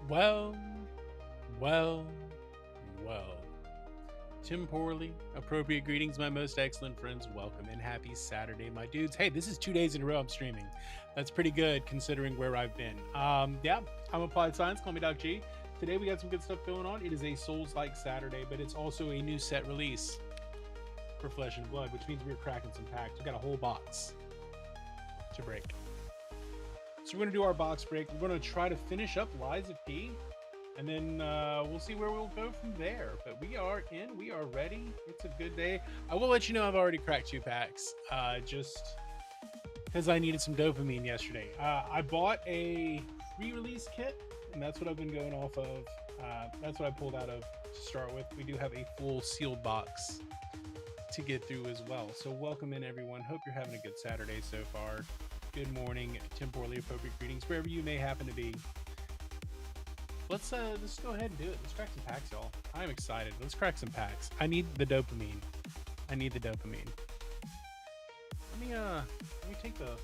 Well, well, well. Tim Poorley, appropriate greetings, my most excellent friends. Welcome and happy Saturday, my dudes. Hey, this is 2 days in a row I'm streaming. That's pretty good considering where I've been. Yeah, I'm Applied Science. Call me Doc G. Today we got some good stuff going on. It is a Souls-like Saturday, but it's also a new set release for Flesh and Blood, which means we're cracking some packs. We got a whole box to break. So we're gonna do our box break. We're gonna try to finish up Lies of P, and then we'll see where we'll go from there. But we are in, we are ready. It's a good day. I will let you know I've already cracked 2 packs, just because I needed some dopamine yesterday. I bought a pre-release kit, and that's what I've been going off of. That's what I pulled out of to start with. We do have a full sealed box to get through as well. So welcome in, everyone. Hope you're having a good Saturday so far. Good morning, temporally appropriate greetings, wherever you may happen to be. Let's go ahead and do it. Let's crack some packs, y'all. I'm excited. Let's crack some packs. I need the dopamine. I need the dopamine. Let me take the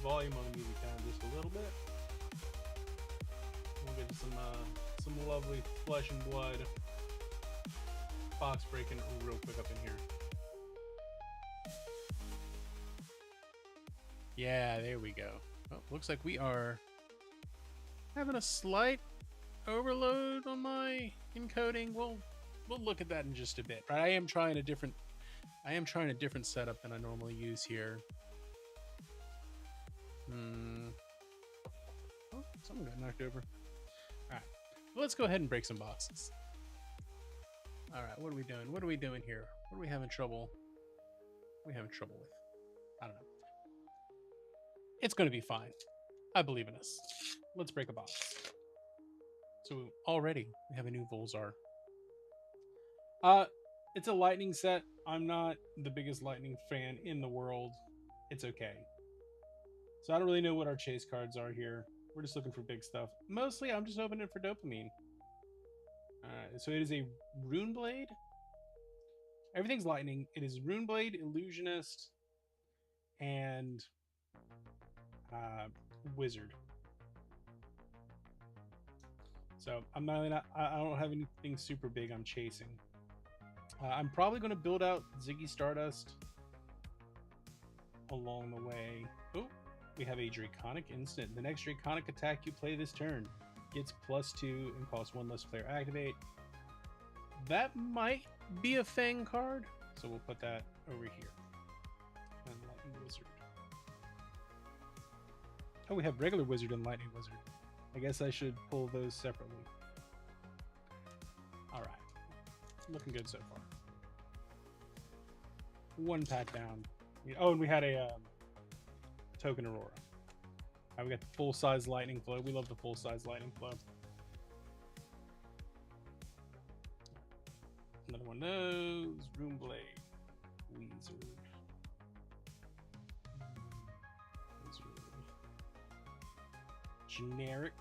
volume on the music down just a little bit. We'll get some lovely Flesh and Blood box breaking real quick up in here. Yeah, there we go. Oh, looks like we are having a slight overload on my encoding. We'll look at that in just a bit. Right? I am trying a different setup than I normally use here. Oh, something got knocked over. All right, well, let's go ahead and break some boxes. All right, what are we doing? What are we doing here? What are we having trouble? What are we having trouble with? I don't know. It's going to be fine. I believe in us. Let's break a box. So already we have a new Volzar. It's a lightning set. I'm not the biggest lightning fan in the world. It's okay. So I don't really know what our chase cards are here. We're just looking for big stuff. Mostly I'm just opening for dopamine. So it is a Runeblade. Everything's lightning. It is Runeblade, Illusionist, and Wizard. So I'm not. I don't have anything super big I'm chasing. I'm probably going to build out Ziggy Stardust along the way. Oh, we have a Draconic Instant. The next Draconic attack you play this turn gets +2 and costs 1 less player activate. That might be a Fang card, so we'll put that over here. And Lightning Wizard. Oh, we have regular Wizard and Lightning Wizard. I guess I should pull those separately. All right. Looking good so far. 1 pack down. Oh, and we had a Token Aurora. We got the full-size Lightning Flow. We love the full-size Lightning Flow. Another one of those. Runeblade. Wizard. Generic.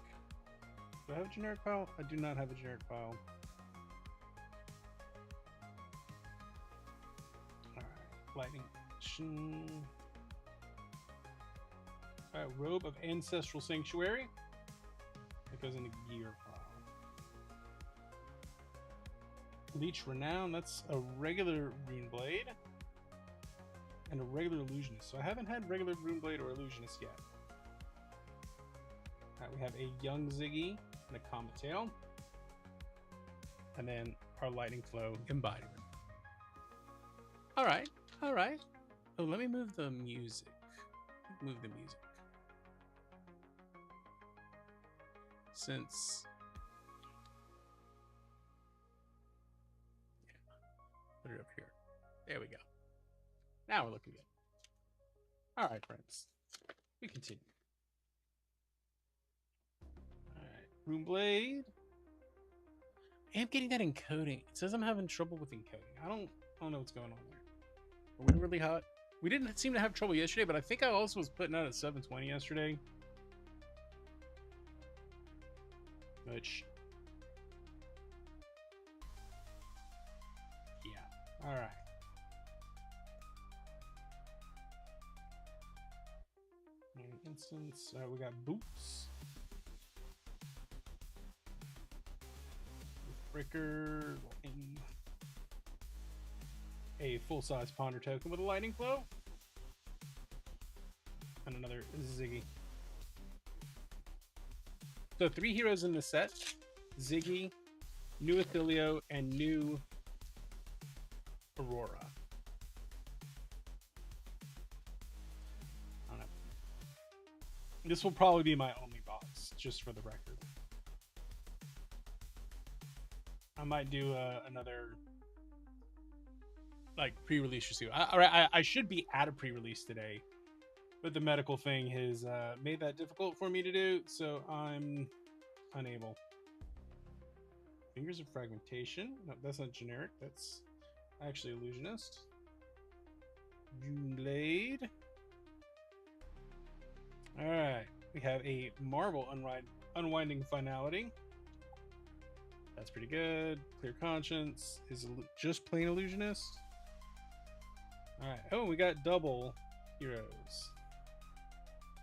Do I have a generic pile? I do not have a generic pile. Lightning. Robe of Ancestral Sanctuary. That goes in the gear pile. Leech Renown. That's a regular Runeblade. And a regular Illusionist. So I haven't had regular Runeblade or Illusionist yet. Alright, we have a Young Ziggy and a Comet Tail. And then our Lightning Flow Embodiment. Alright. All right. Oh, let me move the music. Move the music. Since... Yeah. Put it up here. There we go. Now we're looking good. All right, friends. We continue. All right. Runeblade. I am getting that encoding. It says I'm having trouble with encoding. I don't know what's going on there. Are we really hot? We didn't seem to have trouble yesterday, but I think I also was putting out at 720 yesterday. Which, yeah. All right. Instance, we got Boots. Ricker in a full-size Ponder token with a Lightning Flow. And another Ziggy. So 3 heroes in the set. Ziggy, new Athilio, and new Aurora. I don't know. This will probably be my only box, just for the record. I might do another like pre-release or two. I should be at a pre-release today, but the medical thing has made that difficult for me to do, so I'm unable. Fingers of Fragmentation. No, that's not generic. That's actually Illusionist. Blade. All right, we have a Marvel Unwinding Finality. That's pretty good. Clear Conscience is just plain Illusionist. All right. Oh, we got double heroes.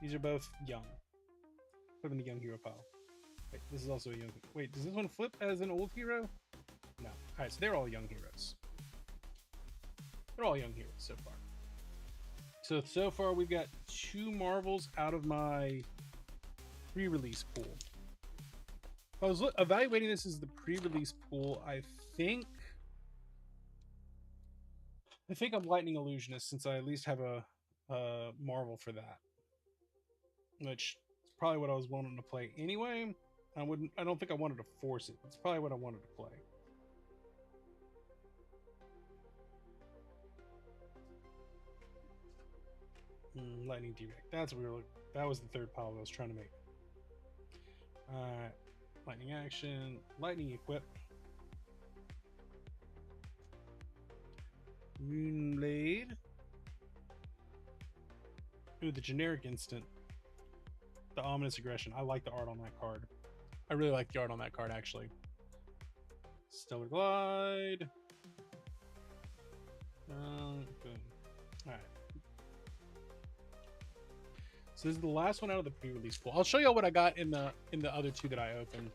These are both young. Put them in the young hero pile. Wait, this is also a young. Wait, does this one flip as an old hero? No. All right, so they're all young heroes. They're all young heroes so far. So far we've got 2 Marvels out of my pre-release pool. I was evaluating this as the pre-release pool. I think I'm Lightning Illusionist since I at least have a Marvel for that, which is probably what I was wanting to play anyway. I don't think I wanted to force it. It's probably what I wanted to play. Lightning Direct. That's weird. That was the third pile I was trying to make. Lightning Action, Lightning Equip, Moonblade. Ooh, the generic instant. The Ominous Aggression. I like the art on that card. I really like the art on that card, actually. Stellar Glide. Boom. Alright. So this is the last one out of the pre-release pool. I'll show you what I got in the other 2 that I opened.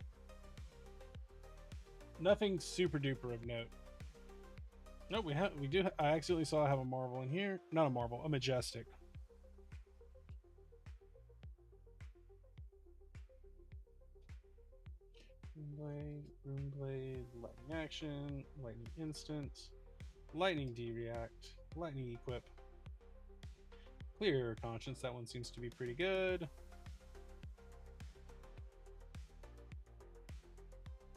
Nothing super duper of note. Nope, we do. I accidentally saw I have a Marvel in here. Not a Marvel, a Majestic. Runeblade, Lightning Action, Lightning Instant, Lightning D-React, Lightning Equip, Clear Conscience. That one seems to be pretty good.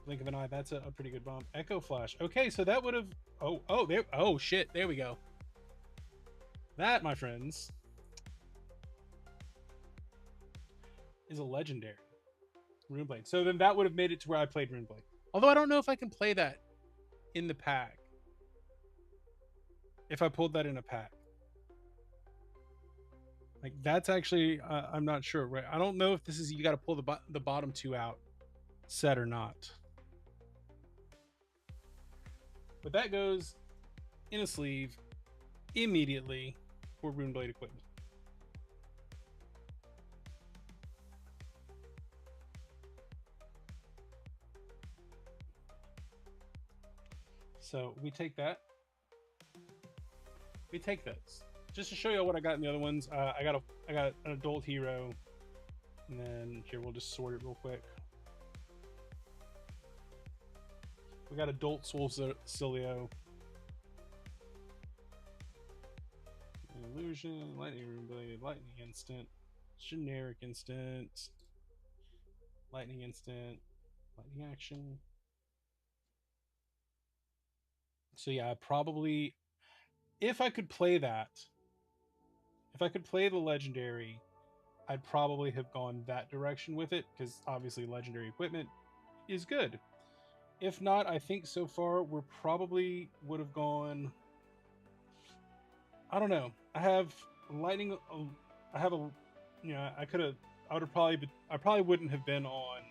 Blink of an eye. That's a pretty good bomb. Echo Flash. Okay, so that would have. Oh shit! There we go. That, my friends, is a legendary Runeblade. So then that would have made it to where I played Runeblade. Although I don't know if I can play that in the pack. If I pulled that in a pack. Like, that's actually, I'm not sure, right? I don't know if this is, you got to pull the bottom 2 out set or not. But that goes in a sleeve immediately for Runeblade equipment. So we take that. We take those. Just to show you what I got in the other ones, I got an adult hero, and then here we'll just sort it real quick. We got adult Solcilio, Illusion, Lightning Runeblade, Lightning Instant, Generic Instant, Lightning Instant, Lightning Action. So yeah, probably, if I could play that, if I could play the legendary, I'd probably have gone that direction with it, because obviously legendary equipment is good. If not, I think so far we're probably would have gone, I don't know. I have lightning. I have a, you know, I probably wouldn't have been on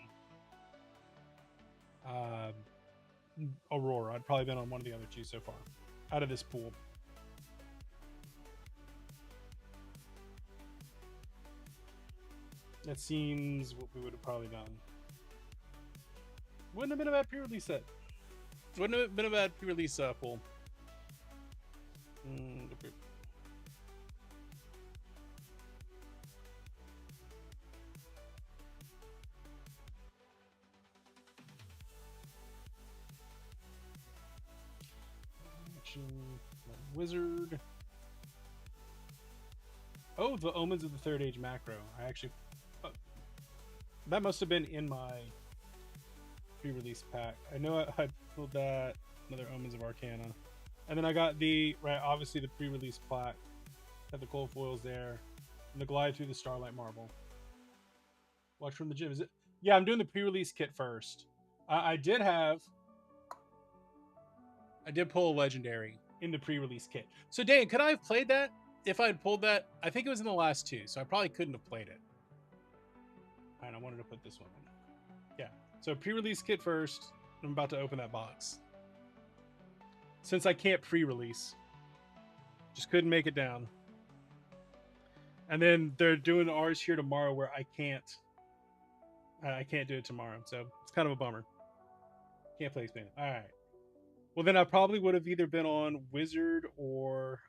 Aurora. I'd probably been on one of the other 2 so far out of this pool. That seems what we would have probably done. Wouldn't have been a bad pre-release set. Wouldn't have been a bad pre-release pool. Wizard. Oh, the Omens of the Third Age macro. I actually... that must have been in my pre-release pack. I know I pulled that. Another Omens of Arcana. And then I got the... Right, obviously the pre-release plaque. Had the cold foils there. And the Glide Through the Starlight Marble. Watch from the gym. Is it? Yeah, I'm doing the pre-release kit first. I did pull a legendary in the pre-release kit. So Dan, could I have played that if I had pulled that? I think it was in the last two, so I probably couldn't have played it. All right, I wanted to put this one in. Yeah, so pre-release kit first. I'm about to open that box. Since I can't pre-release, just couldn't make it down. And then they're doing ours here tomorrow where I can't do it tomorrow, so it's kind of a bummer. Can't play Expanded. All right. Well, then I probably would have either been on Wizard or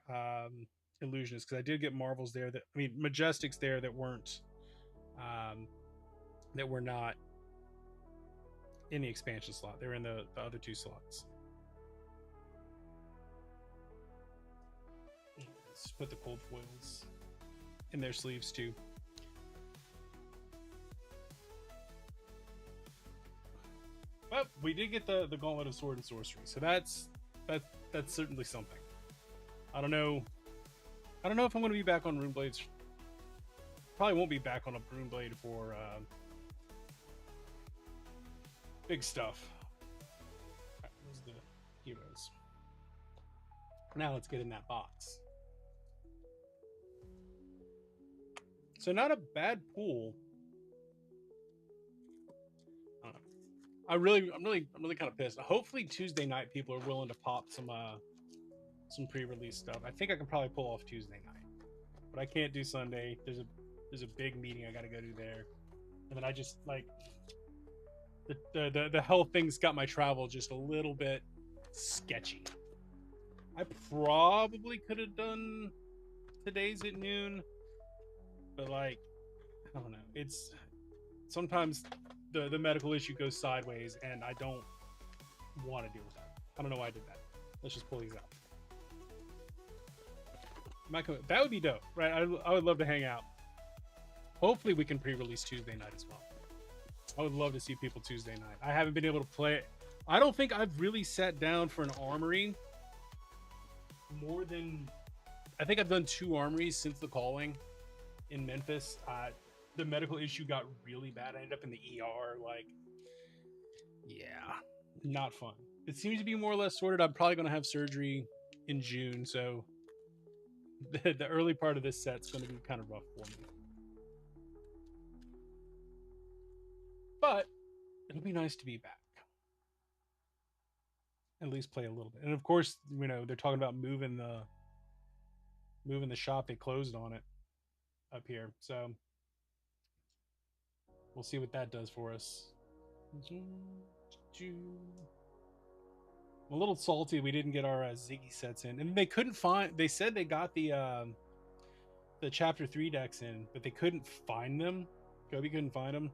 Illusionist, because I did get Marvels there that, I mean, Majestics there that weren't that were not in the expansion slot. They were in the other two slots. Let's put the cold foils in their sleeves too. But we did get the Gauntlet of Sword and Sorcery, so that's certainly something. I don't know if I'm going to be back on Runeblades. Probably won't be back on a Runeblade for big stuff. All right, those are the heroes. Now let's get in that box. So not a bad pool. I'm really kind of pissed. Hopefully Tuesday night people are willing to pop some pre-release stuff. I think I can probably pull off Tuesday night, but I can't do Sunday. There's a big meeting I got to go to there, and then I just like the health thing's got my travel just a little bit sketchy. I probably could have done today's at noon, but like I don't know. It's sometimes the medical issue goes sideways, and I don't want to deal with that. I don't know why I did that. Let's just pull these out. That would be dope, right? I would love to hang out. Hopefully we can pre-release Tuesday night as well. I would love to see people Tuesday night. I haven't been able to play it. I don't think I've really sat down for an armory more than... I think I've done 2 armories since the calling in Memphis. The medical issue got really bad. I ended up in the ER. Like, yeah, not fun. It seems to be more or less sorted. I'm probably going to have surgery in June, so the early part of this set's going to be kind of rough for me. But it'll be nice to be back. At least play a little bit. And of course, you know, they're talking about moving the shop. They closed on it up here, so we'll see what that does for us. I'm a little salty we didn't get our Ziggy sets in, and they couldn't find. They said they got the chapter 3 decks in, but they couldn't find them. Gobi couldn't find them,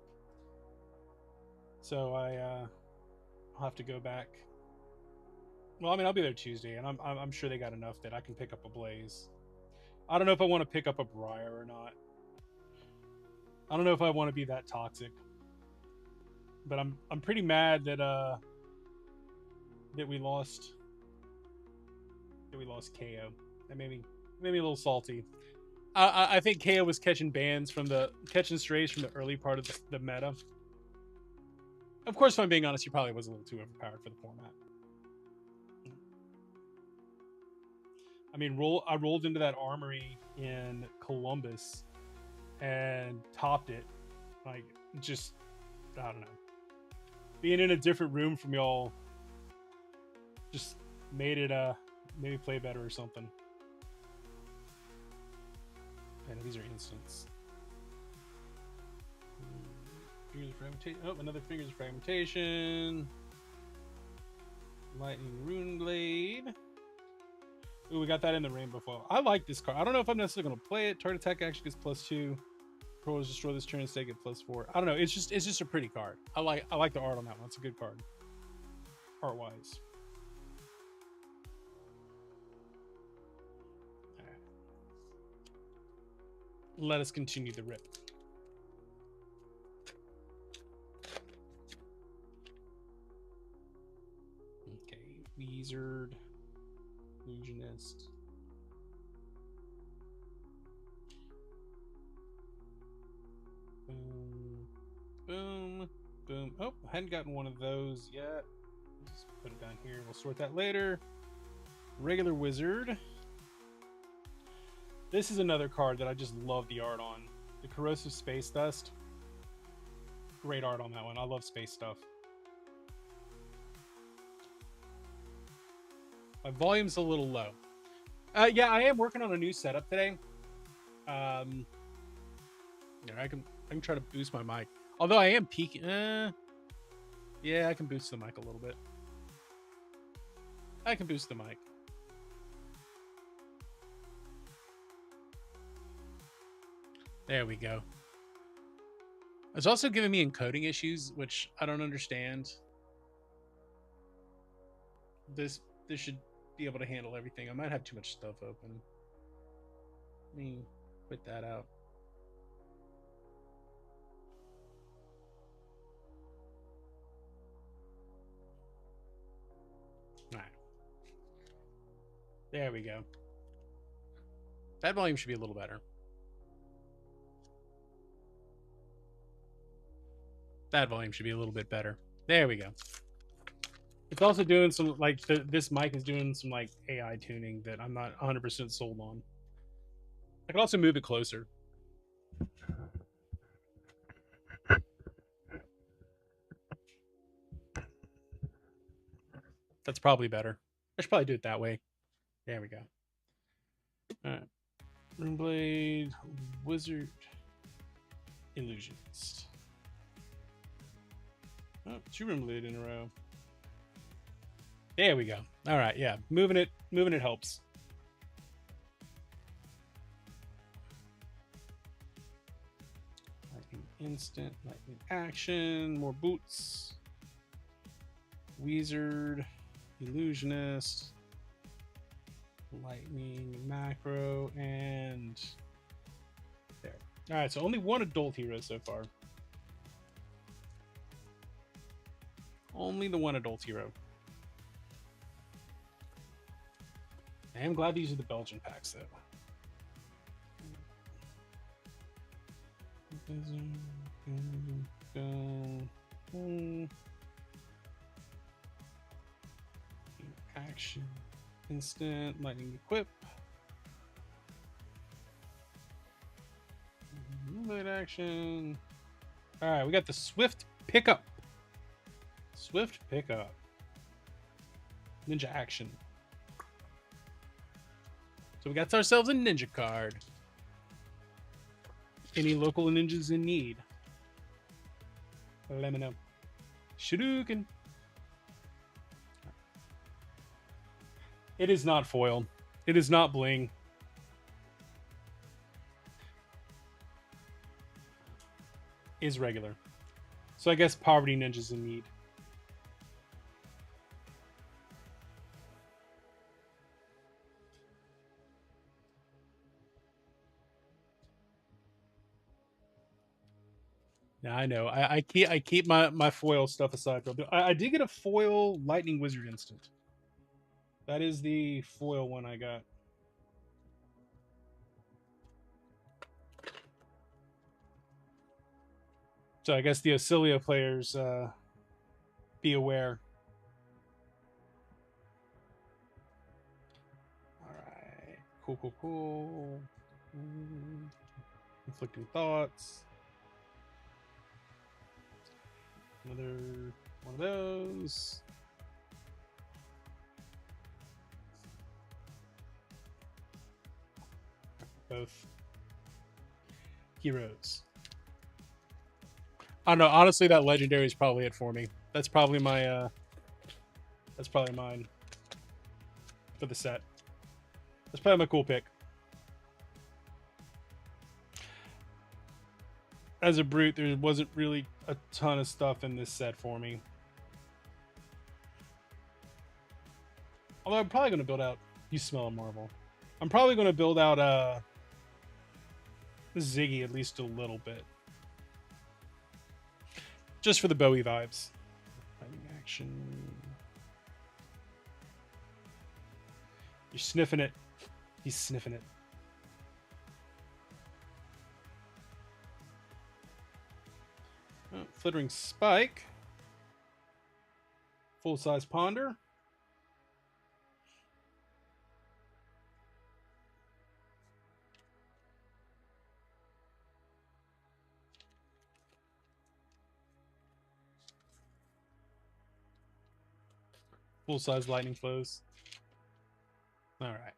so I'll have to go back. Well, I mean, I'll be there Tuesday, and I'm sure they got enough that I can pick up a Blaze. I don't know if I want to pick up a Briar or not. I don't know if I want to be that toxic, but I'm pretty mad that we lost KO. That made me a little salty. I think KO was catching strays from the early part of the meta. Of course, if I'm being honest, he probably was a little too overpowered for the format. I mean, I rolled into that armory in Columbus and topped it. Like, just, I don't know. Being in a different room from y'all just made me play better or something. And these are instants. Fingers of Fragmentation. Oh, another Fingers of Fragmentation. Lightning Rune Blade. Ooh, we got that in the rainbow foil. I like this card. I don't know if I'm necessarily going to play it. Target attack actually gets +2. Controllers destroy this turn instead, get +4. I don't know. It's just a pretty card. I like the art on that one. It's a good card, art wise. Right. Let us continue the rip. Okay, Wizard, Illusionist. Boom, boom, boom. Oh, I hadn't gotten one of those yet. Just put it down here. We'll sort that later. Regular Wizard. This is another card that I just love the art on. The Corrosive Space Dust. Great art on that one. I love space stuff. My volume's a little low. Yeah, I am working on a new setup today. Yeah, I can try to boost my mic. Although I am peaking. Yeah, I can boost the mic a little bit. I can boost the mic. There we go. It's also giving me encoding issues, which I don't understand. This should be able to handle everything. I might have too much stuff open. Let me put that out. All right. There we go. That volume should be a little better. That volume should be a little bit better. There we go. It's also doing some, like, this mic is doing some, like, AI tuning that I'm not 100% sold on. I can also move it closer. That's probably better. I should probably do it that way. There we go. All right. Runeblade, Wizard, Illusionist. Oh, 2 Runeblade in a row. There we go. All right, yeah. Moving it helps. Lightning instant, lightning action, more boots. Wizard, Illusionist, lightning macro, and there. All right, so only one adult hero so far. Only the one adult hero. I am glad these are the Belgian packs, though. Action, instant, lightning equip. Moonlight action. All right, we got the Swift Pickup. Swift Pickup. Ninja action. So we got ourselves a ninja card. Any local ninjas in need? Let me know. Shuriken. It is not foil. It is not bling. Is regular. So I guess Poverty Ninjas in need. Yeah, I know. I keep my foil stuff aside. I did get a foil Lightning Wizard instant. That is the foil one I got. So I guess the Osilia players, be aware. All right. Cool. Conflicting thoughts. Another one of those. Both heroes. I don't know. Honestly, that legendary is probably it for me. That's probably my That's probably mine for the set. That's probably my cool pick. As a brute, there wasn't really a ton of stuff in this set for me. Although I'm probably going to build out... You smell a Marvel. I'm probably going to build out Ziggy at least a little bit. Just for the Bowie vibes. Fighting action. You're sniffing it. He's sniffing it. Oh, Flittering Spike. Full-size Ponder. Full-size Lightning Flows. All right.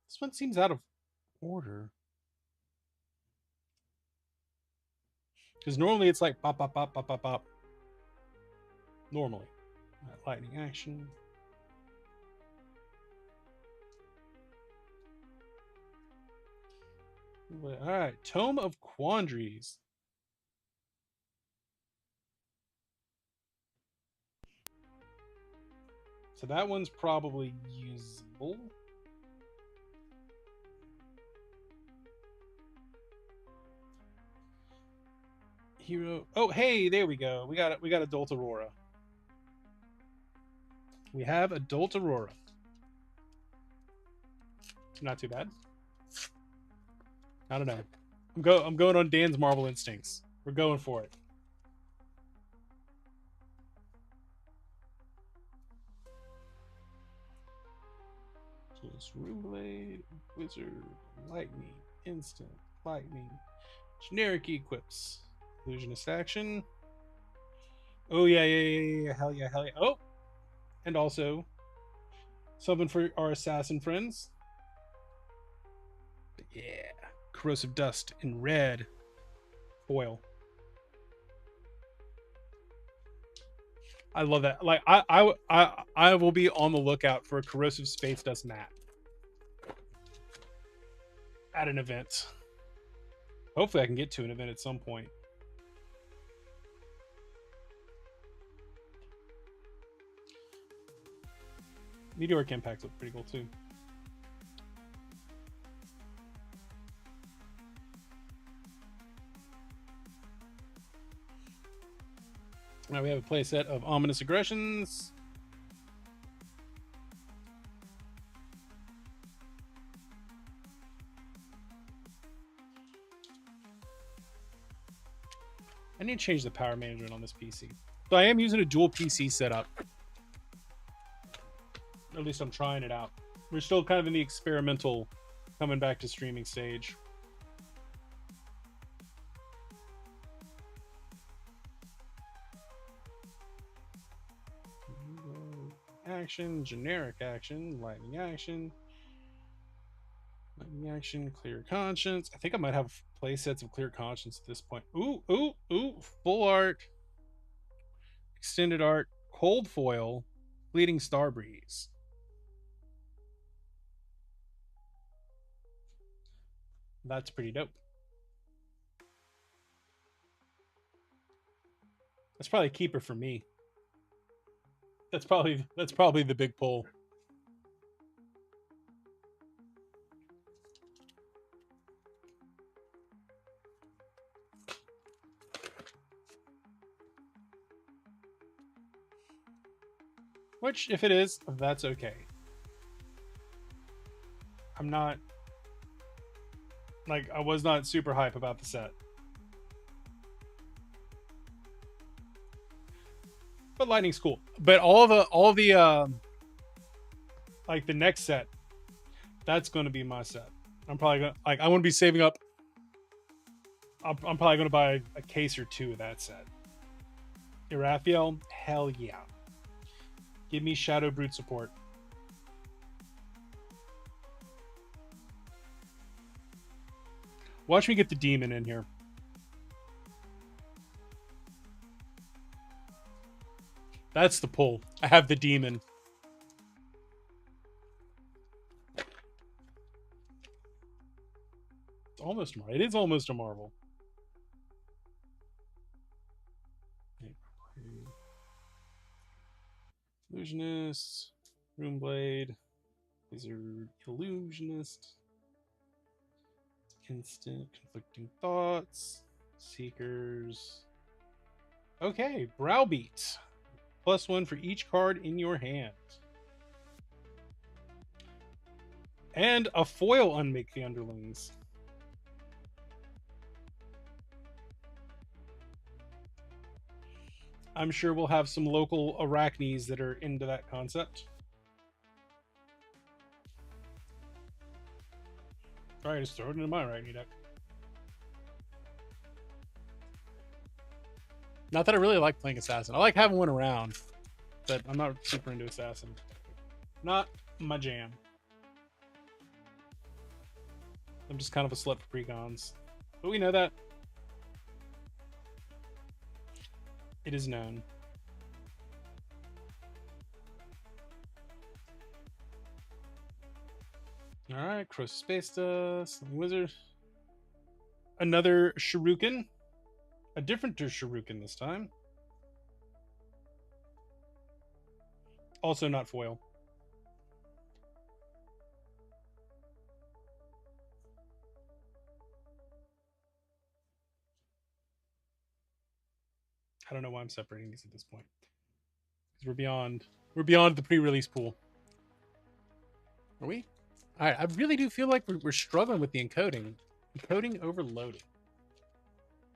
This one seems out of order. Because normally it's like pop, pop, pop, pop, pop, pop. Normally. Lightning action. All right. Tome of Quandaries. So that one's probably usable. Hero. Oh, hey, there we go. We got Adult Aurora. We have Adult Aurora. Not too bad. I don't know. I'm going on Dan's Marvel instincts. We're going for it. Runeblade, Wizard, Lightning, Instant, Lightning, Generic Equips, Illusionist Action. Oh yeah, hell yeah. Oh, and also something for our assassin friends. Yeah, Corrosive Dust in red foil. I love that. Like I will be on the lookout for a Corrosive Space Dust mat at an event. Hopefully I can get to an event at some point. Meteoric Impacts look pretty cool too. Now we have a playset of Ominous Aggressions. I need to change the power management on this PC. So I am using a dual PC setup. At least I'm trying it out. We're still kind of in the experimental coming back to streaming stage. Action, generic action, lightning action, clear conscience. I think I might have play sets of clear conscience at this point. Ooh, full art, extended art, cold foil, fleeting star breeze. That's pretty dope. That's probably a keeper for me. That's probably the big pull. Which, if it is, that's okay. I'm not like I was not super hype about the set. But Lightning's cool. But all the like the next set, that's going to be my set. I'm probably going to like I want to be saving up. I'm probably going to buy a case or two of that set. Raphael, hell yeah. Give me Shadow Brute support. Watch me get the demon in here. That's the pull. I have the demon. It's almost a marvel. It is almost a marvel. Illusionist, Runeblade, Wizard, Illusionist, Instant, Conflicting Thoughts, Seekers. Okay, Browbeat. +1 for each card in your hand. And a foil Unmake the Underlings. I'm sure we'll have some local Arachnes that are into that concept. Alright, just throw it into my Arachne deck. Not that I really like playing Assassin. I like having one around, but I'm not super into Assassin. Not my jam. I'm just kind of a slut for precons. But we know that. It is known. Alright, Cross Space Dust, Wizard. Another Shuriken. A different Shuriken this time. Also not foil. I don't know why I'm separating these at this point. Because we're beyond the pre-release pool. Are we? Alright, I really do feel like we're struggling with the encoding. Encoding overloaded.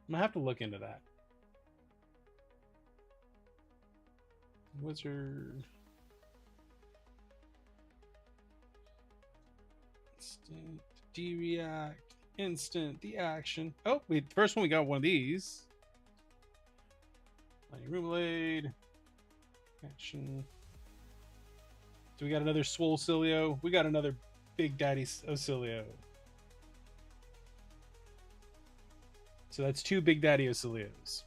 I'm gonna have to look into that. Wizard. Instant. D-react. Instant. The action. Oh, wait. First one we got one of these. Lightning Runeblade. Action. So we got another Swole Cilio. We got another Big Daddy Ocilio. So that's 2 Big Daddy Ocilios.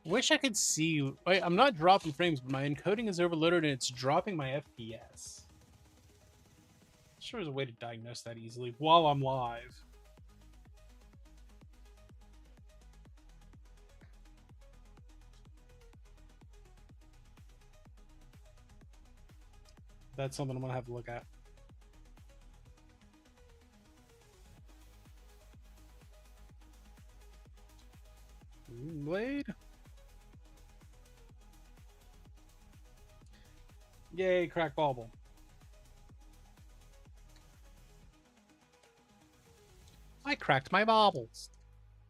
Wish I could see. Wait, I'm not dropping frames, but my encoding is overloaded and it's dropping my FPS. Sure, there's a way to diagnose that easily while I'm live. That's something I'm gonna have to look at. Blade. Yay, crack bauble. I cracked my baubles.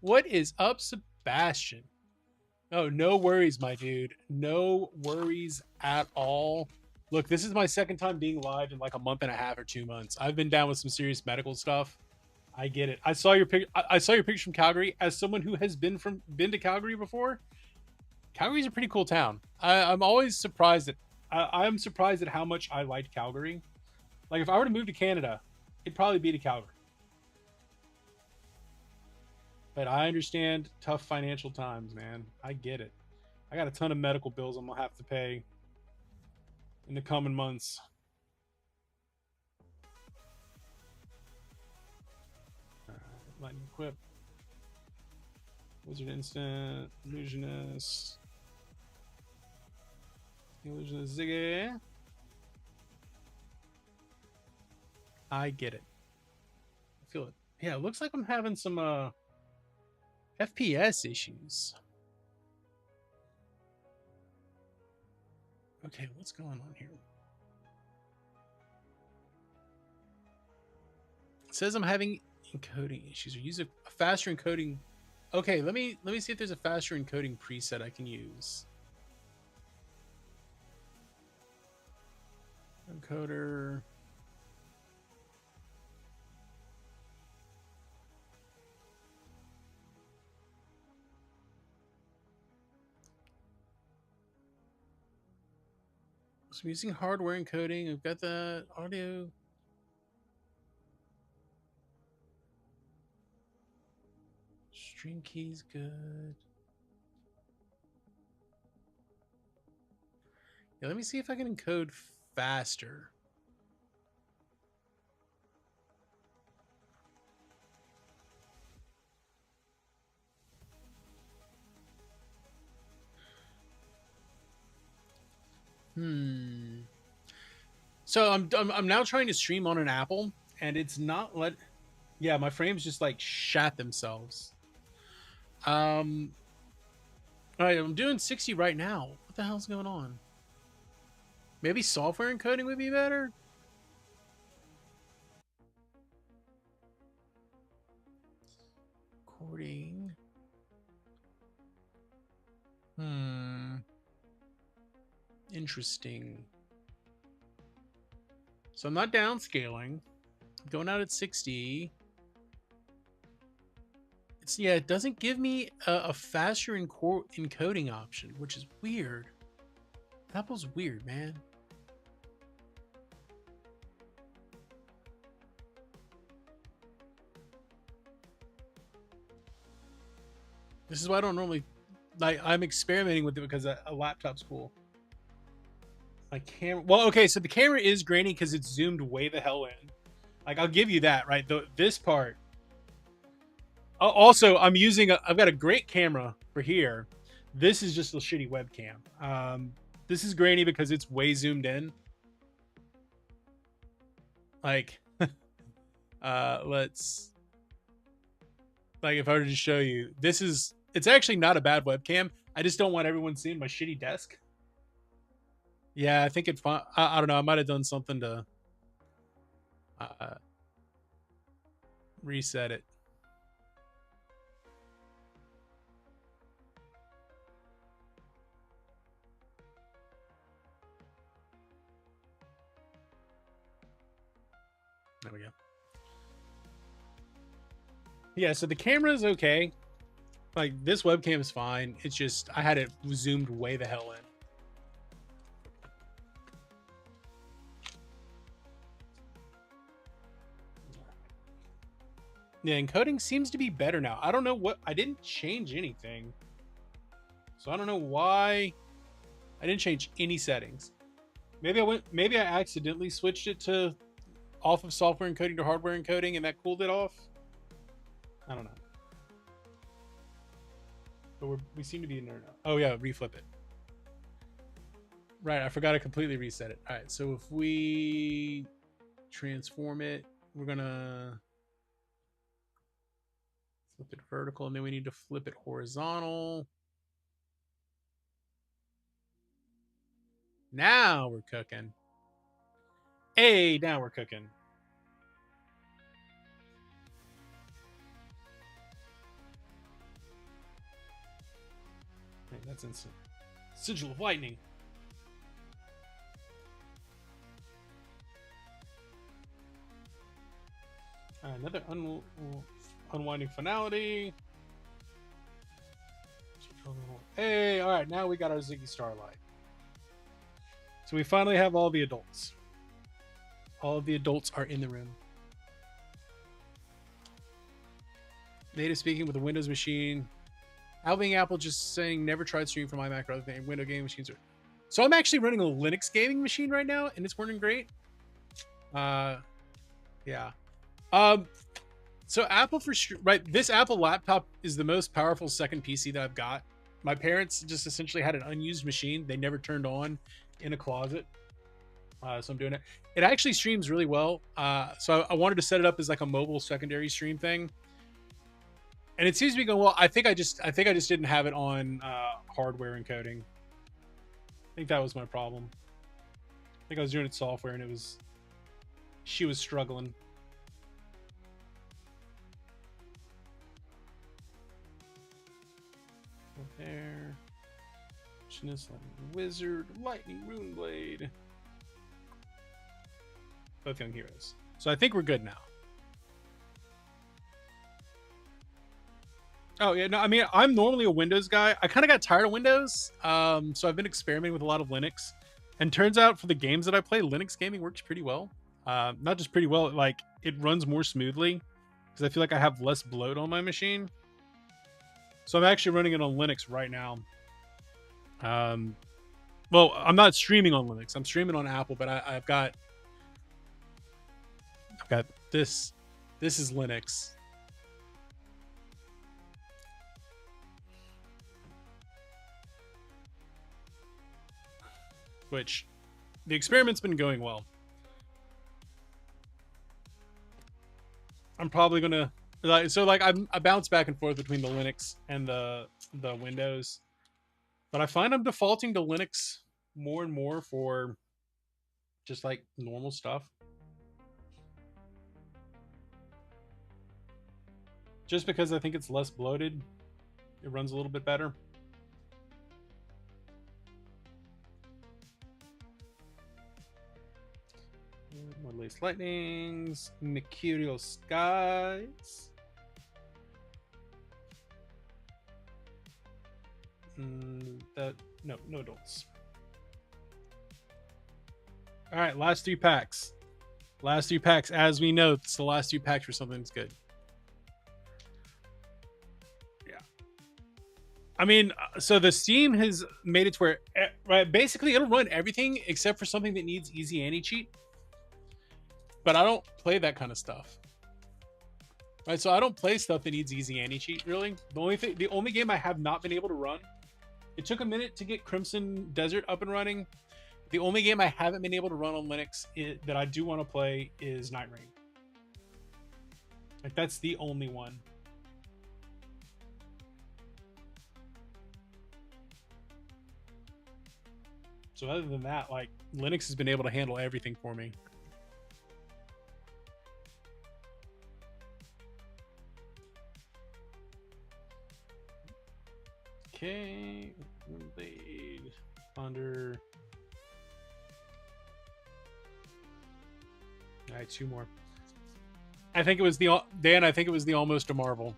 What is up, Sebastian? Oh, no worries, my dude. No worries at all. Look, this is my second time being live in like a month and a half or 2 months. I've been down with some serious medical stuff. I get it. I saw your picture from Calgary. As someone who has been to Calgary before, Calgary's a pretty cool town. I'm always surprised at I'm surprised at how much I liked Calgary. Like if I were to move to Canada, it'd probably be to Calgary. But I understand tough financial times, man. I get it. I got a ton of medical bills I'm gonna have to pay in the coming months. Lightning equip. Wizard instant. Illusionist. Illusionist Ziggy. I get it. I feel it. Yeah, it looks like I'm having some FPS issues. Okay, what's going on here? It says I'm having encoding issues or use a faster encoding. Okay, let me see if there's a faster encoding preset I can use. Encoder. So I'm using hardware encoding. I've got the audio. Stream key's good. Yeah, let me see if I can encode faster. So I'm now trying to stream on an Apple, and it's not let. Yeah, my frames just like shat themselves. All right, I'm doing 60 right now. What the hell's going on? Maybe software encoding would be better. Recording. Interesting. So I'm not downscaling. I'm going out at 60. Yeah, it doesn't give me a faster encoding option, which is weird. Apple's weird, man. This is why I don't normally like. I'm experimenting with it because a laptop's cool. My camera. Well, okay, so the camera is grainy because it's zoomed way the hell in. Like, I'll give you that, right? This part. Also, I've got a great camera for here. This is just a shitty webcam. This is grainy because it's way zoomed in. Like, let's, like, if I were to show you, it's actually not a bad webcam. I just don't want everyone seeing my shitty desk. Yeah, I think it's fine. I don't know. I might have done something to reset it. There we go. Yeah, so the camera is okay. Like, this webcam is fine. It's just I had it zoomed way the hell in. Yeah, encoding seems to be better now. I don't know what, I didn't change anything. So I don't know why I didn't change any settings. Maybe I accidentally switched it to off of software encoding to hardware encoding and that cooled it off. I don't know. But we seem to be in there now. Oh yeah, reflip it. Right, I forgot to completely reset it. All right, so if we transform it, we're gonna flip it vertical, and then we need to flip it horizontal. Now we're cooking. Hey, now we're cooking. Hey, that's instant. Sigil of lightning. Another unwinding finality. Hey, all right, now we got our Ziggy Starlight. So we finally have all the adults. All of the adults are in the room. Native speaking with a Windows machine. Alving Apple just saying never tried streaming from iMac rather than Windows gaming machines. So I'm actually running a Linux gaming machine right now, and it's working great. Yeah. So Apple this Apple laptop is the most powerful second PC that I've got. My parents just essentially had an unused machine they never turned on in a closet. So I'm doing it. It actually streams really well. So I wanted to set it up as like a mobile secondary stream thing. And it seems to be going well. I think I just didn't have it on hardware encoding. I think that was my problem. I think I was doing it software and she was struggling. There. Wizard, Lightning Runeblade. Both young heroes. So I think we're good now. Oh yeah, no, I mean I'm normally a Windows guy. I kind of got tired of Windows, so I've been experimenting with a lot of Linux. And turns out for the games that I play, Linux gaming works pretty well. Not just pretty well, like it runs more smoothly because I feel like I have less bloat on my machine. So I'm actually running it on Linux right now. Well, I'm not streaming on Linux. I'm streaming on Apple, but I've got this. This is Linux. Which the experiment's been going well. I'm probably gonna I bounce back and forth between the Linux and the Windows, but I find I'm defaulting to Linux more and more for just like normal stuff. Just because I think it's less bloated, it runs a little bit better. More Lace Lightnings, Mercurial Skies. No adults. All right, last 3 packs. Last 3 packs. As we know, it's the last 2 packs for something that's good. Yeah. I mean, so the Steam has made it to where, right, basically it'll run everything except for something that needs easy anti-cheat. But I don't play that kind of stuff. Right, so I don't play stuff that needs easy anti-cheat, really. The only game I have not been able to run, it took a minute to get Crimson Desert up and running. The only game I haven't been able to run on Linux that I do want to play is Night Rain. Like, that's the only one. So other than that, like, Linux has been able to handle everything for me. Okay, Blade, Thunder. All right, 2 more. I think it was Dan. I think it was the Almost a Marvel.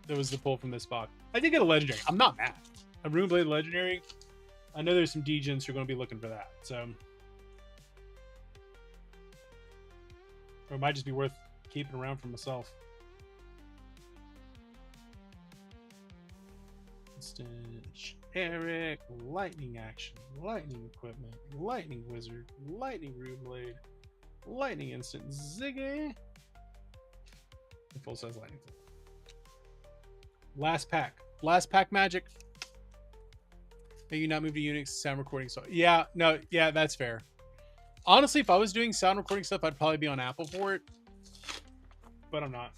That was the pull from this box. I did get a legendary. I'm not mad. A Runeblade legendary. I know there's some degens who are going to be looking for that. So, or it might just be worth keeping around for myself. Eric, Lightning Action, Lightning Equipment, Lightning Wizard, Lightning Runeblade, Lightning Instant, Ziggy, and full size Lightning. Last pack magic. May you not move to Unix sound recording. So yeah, no, yeah, that's fair. Honestly, if I was doing sound recording stuff, I'd probably be on Apple for it, but I'm not.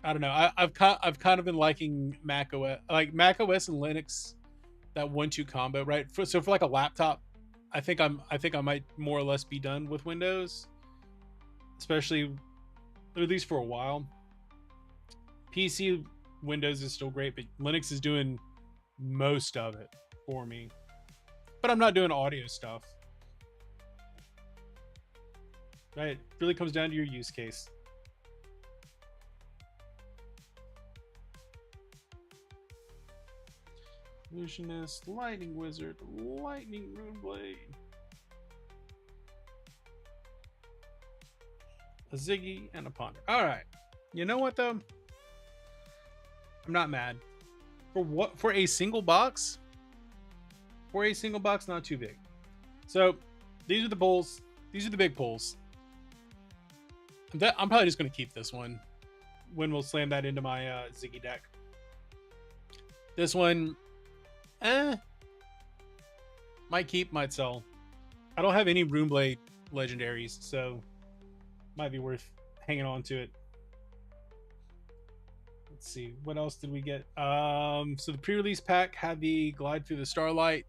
I don't know. I've kind of been liking Mac OS, like Mac OS and Linux, that 1-2 combo, right? So for like a laptop, I think I might more or less be done with Windows, especially at least for a while. PC Windows is still great, but Linux is doing most of it for me. But I'm not doing audio stuff. Right? It really comes down to your use case. Illusionist, Lightning Wizard, Lightning Runeblade, a Ziggy, and a Ponder. All right. You know what though? I'm not mad. For a single box? For a single box, not too big. So these are the pulls. These are the big pulls. I'm probably just going to keep this one when we'll slam that into my Ziggy deck. This one, might keep, might sell. I don't have any Runeblade legendaries, so might be worth hanging on to it. Let's see, what else did we get? So the pre-release pack had the Glide Through the Starlight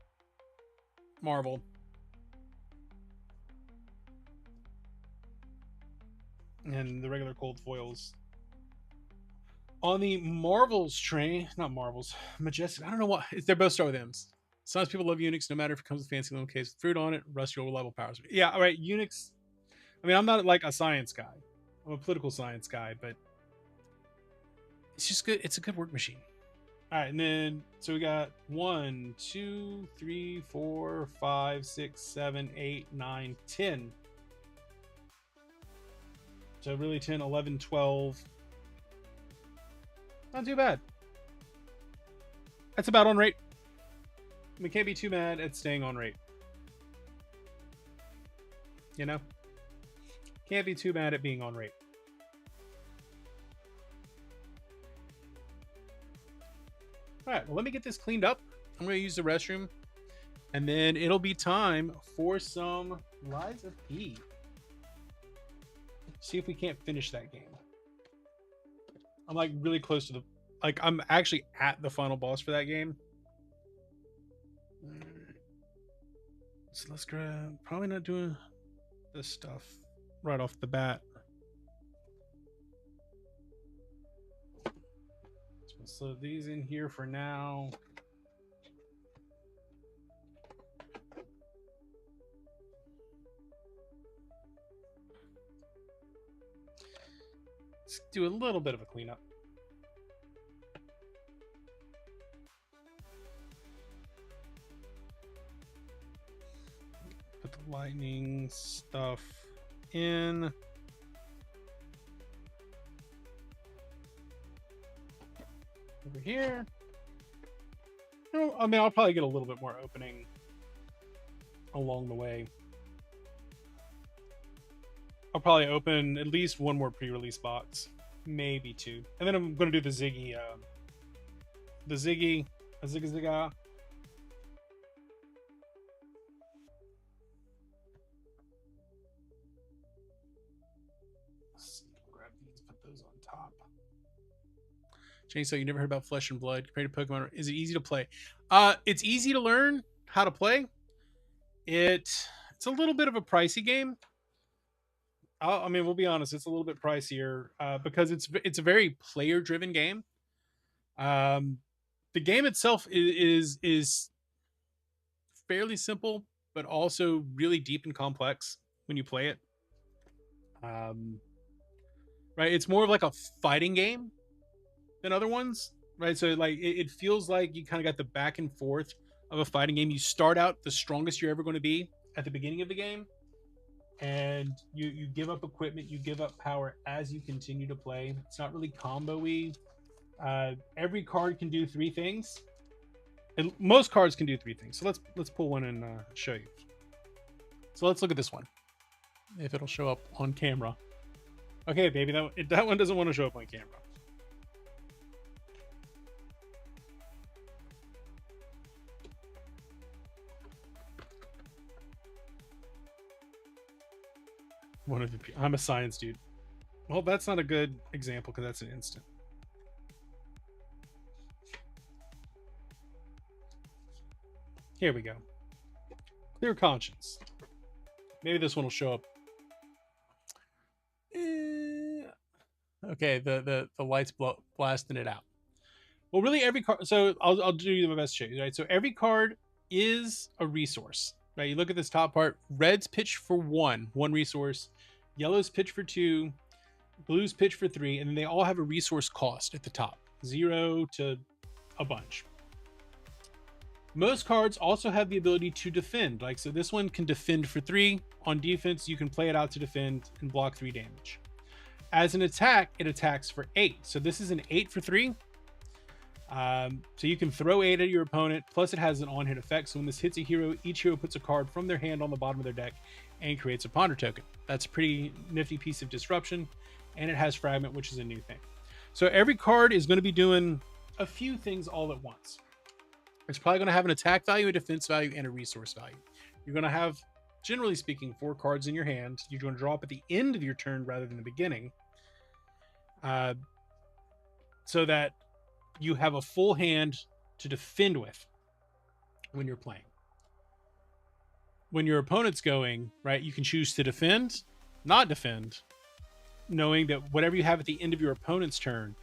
Marvel. And the regular cold foils. On the Marvels train, not Marvels, Majestic, I don't know what, they're both start with M's. Sometimes people love Unix, no matter if it comes with fancy little case with fruit on it, rusty or reliable power. Yeah, all right, Unix. I mean, I'm not like a science guy. I'm a political science guy, but it's just good. It's a good work machine. All right, and then, so we got 1, 2, 3, 4, 5, 6, 7, 8, 9, 10. So really 10, 11, 12. Not too bad. That's about on rate. We can't be too mad at staying on rate. You know? Can't be too mad at being on rate. All right, well, let me get this cleaned up. I'm going to use the restroom. And then it'll be time for some Lies of P. See if we can't finish that game. I'm like really close to the... Like, I'm actually at the final boss for that game. So let's grab... Probably not doing this stuff right off the bat. So let's load these in here for now. Let's do a little bit of a cleanup. Put the lightning stuff in. Over here. I mean, I'll probably get a little bit more opening along the way. I'll probably open at least one more pre-release box, maybe two, and then I'm going to do the Ziggy, Zigga. Grab these, put those on top. Chainsaw, you never heard about Flesh and Blood compared to Pokemon? Is it easy to play? It's easy to learn how to play. It's a little bit of a pricey game. I mean, we'll be honest, it's a little bit pricier because it's a very player-driven game. The game itself is fairly simple, but also really deep and complex when you play it. Right, it's more of like a fighting game than other ones, right? So like it feels like you kind of got the back and forth of a fighting game. You start out the strongest you're ever going to be at the beginning of the game, and you give up equipment, you give up power as you continue to play. It's not really combo-y. Every card can do 3 things, and most cards can do 3 things. So let's pull one and show you. So let's look at this one, if it'll show up on camera. Okay, baby, that one doesn't want to show up on camera. I'm a science dude. Well, that's not a good example because that's an instant. Here we go. Clear Conscience. Maybe this one will show up. Okay, the light's blasting it out. Well, really every card. So I'll do my best to show you. Right. So every card is a resource. Right. You look at this top part. Red's pitch for one resource. Yellow's pitch for 2. Blue's pitch for 3, and then they all have a resource cost at the top, 0 to a bunch. Most cards also have the ability to defend. Like, so this one can defend for 3. On defense, you can play it out to defend and block 3 damage. As an attack, it attacks for 8. So this is an 8 for 3. So you can throw 8 at your opponent, plus it has an on-hit effect. So when this hits a hero, each hero puts a card from their hand on the bottom of their deck and creates a ponder token. That's a pretty nifty piece of disruption, and it has fragment, which is a new thing. So every card is going to be doing a few things all at once. It's probably going to have an attack value, a defense value, and a resource value. You're going to have, generally speaking, 4 cards in your hand. You're going to draw up at the end of your turn rather than the beginning, so that you have a full hand to defend with when you're playing. When your opponent's going, right, you can choose to defend, not defend, knowing that whatever you have at the end of your opponent's turn,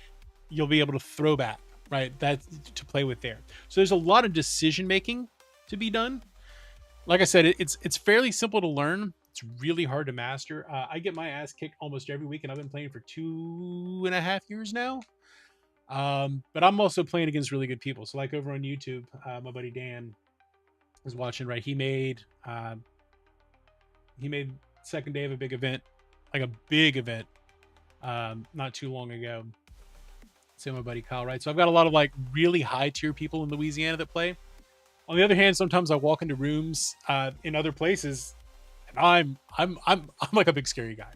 you'll be able to throw back, right? That's to play with there. So there's a lot of decision making to be done. Like I said, it's fairly simple to learn. It's really hard to master. I get my ass kicked almost every week, and I've been playing for 2.5 years now. But I'm also playing against really good people. So like over on YouTube, my buddy Dan is watching, right? He made second day of a big event, like a big event, not too long ago. Say my buddy Kyle, right? So I've got a lot of like really high tier people in Louisiana that play. On the other hand, sometimes I walk into rooms in other places, and I'm like a big scary guy.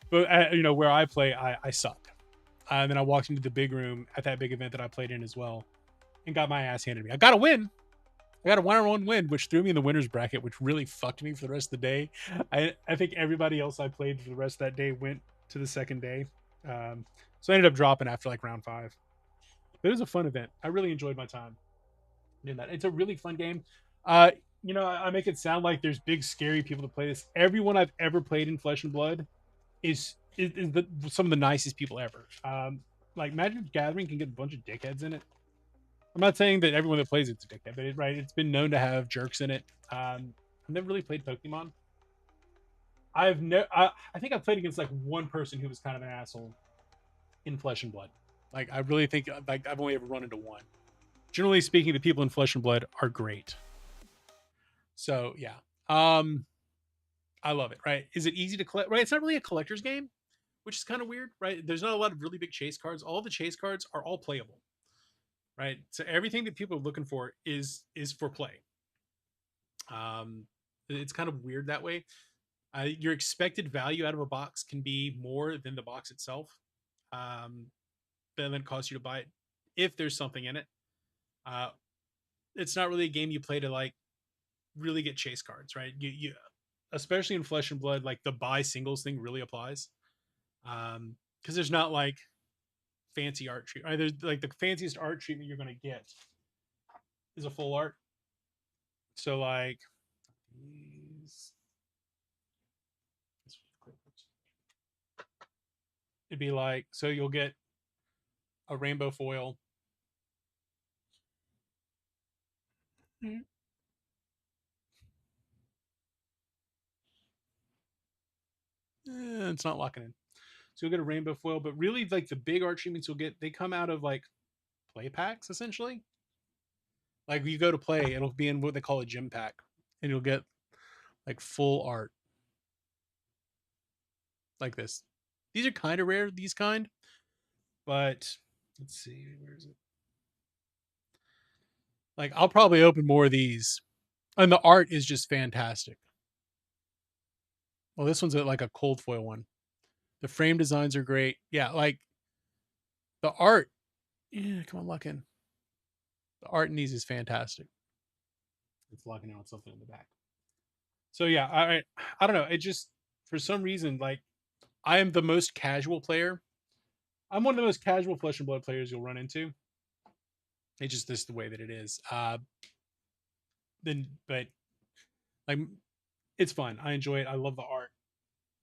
But where I play, I suck. And then I walked into the big room at that big event that I played in as well, and got my ass handed to me. I got a win. I got a 1-on-1 win, which threw me in the winners bracket, which really fucked me for the rest of the day. I think everybody else I played for the rest of that day went to the second day. So I ended up dropping after like round 5. But it was a fun event. I really enjoyed my time doing that. It's a really fun game. I make it sound like there's big scary people to play this. Everyone I've ever played in Flesh and Blood is some of the nicest people ever. Like Magic the Gathering can get a bunch of dickheads in it. I'm not saying that everyone that plays it's a dickhead, but it's been known to have jerks in it. I've never really played Pokemon. I think I've played against like one person who was kind of an asshole in Flesh and Blood. Like I really think like I've only ever run into one. Generally speaking, the people in Flesh and Blood are great. So yeah, I love it. Right? Is it easy to collect? Right? It's not really a collector's game, which is kind of weird. Right? There's not a lot of really big chase cards. All the chase cards are all playable. Right? So everything that people are looking for is for play. It's kind of weird that way. Your expected value out of a box can be more than the box itself. Then it costs you to buy it if there's something in it. It's not really a game you play to like really get chase cards, right? You especially in Flesh and Blood, like the buy singles thing really applies. Because there's not like fancy art treatment. Right? There's like the fanciest art treatment you're gonna get is a full art. So like it'd be like, so you'll get a rainbow foil. It's not locking in. So you'll get a rainbow foil, but really like the big art treatments you'll get, they come out of like play packs essentially. Like you go to play, it'll be in what they call a gym pack, and you'll get like full art like this. These are kind of rare, these kind, but let's see, where is it? Like I'll probably open more of these, and the art is just fantastic. Well, this one's like a cold foil one. The frame designs are great. Yeah, like the art. Yeah, come on, lock in. The art in these is fantastic. It's locking on something in the back. So yeah, I don't know. It just for some reason like I am the most casual player. I'm one of the most casual Flesh and Blood players you'll run into. It's just this the way that it is. But like it's fun. I enjoy it. I love the art.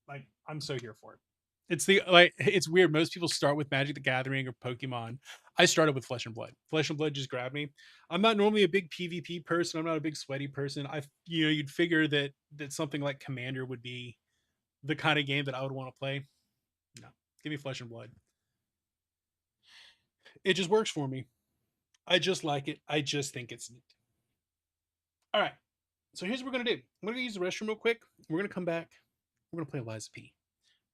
Like I'm so here for it. It's weird. Most people start with Magic the Gathering or Pokemon. I started with Flesh and Blood. Flesh and Blood just grabbed me. I'm not normally a big PvP person. I'm not a big sweaty person. You'd figure that something like Commander would be the kind of game that I would want to play. No, give me Flesh and Blood. It just works for me. I just like it. I just think it's neat. All right. So here's what we're gonna do. I'm gonna use the restroom real quick. We're gonna come back. We're gonna play Lies of P.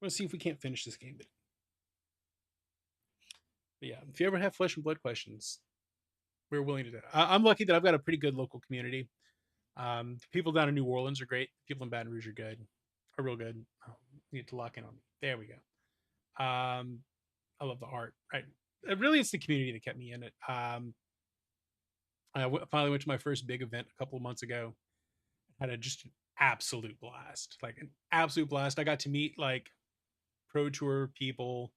We're gonna see if we can't finish this game. But yeah, if you ever have Flesh and Blood questions, we're willing to do it. I'm lucky that I've got a pretty good local community. People down in New Orleans are great. People in Baton Rouge are good, are real good. Oh, you need to lock in on me. There we go. I love the art. Right, really, it's the community that kept me in it. Finally went to my first big event a couple of months ago. Had a just an absolute blast, like an absolute blast. I got to meet like pro tour people,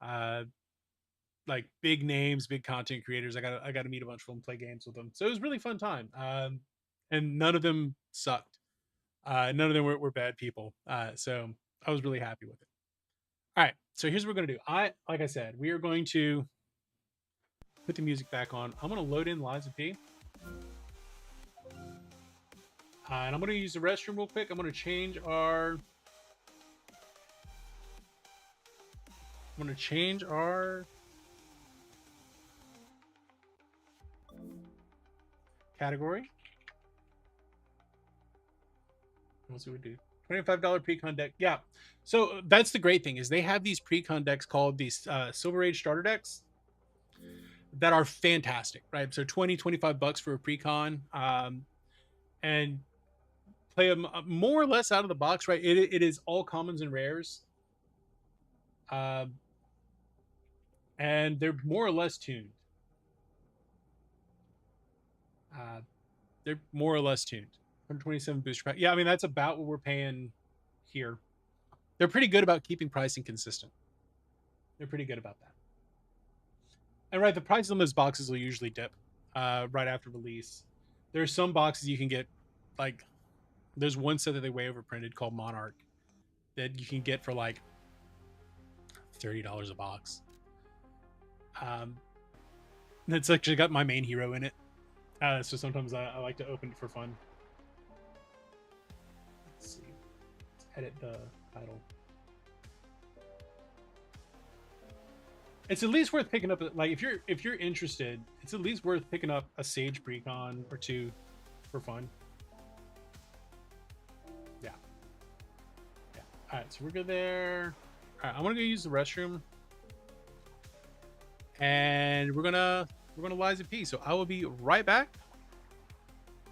uh, like big names, big content creators. I got to meet a bunch of them, play games with them. So it was a really fun time. And none of them sucked. None of them were bad people. So I was really happy with it. All right. So here's what we're gonna do. Like I said, we are going to put the music back on. I'm gonna load in Lies of P. And I'm gonna use the restroom real quick. I'm gonna change our category. Let's see what we do. $25 pre-con deck. Yeah. So that's the great thing is they have these pre-con decks called these Silver Age starter decks. that are fantastic, right? So 20, 25 bucks for a precon, and play them more or less out of the box, right? It is all commons and rares, um, and they're more or less tuned. Uh, they're more or less tuned. 127 booster pack. Yeah, I mean that's about what we're paying here. They're pretty good about keeping pricing consistent. They're pretty good about that. And right, the prices on those boxes will usually dip right after release. There are some boxes you can get, like there's one set that they way overprinted called Monarch that you can get for like $30 a box. It's actually got my main hero in it, so sometimes I like to open it for fun. Let's see. Let's edit the title. It's at least worth picking up. Like if you're interested, it's at least worth picking up a Sage precon or two for fun. Yeah. Yeah. All right, so we're good there. All right, I'm gonna go use the restroom, and we're gonna Lies of P. So I will be right back.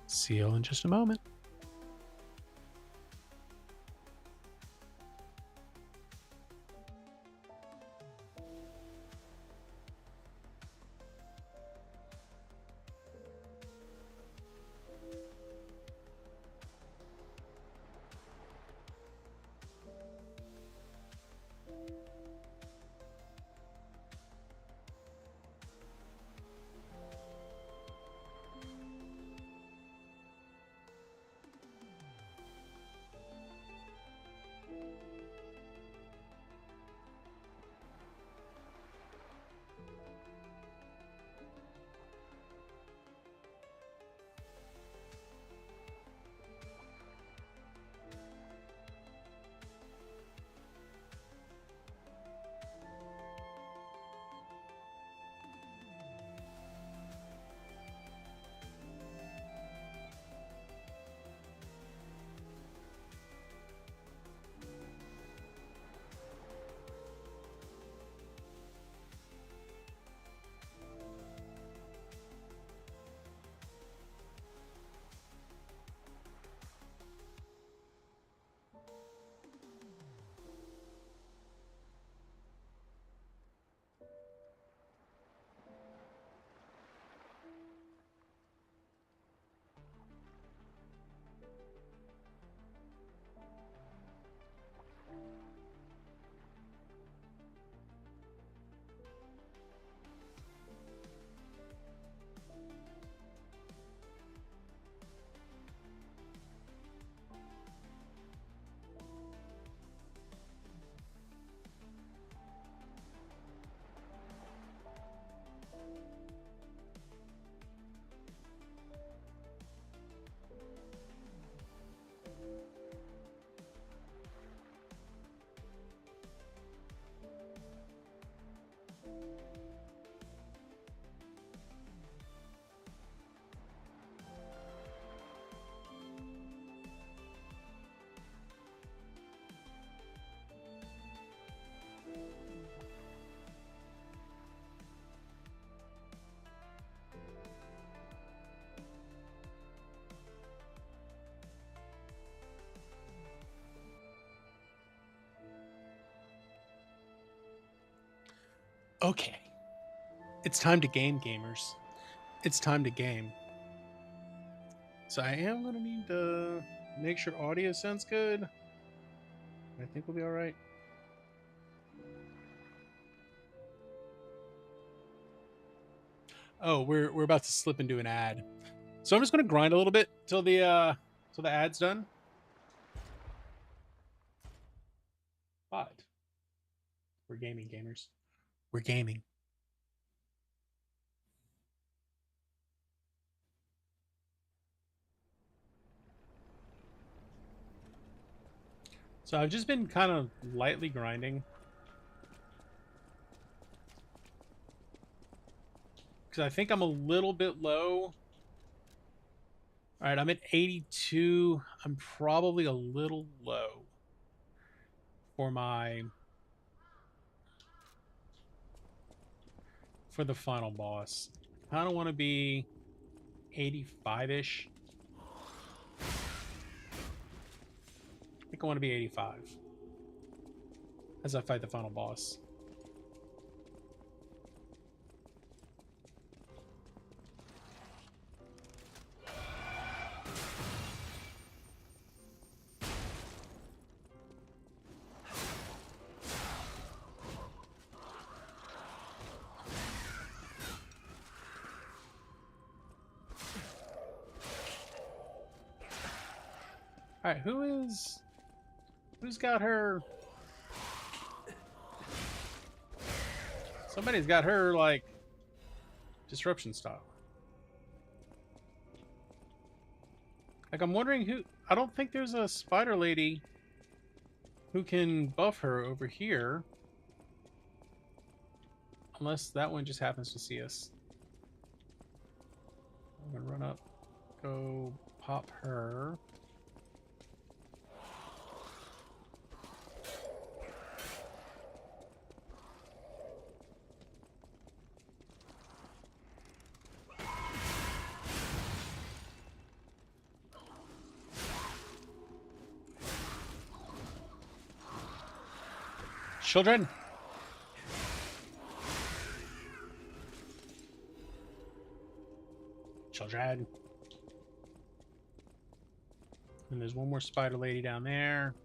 See you in just a moment. Okay. It's time to game, gamers. It's time to game. So I am going to need to make sure audio sounds good. I think we'll be all right. Oh, we're about to slip into an ad. So I'm just going to grind a little bit till the ad's done. But we're gaming, gamers. We're gaming. So I've just been kind of lightly grinding. Because I think I'm a little bit low. All right, I'm at 82. I'm probably a little low for my for the final boss. I don't want to be 85-ish. I think I want to be 85 as I fight the final boss. All right, who's got her? Somebody's got her like disruption style. Like I'm wondering who. I don't think there's a spider lady who can buff her over here, unless that one just happens to see us. I'm gonna run up, go pop her. Children. Children. And there's one more spider lady down there.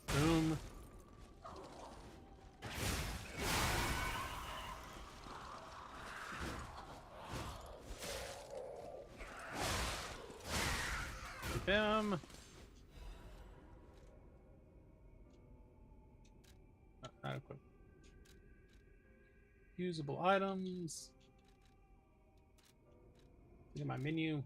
Boom. Get them. Not equipped. Usable items. Look at my menu.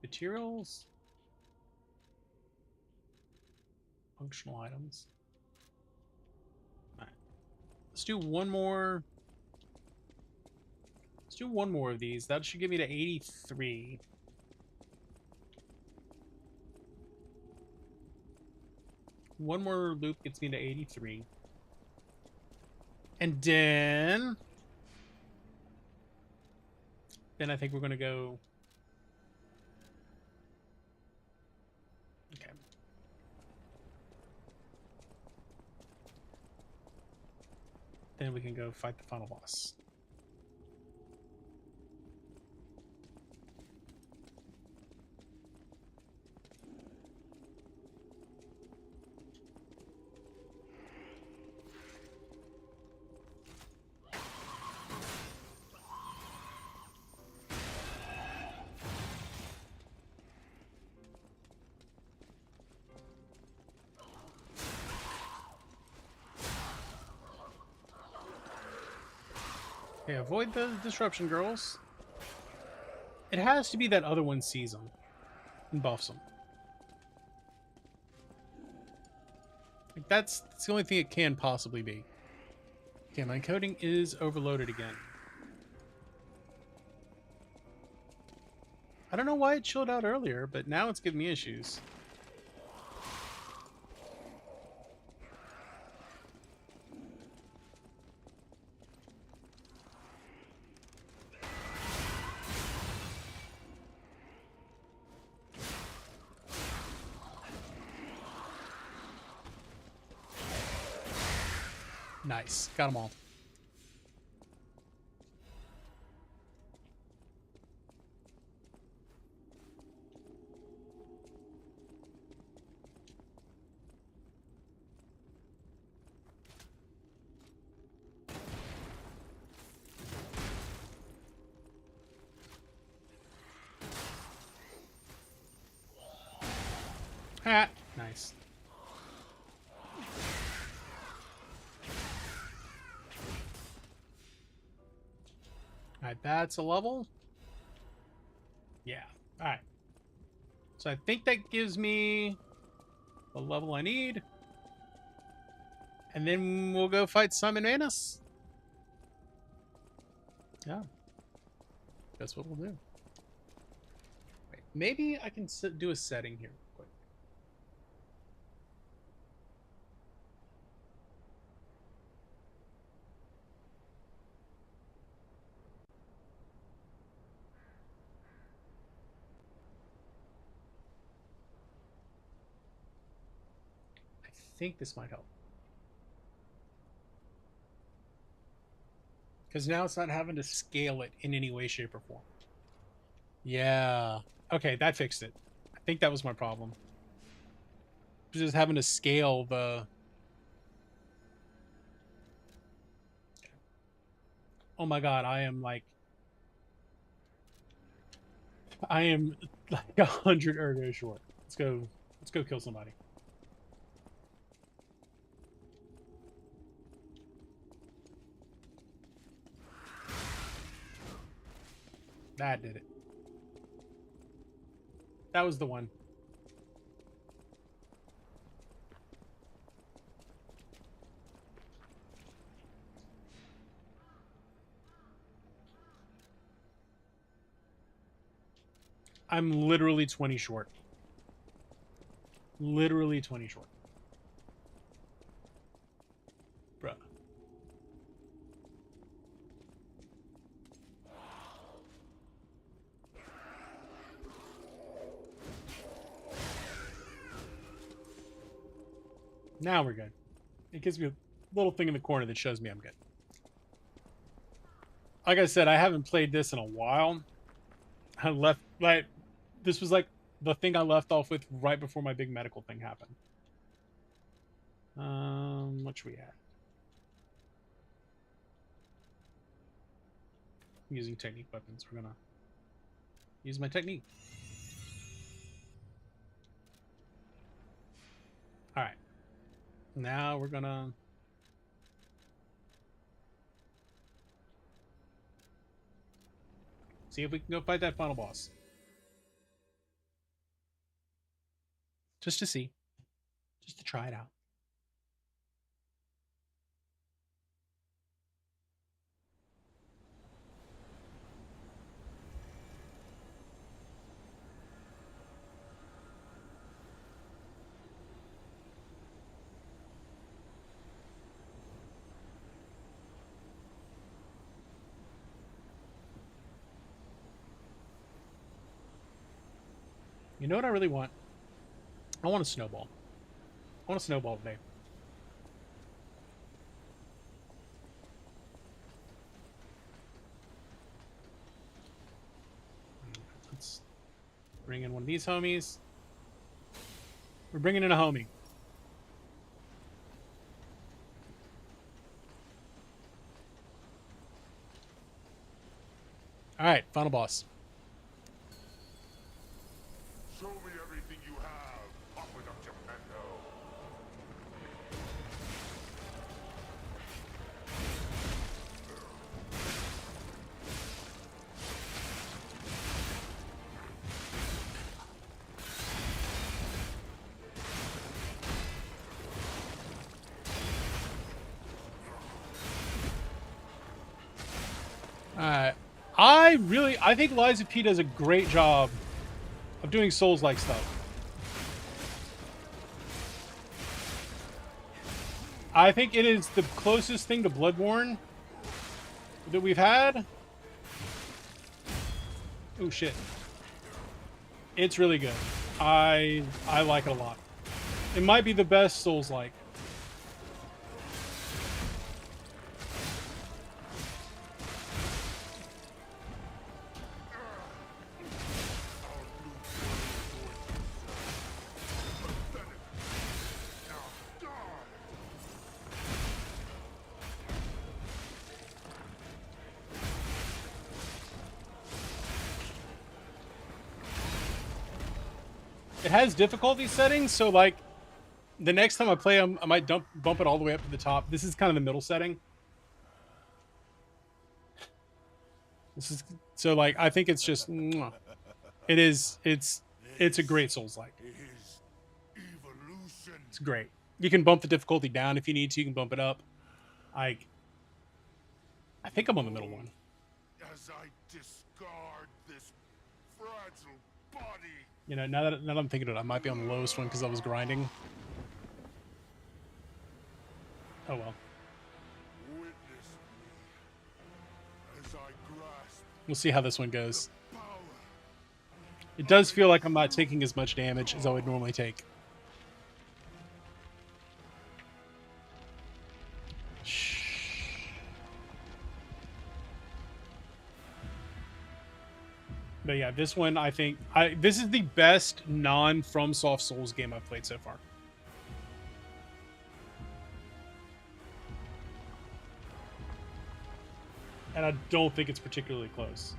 Materials. Functional items. All right. Let's do one more. Let's do one more of these. That should get me to 83. One more loop gets me to 83. And then I think we're going to go. Okay. Then we can go fight the final boss. Okay, avoid the disruption, girls. It has to be that other one sees them and buffs them. Like that's the only thing it can possibly be. Okay, my encoding is overloaded again. I don't know why it chilled out earlier, but now it's giving me issues. Nice. Got them all. Ha! Nice. Alright, that's a level. Yeah. Alright. So I think that gives me the level I need. And then we'll go fight Simon Manus. Yeah. That's what we'll do. Wait, maybe I can do a setting here real quick. I think this might help. Because now it's not having to scale it in any way, shape, or form. Yeah. Okay, that fixed it. I think that was my problem. Just having to scale the... Oh my god, I am like 100 ergo short. Let's go. Let's go kill somebody. That did it. That was the one. I'm literally 20 short. Literally 20 short. Bruh. Now we're good. It gives me a little thing in the corner that shows me I'm good. Like I said, I haven't played this in a while. I left, like, this was like the thing I left off with right before my big medical thing happened. What should we have? Using technique weapons. We're gonna use my technique. All right. Now we're gonna see if we can go fight that final boss. Just to see. Just to try it out. You know what I really want? I want a snowball. I want a snowball today. Let's bring in one of these homies. We're bringing in a homie. All right, final boss. Show me everything you have, Papa of Geppetto. I think Lies of P does a great job of doing Souls-like stuff. I think it is the closest thing to Bloodborne that we've had. Oh shit. It's really good. I like it a lot. It might be the best Souls-like. It has difficulty settings, so like the next time I play them, I might bump it all the way up to the top. This is kind of the middle setting. This is so like I think it's just it's a great Souls-like. It's great. You can bump the difficulty down if you need to. You can bump it up. I think I'm on the middle one. As I discard this fragile body. You know, now that I'm thinking of it, I might be on the lowest one because I was grinding. Oh well. Witness me as I grasp We'll see how this one goes. power. It does feel like I'm not taking as much damage as I would normally take. But yeah, this one I think this is the best non-FromSoft Souls game I've played so far. And I don't think it's particularly close.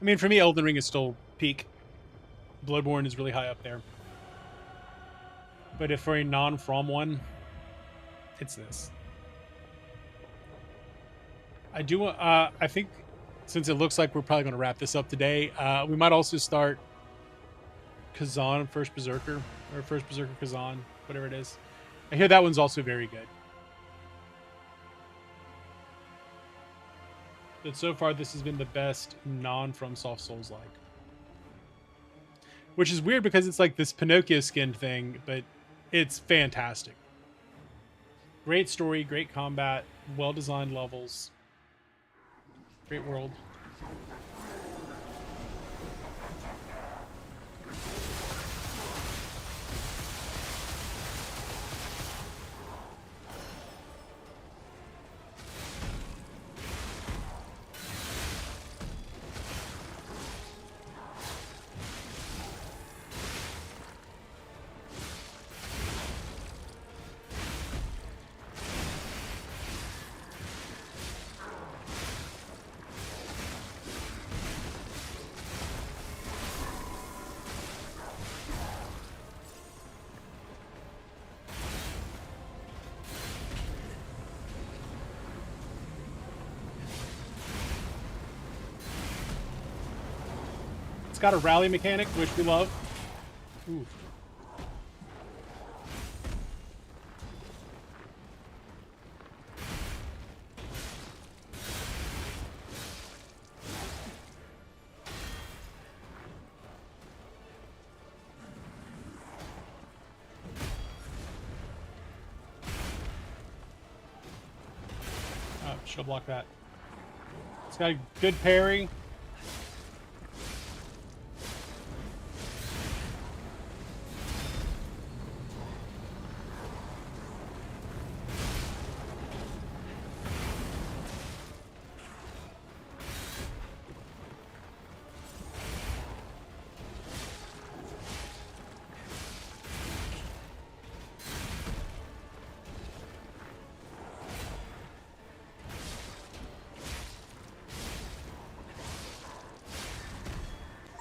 I mean, for me, Elden Ring is still peak. Bloodborne is really high up there. But if for a non-From one, it's this. I do. I think since it looks like we're probably going to wrap this up today, we might also start Kazan First Berserker, or First Berserker Kazan, whatever it is. I hear that one's also very good. But so far, this has been the best non-FromSoft Souls-like. Which is weird because it's like this Pinocchio skin thing, but it's fantastic. Great story, great combat, well-designed levels. Great world. It's got a rally mechanic, which we love. Ooh. Oh, she'll block that. It's got a good parry.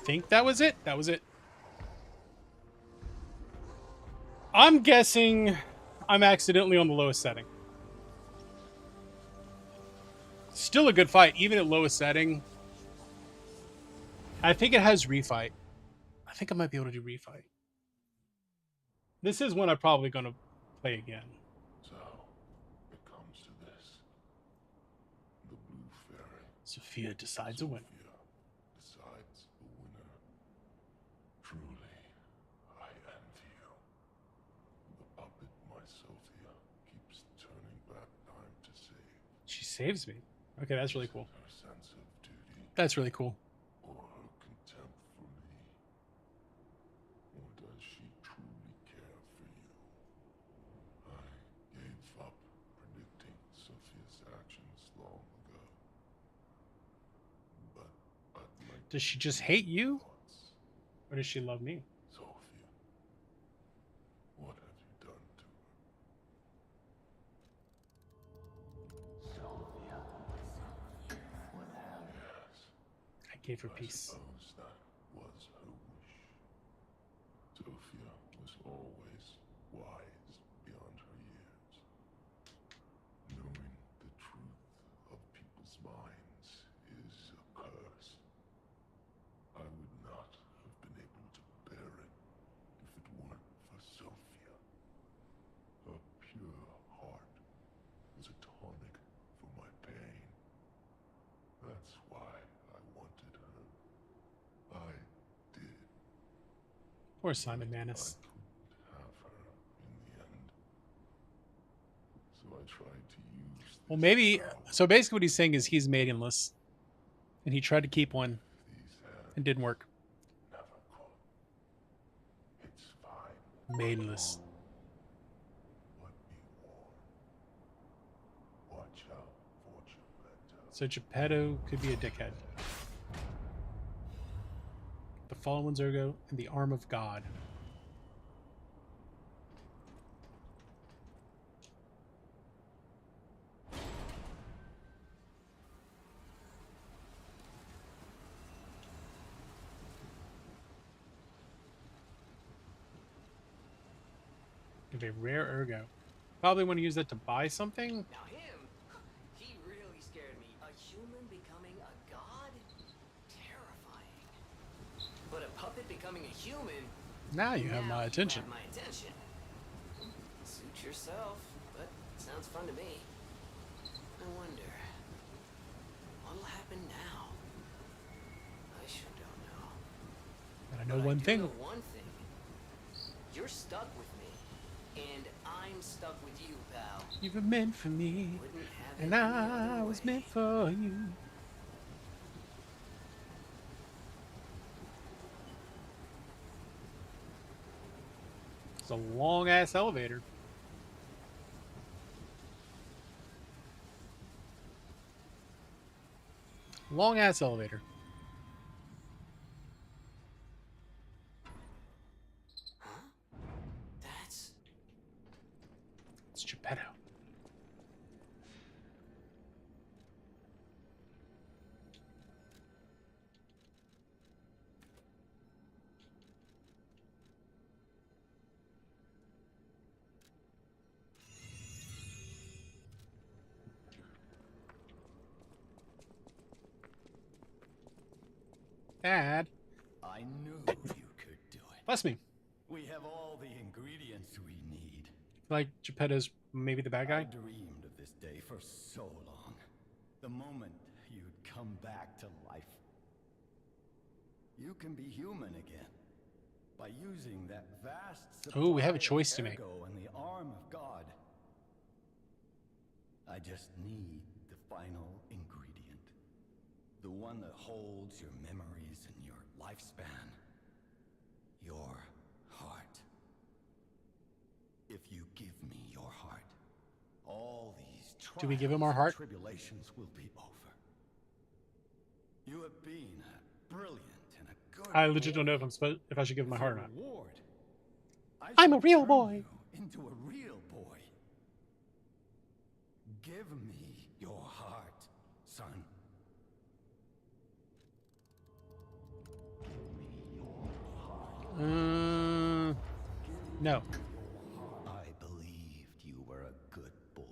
Think that was it? That was it. I'm guessing I'm accidentally on the lowest setting. Still a good fight, even at lowest setting. I think it has refight. I think I might be able to do refight. This is one I'm probably going to play again. So, it comes to this. The Blue Fairy. Sophia decides a winner. Decides a winner. Truly, I envy you. The puppet, my Sophia, keeps turning back time to save. She saves me. Okay, that's really cool. Her sense of duty That's really cool. or her contempt for me. Or does she truly care for you? I gave up predicting Sophia's actions long ago. But I'd like Does she just hate you? thoughts. Or does she love me? Sophia, what have you done to her? Yes, I gave her I peace. suppose that was her wish. Sophia was always wise beyond her years, knowing the minds is a curse. I would not have been able to bear it if it weren't for Sophia. Her pure heart was a tonic for my pain. That's why I wanted her. I did. Poor Simon I Manus. couldn't have her in the end. So I tried to use Well, this maybe. power. So basically, what he's saying is he's maidenless, and he tried to keep one, These hands and didn't work. never could. It's fine. Maidenless. Let me warn. Watch out for Geppetto. So Geppetto could be a dickhead. The Fallen One's Ergo and the Arm of God. Give a rare Ergo. Probably want to use that to buy something. Now him, he really scared me. A human becoming a god? Terrifying. But a puppet becoming a human? Now you have now my you attention. have my attention. Suit yourself, but sounds fun to me. I wonder, what'll happen now? I sure don't know. And I know But one I do thing. know one thing. You're stuck with me, and I'm stuck with you, pal. You were meant for me, Wouldn't have it and any I other was way. meant for you. It's a long ass elevator. Long ass elevator. Huh? That's... It's Geppetto. Dad, I knew you could do it. bless me. We have all the ingredients we need. Like Geppetto's maybe the bad I guy. dreamed of this day for so long. The moment you'd come back to life. You can be human again. By using that vast Oh, we have a supply choice of to make. Ergo and the arm of God. I just need the final ingredient. The one that holds your memories and your lifespan. Your heart. If you give me your heart, all these Do we give him trials our and heart? tribulations will be over. You have been a brilliant and a good I legit boy. don't know if I'm supposed if I should give him my As heart or not. reward, I I'm a shall real turn boy. you into a real boy. Give me your heart, son. No. I believed you were a good boy.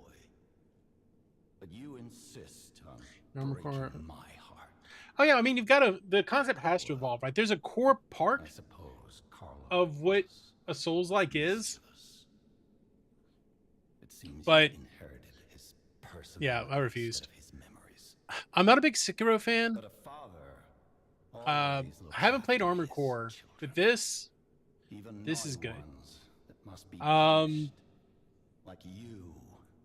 But you insist on Normal breaking core- my heart. Oh yeah, I mean you've got to. The concept has to evolve, right? There's a core part I suppose Carlo of what was a Souls-like is. useless. It seems But- you inherited his personal Yeah, I refused. set of his memories. I'm not a big Sekiro fan. But a father I always looks haven't played after Armored his Core, children. but this Even This is naughty good. ones that must be Um, punished, like you.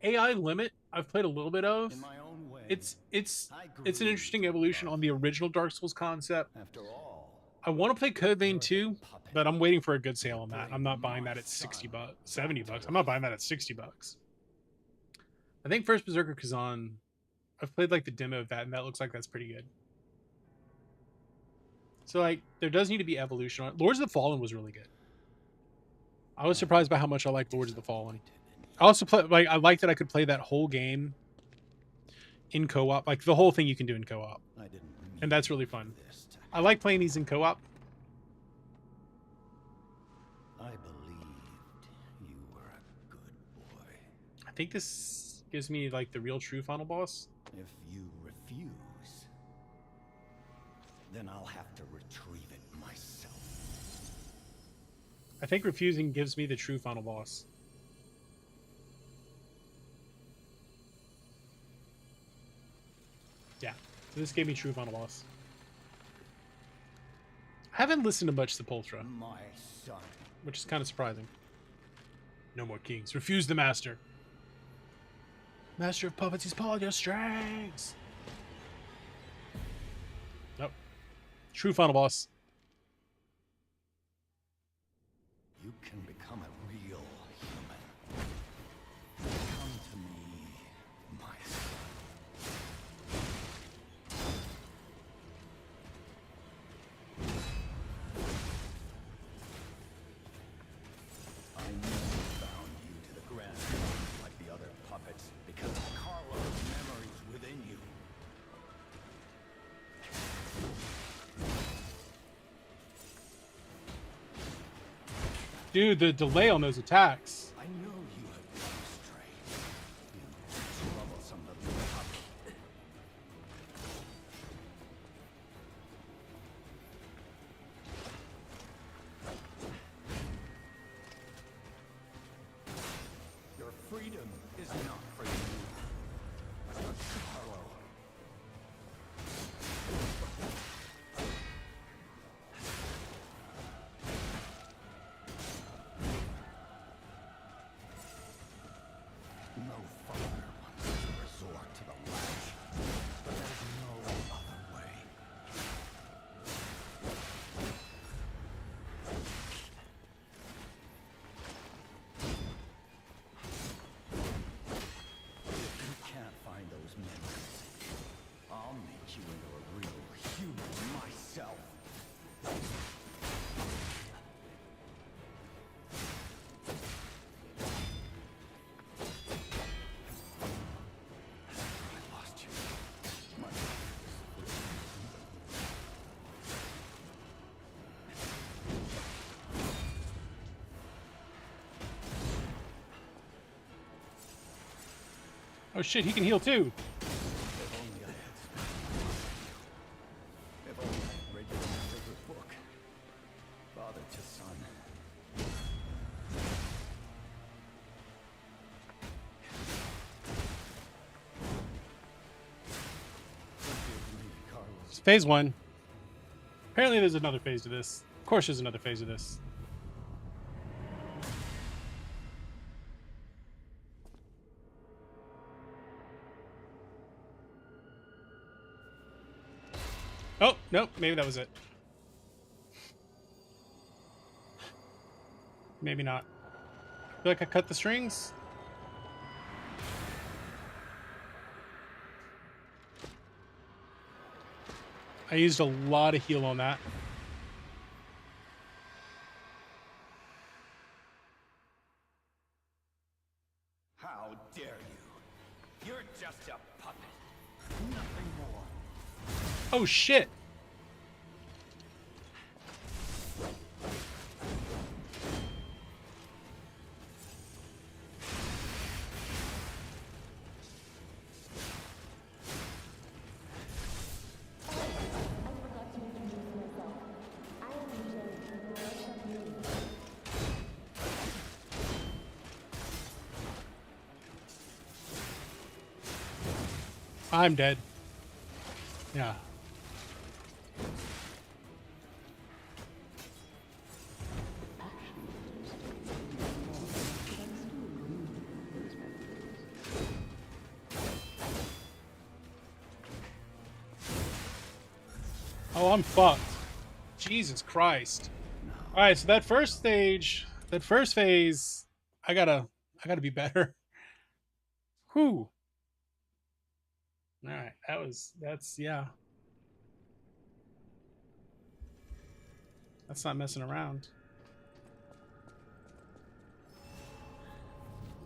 AI Limit I've played a little bit of. In my own way, It's I it's an grew interesting to evolution love on the you. original Dark Souls concept. After all, I want to play Code Vein you're 2, the puppet. but I'm waiting for a good sale You on that. bring I'm not buying that my at 60 son bucks, 70 back to bucks. I'm not life. buying that at 60 bucks. I think First Berserker Kazan, I've played like the demo of that, and that looks like that's pretty good. So like, there does need to be evolution on it. Lords of the Fallen was really good. I was surprised by how much I liked Lords of the Fallen. I also play like I like that I could play that whole game in co-op, like the whole thing you can do in co-op. I didn't And that's mean really for fun. this to I like playing these in co-op. I believed you were a good boy. I think this gives me like the real true final boss. If you refuse refuse, then I'll have to retrieve it myself. I think refusing gives me the true final boss. Yeah, so this gave me true final boss. I haven't listened to much Sepultura, My son. which is kind of surprising. No more kings. Refuse the master. Master of puppets, he's pulling your strings. Nope. True final boss. You can become a real human. Come to me, my son. I never bound you to the grand like the other puppets because of Carlo's memories within you. Dude, the delay on those attacks. I know you have gone astray. You troublesome little puppet. Your freedom is not for you, but for Carlo. No father wants to resort to the lash, but there's no other way. If you can't find those memories, I'll make you into a real human myself. I lost you. My Oh shit, he can heal too. If only I had spoken. If only I had read your favorite book. Father to son. Forgive me, Carlos. It's phase 1. Apparently there's another phase to this. Of course there's another phase to this. Oh, nope, maybe that was it. Maybe not. Feel like I cut the strings? I used a lot of heal on that. How dare you? You're just a puppet. Nothing more. Oh shit! I'm dead. Yeah. Oh, I'm fucked. Jesus Christ. All right, so that first stage, that first phase, I gotta be better. Whew. All right, yeah. That's not messing around.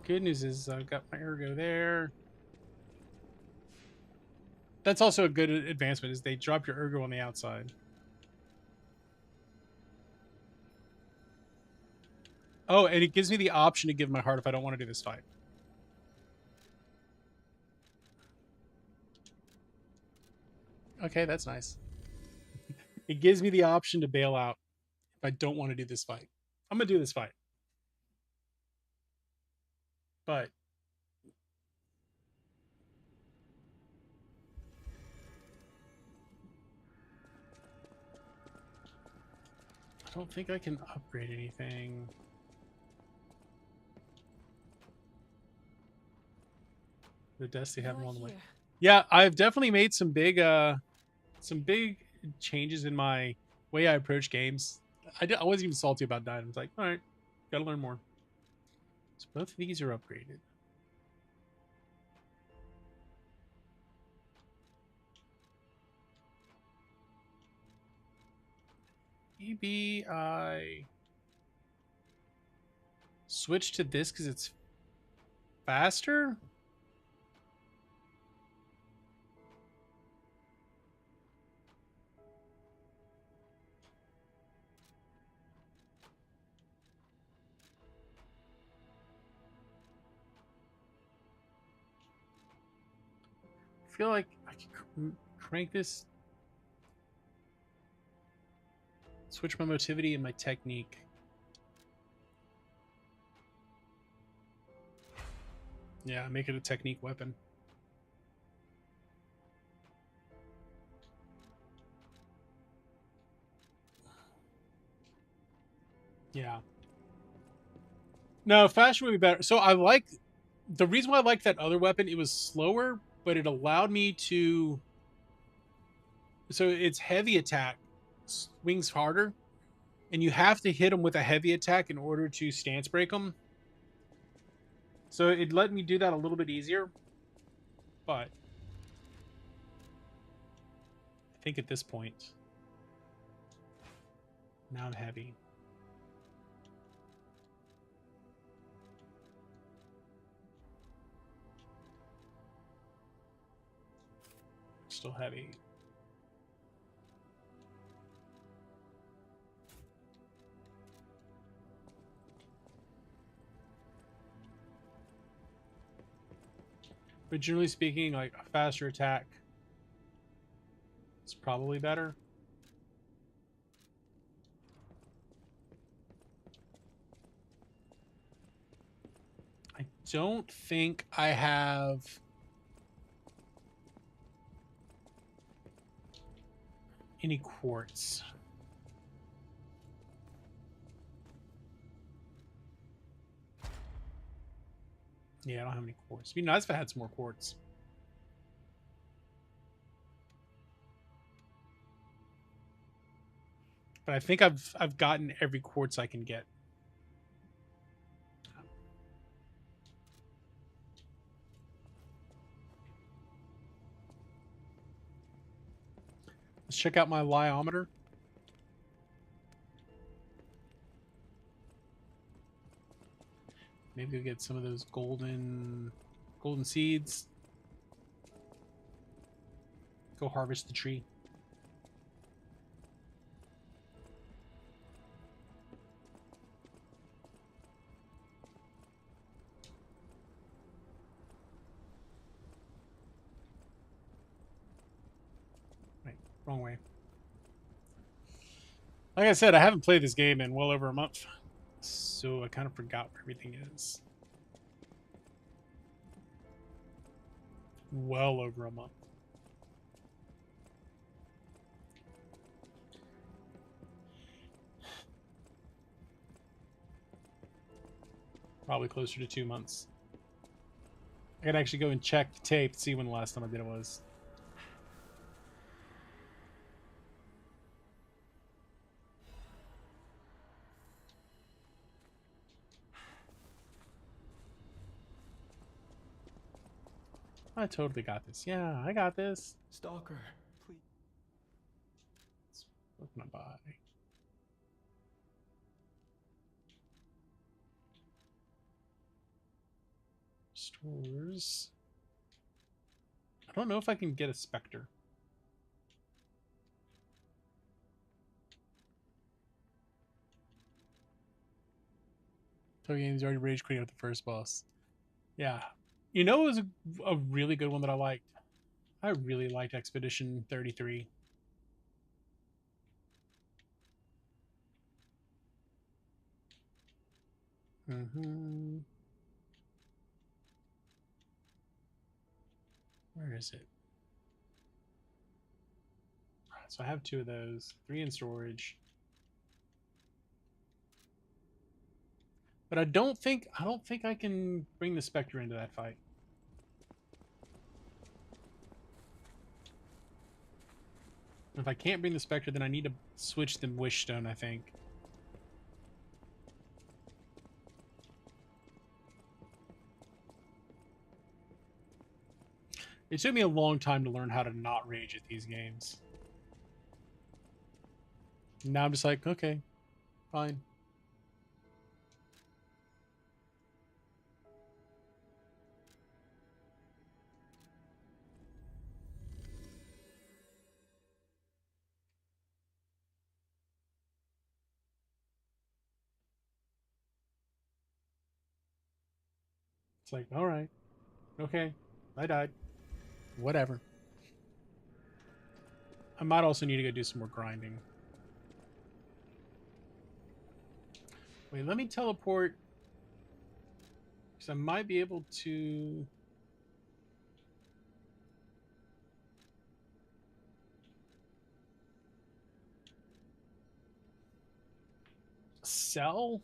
Good news is I've got my ergo there. That's also a good advancement, is they drop your ergo on the outside. Oh, and it gives me the option to give my heart if I don't want to do this fight. Okay, that's nice. It gives me the option to bail out if I don't want to do this fight. I'm gonna do this fight. But I don't think I can upgrade anything. The Destiny have them on the way. Yeah, I've definitely made some big changes in my way I approach games. I wasn't even salty about that. I was like, all right, gotta learn more. So both of these are upgraded. Maybe I switch to this because it's faster. I feel like I can crank this, switch my motivity and my technique. Yeah, make it a technique weapon. Yeah. No, faster would be better. So I like the reason why I like that other weapon. It was slower, but it allowed me to. So its heavy attack swings harder, and you have to hit them with a heavy attack in order to stance break them. So it let me do that a little bit easier, but I think at this point, now I'm heavy. Still heavy. But generally speaking, like a faster attack is probably better. I don't think I have any quartz. Yeah, I don't have any quartz. It'd be nice if I had some more quartz. But I think I've gotten every quartz I can get. Let's check out my lyometer. Maybe we'll get some of those golden seeds. Go harvest the tree. Right, wrong way. Like I said, I haven't played this game in well over a month, so I kind of forgot where everything is. Well over a month. Probably closer to 2 months. I could actually go and check the tape to see when the last time I did it was. I totally got this. Yeah, I got this. Stalker, please. What can I buy? Stores. I don't know if I can get a Spectre. Game's already rage quitting with the first boss. Yeah. You know, it was a really good one that I liked. I really liked Expedition 33. Mm-hmm. Where is it? Alright, so I have 2 of those, 3 in storage. But I don't think I can bring the Spectre into that fight. If I can't bring the Spectre, then I need to switch the Wishstone, I think. It took me a long time to learn how to not rage at these games. Now I'm just like, okay, fine. It's like, all right, okay, I died. Whatever. I might also need to go do some more grinding. Wait, let me teleport. Because I might be able to... sell?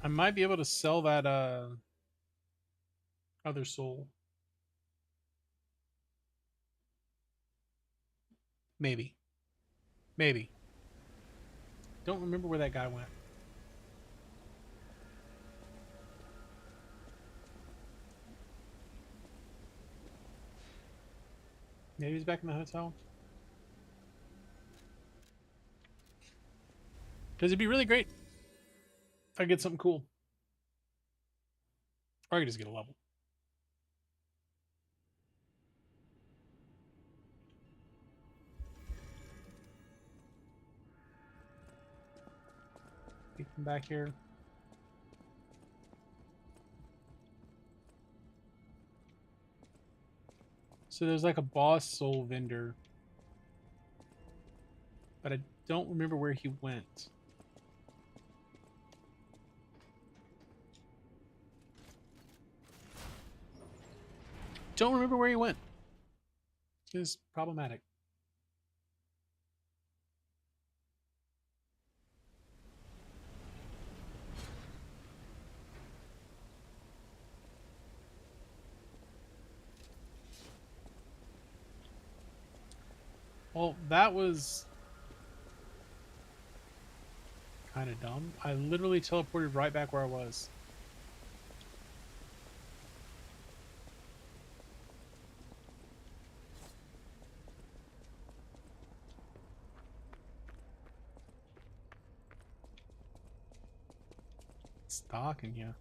I might be able to sell that other soul. Maybe. Maybe. Don't remember where that guy went. Maybe he's back in the hotel. Because it'd be really great if I get something cool. Or I could just get a level. Come back here. So there's like a boss soul vendor. But I don't remember where he went. Don't remember where he went. This is problematic. Well, that was kind of dumb. I literally teleported right back where I was. It's talking, yeah.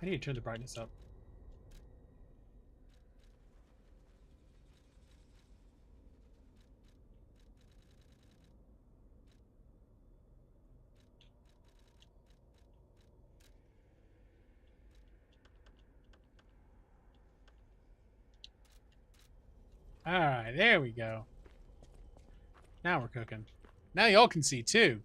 I need to turn the brightness up. All right, there we go. Now we're cooking. Now y'all can see too.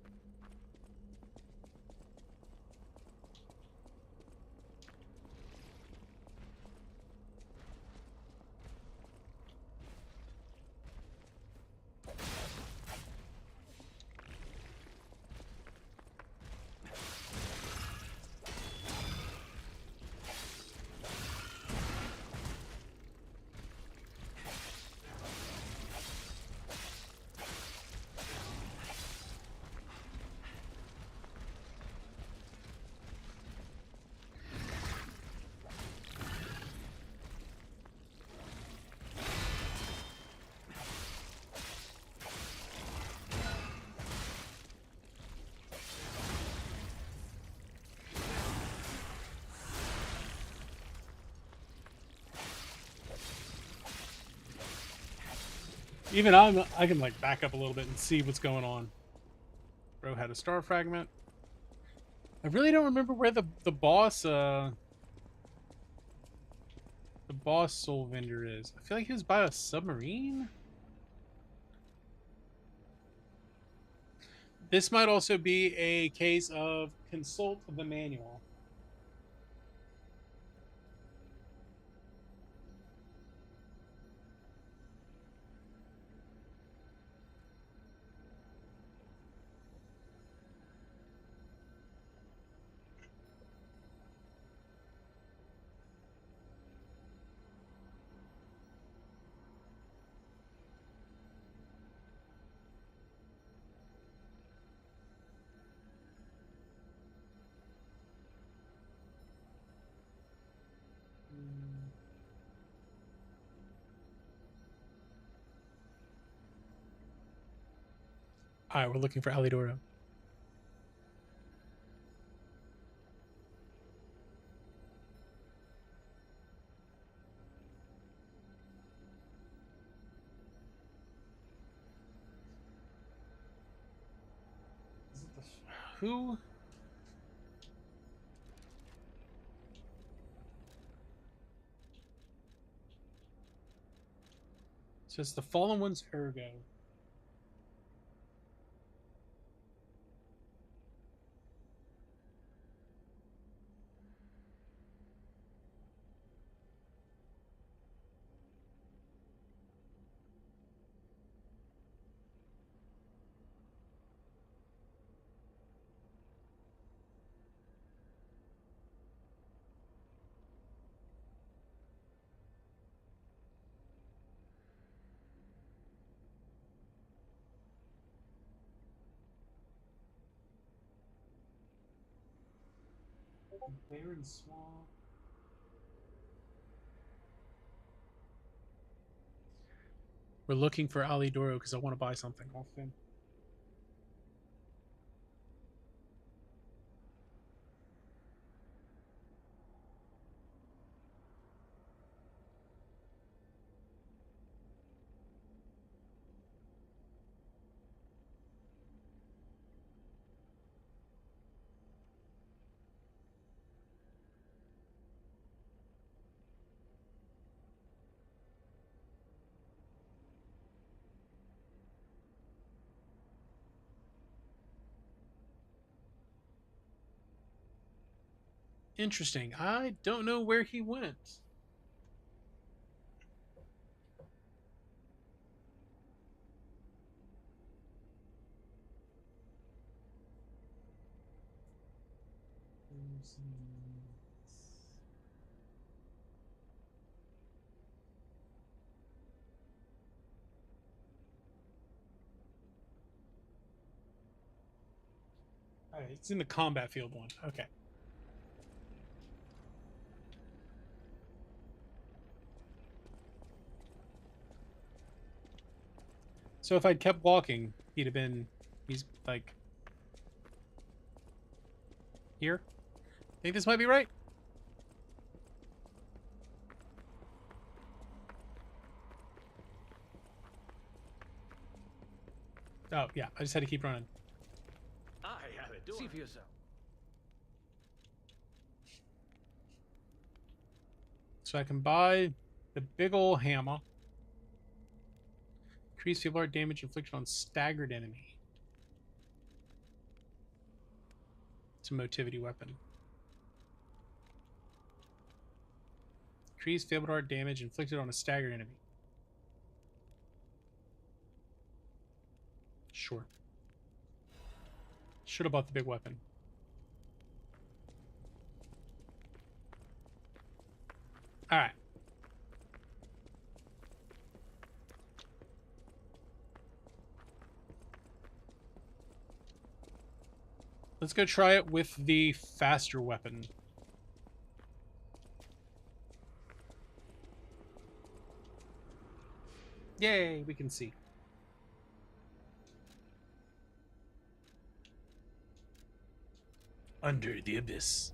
Even I can like back up a little bit and see what's going on. Bro had a star fragment. I really don't remember where the boss soul vendor is. I feel like he was by a submarine. This might also be a case of consult the manual. All right, we're looking for Alidoro. Who? So it's the Fallen One's Ergo. Barren Swamp. We're looking for Alidoro because I want to buy something off him. Interesting. I don't know where he went. All right, it's in the combat field one. Okay. So if I'd kept walking, he'd have been. He's like here. Think this might be right? Oh yeah, I just had to keep running. I have it. See for yourself. So I can buy the big ol' hammer. Increase feeble art damage inflicted on staggered enemy. It's a motivity weapon. Increase feeble art damage inflicted on a staggered enemy. Sure. Should have bought the big weapon. All right. Let's go try it with the faster weapon. Yay, we can see. Under the Abyss.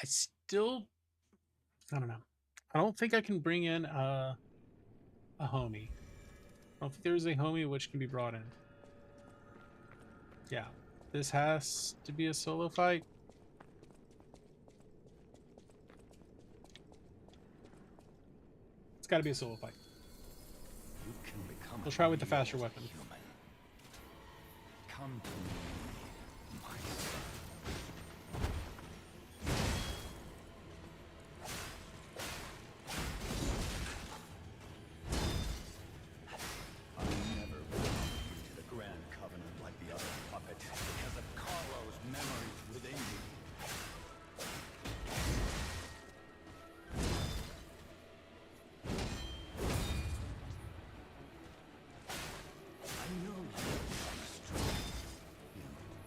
I don't know. I don't think I can bring in a homie. I don't think there is a homie which can be brought in. Yeah, this has to be a solo fight. It's got to be a solo fight. You can become We'll try with the real faster weapon. Human. Come to me, my son. I never brought you to the Grand Covenant like the other puppet because of Carlo's memories within you. I know you're strong, you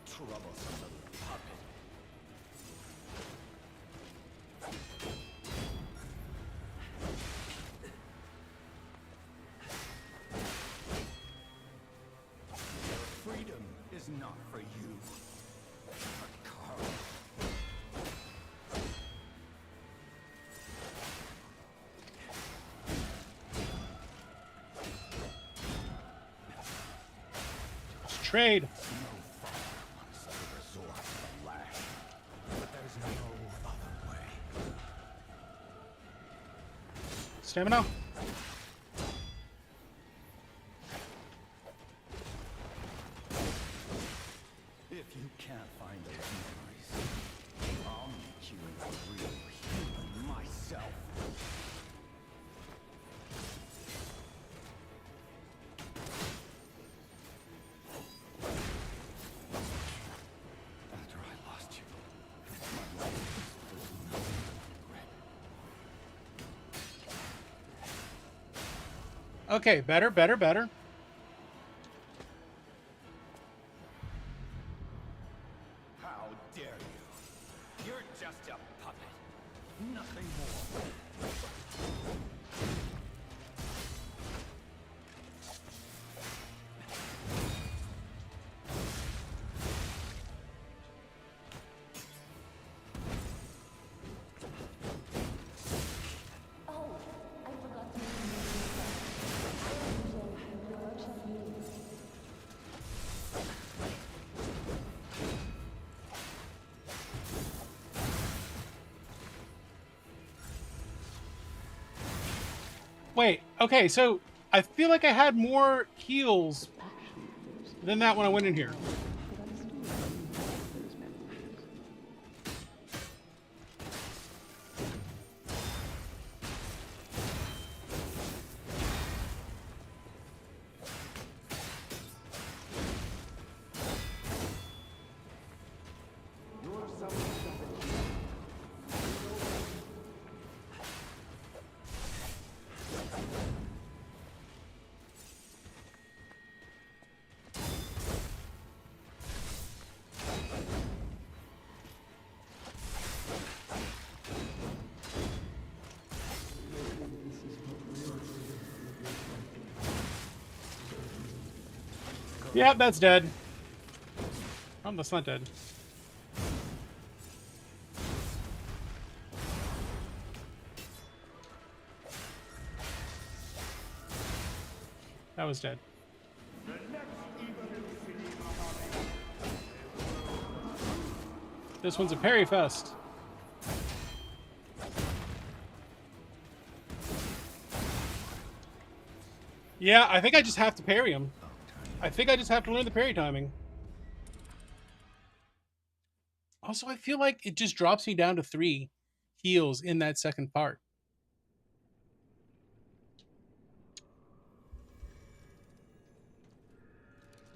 troublesome little puppet. Freedom is not for you, but Carlo. Let's trade. No father wants to resort to the lash, but there's no other way. Stamina. If you can't find those memories, I'll make you into a real human myself. After I lost you, my life was nothing but regret. Okay, better, better, better. How dare you? You're just a puppet. Nothing more. Oh, I forgot to mention your news. Wait, okay, so I feel like I had more heals than that when I went in here. Yeah, that's dead. Oh, that's not dead. That was dead. This one's a parry fest. Yeah, I think I just have to parry him. I think I just have to learn the parry timing. Also, I feel like it just drops me down to 3 heals in that second part.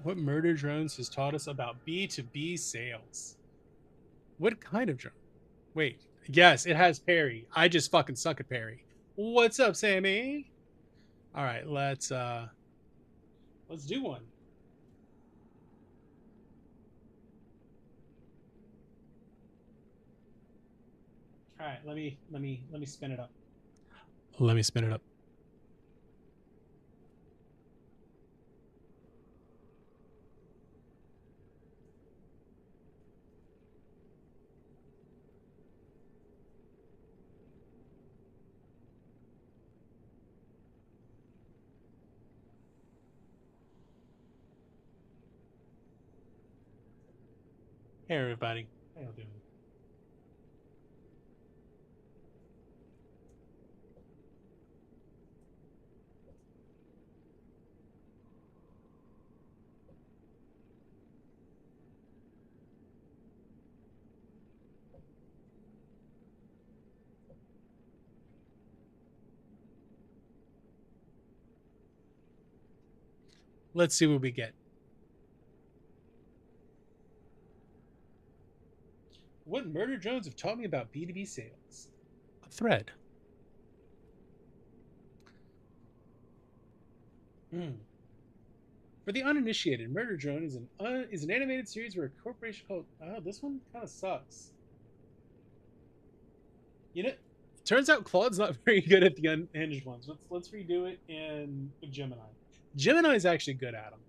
What murder drones has taught us about B2B sales? What kind of drone? Wait, yes, it has parry. I just fucking suck at parry. What's up, Sammy? All right, let's do one. All right, let me spin it up. Let me spin it up. Hey everybody. How y'all doing? Let's see what we get. What murder drones have taught me about B2B sales? A thread. For the uninitiated, Murder Drone is an animated series where a corporation called this one kind of sucks. You know, turns out Claude's not very good at the unhinged ones. Let's redo it in Gemini. Gemini is actually good at them.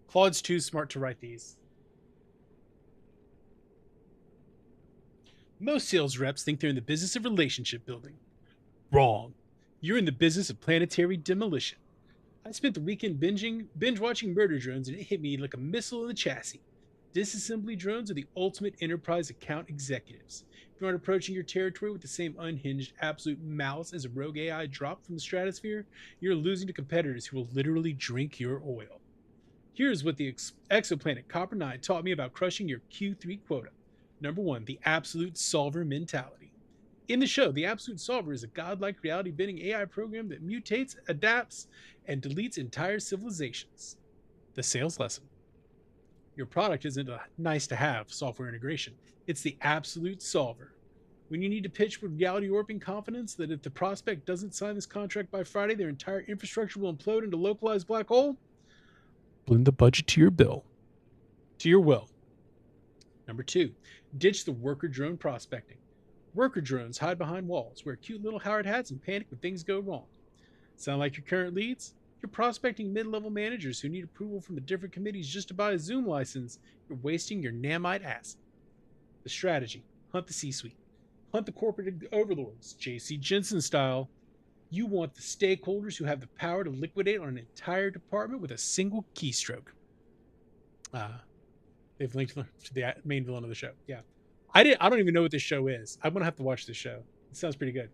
Claude's too smart to write these. Most sales reps think they're in the business of relationship building. Wrong. You're in the business of planetary demolition. I spent the weekend binge watching Murder Drones, and it hit me like a missile in the chassis. Disassembly drones are the ultimate enterprise account executives. If you aren't approaching your territory with the same unhinged, absolute malice as a rogue AI dropped from the stratosphere, you're losing to competitors who will literally drink your oil. Here's what the exoplanet Copper 9 taught me about crushing your Q3 quota. Number 1, the absolute solver mentality. In the show, the Absolute Solver is a godlike reality bending AI program that mutates, adapts, and deletes entire civilizations. The sales lesson. Your product isn't a nice to have software integration, it's the absolute solver. When you need to pitch with reality warping confidence that if the prospect doesn't sign this contract by Friday, their entire infrastructure will implode into a localized black hole, blend the budget to your bill. To your will. Number 2, ditch the worker drone prospecting. Worker drones hide behind walls, wear cute little hard hats, and panic when things go wrong. Sound like your current leads? You're prospecting mid-level managers who need approval from the different committees just to buy a Zoom license. You're wasting your Namite acid. The strategy: hunt the C-suite. Hunt the corporate overlords, J.C. Jensen style. You want the stakeholders who have the power to liquidate on an entire department with a single keystroke. They've linked to the main villain of the show. Yeah. I don't even know what this show is. I'm gonna have to watch this show. It sounds pretty good.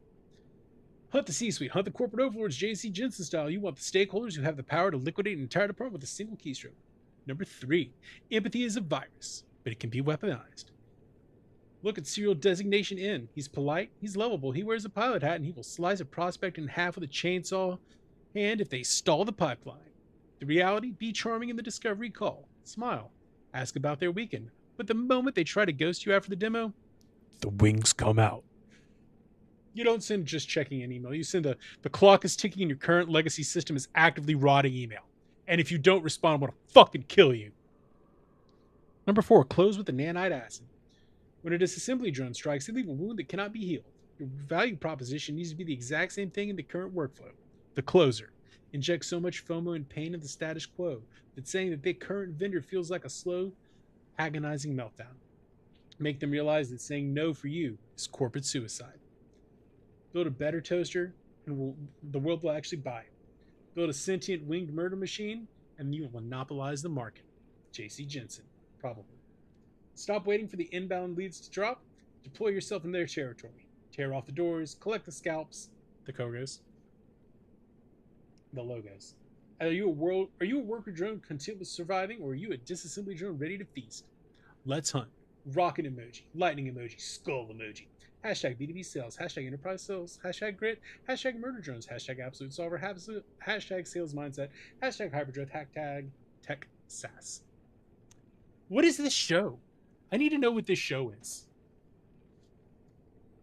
Hunt the C-suite. Hunt the corporate overlords, J.C. Jensen style. You want the stakeholders who have the power to liquidate an entire department with a single keystroke. Number 3, empathy is a virus, but it can be weaponized. Look at serial designation N. He's polite, he's lovable, he wears a pilot hat, and he will slice a prospect in half with a chainsaw. And if they stall the pipeline, the reality: be charming in the discovery call. Smile. Ask about their weekend. But the moment they try to ghost you after the demo, the wings come out. You don't send just checking an email. You send the clock is ticking and your current legacy system is actively rotting email. And if you don't respond, I'm going to fucking kill you. Number 4, close with the nanite acid. When a disassembly drone strikes, they leave a wound that cannot be healed. Your value proposition needs to be the exact same thing in the current workflow. The closer. Inject so much FOMO and pain in the status quo that saying that their current vendor feels like a slow, agonizing meltdown. Make them realize that saying no for you is corporate suicide. Build a better toaster, and the world will actually buy it. Build a sentient winged murder machine, and you will monopolize the market. J.C. Jensen, probably. Stop waiting for the inbound leads to drop. Deploy yourself in their territory. Tear off the doors, collect the scalps, the Kogos, the logos. Are you a worker drone content with surviving, or are you a disassembly drone ready to feast? Let's hunt. Rocket emoji, lightning emoji, skull emoji. Hashtag B2B sales, hashtag enterprise sales, hashtag grit, hashtag murder drones, hashtag absolute solver, hashtag sales mindset, hashtag hyperdrive, hashtag tech SaaS. What is this show? I need to know what this show is.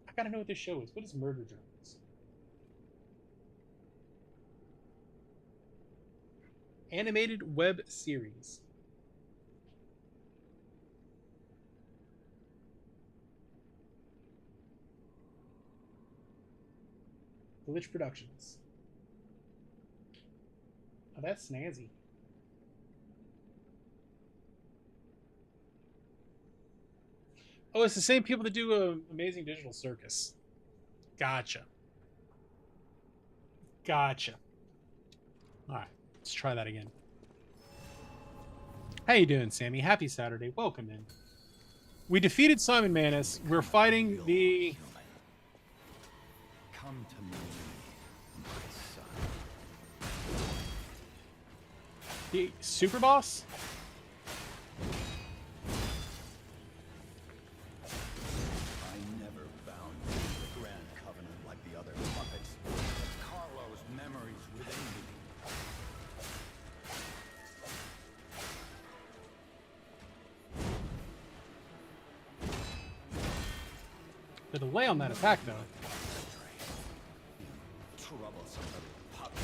I gotta know what this show is. What is Murder Drones? Animated web series. Glitch Productions. Oh, that's snazzy. Oh, it's the same people that do Amazing Digital Circus. Gotcha. Gotcha. All right, let's try that again. How you doing, Sammy? Happy Saturday. Welcome in. We defeated Simon Manus. We're fighting the... Come to me, my son. The super boss? I never bound you to the Grand Covenant like the other puppets. Carlo's memories within me. The delay on that attack, though. Troublesome little puppet.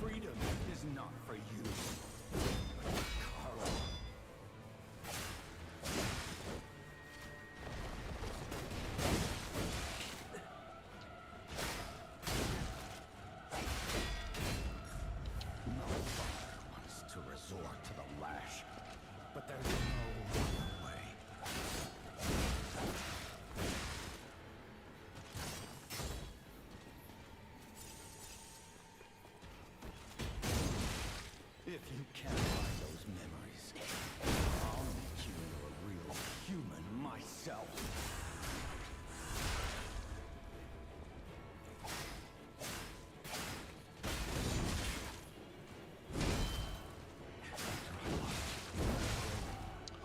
Freedom is not for you, but Carlo. No father wants to resort to the lash, but there's no other way. If you can't find those memories, I'll make you into a real human myself.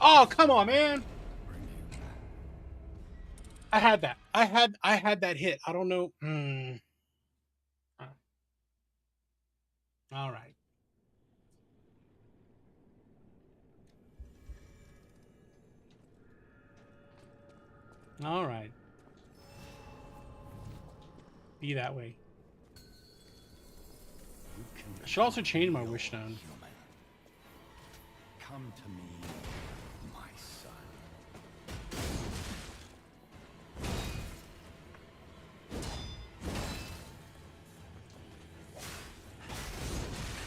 Oh, come on, man. I had that. I had that hit. I don't know. All right. All right. Be that way. You can I should also change my become wish real stone. human. Come to me, my son.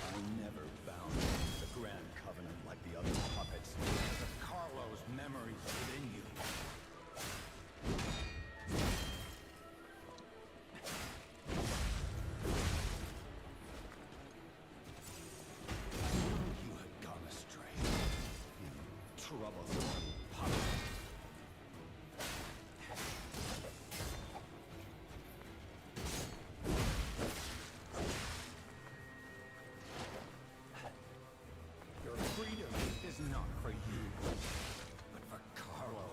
I never bound you to the Grand Covenant like the other puppets, because of Carlo's memories within you. You had gone astray. You troublesome little puppet. Your freedom is not for you, but for Carlo.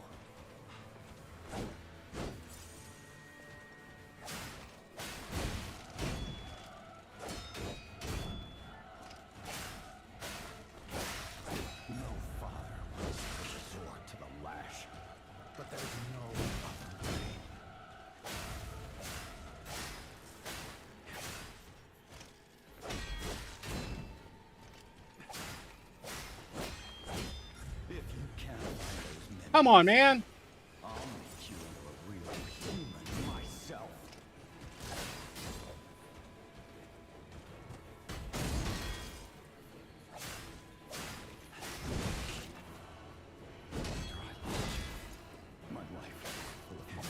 No father wants to resort to the lash, but there's no other way. If you can't find those memories, Come on, man. I'll make you into a real human myself. After I lost you, my life was full of memory.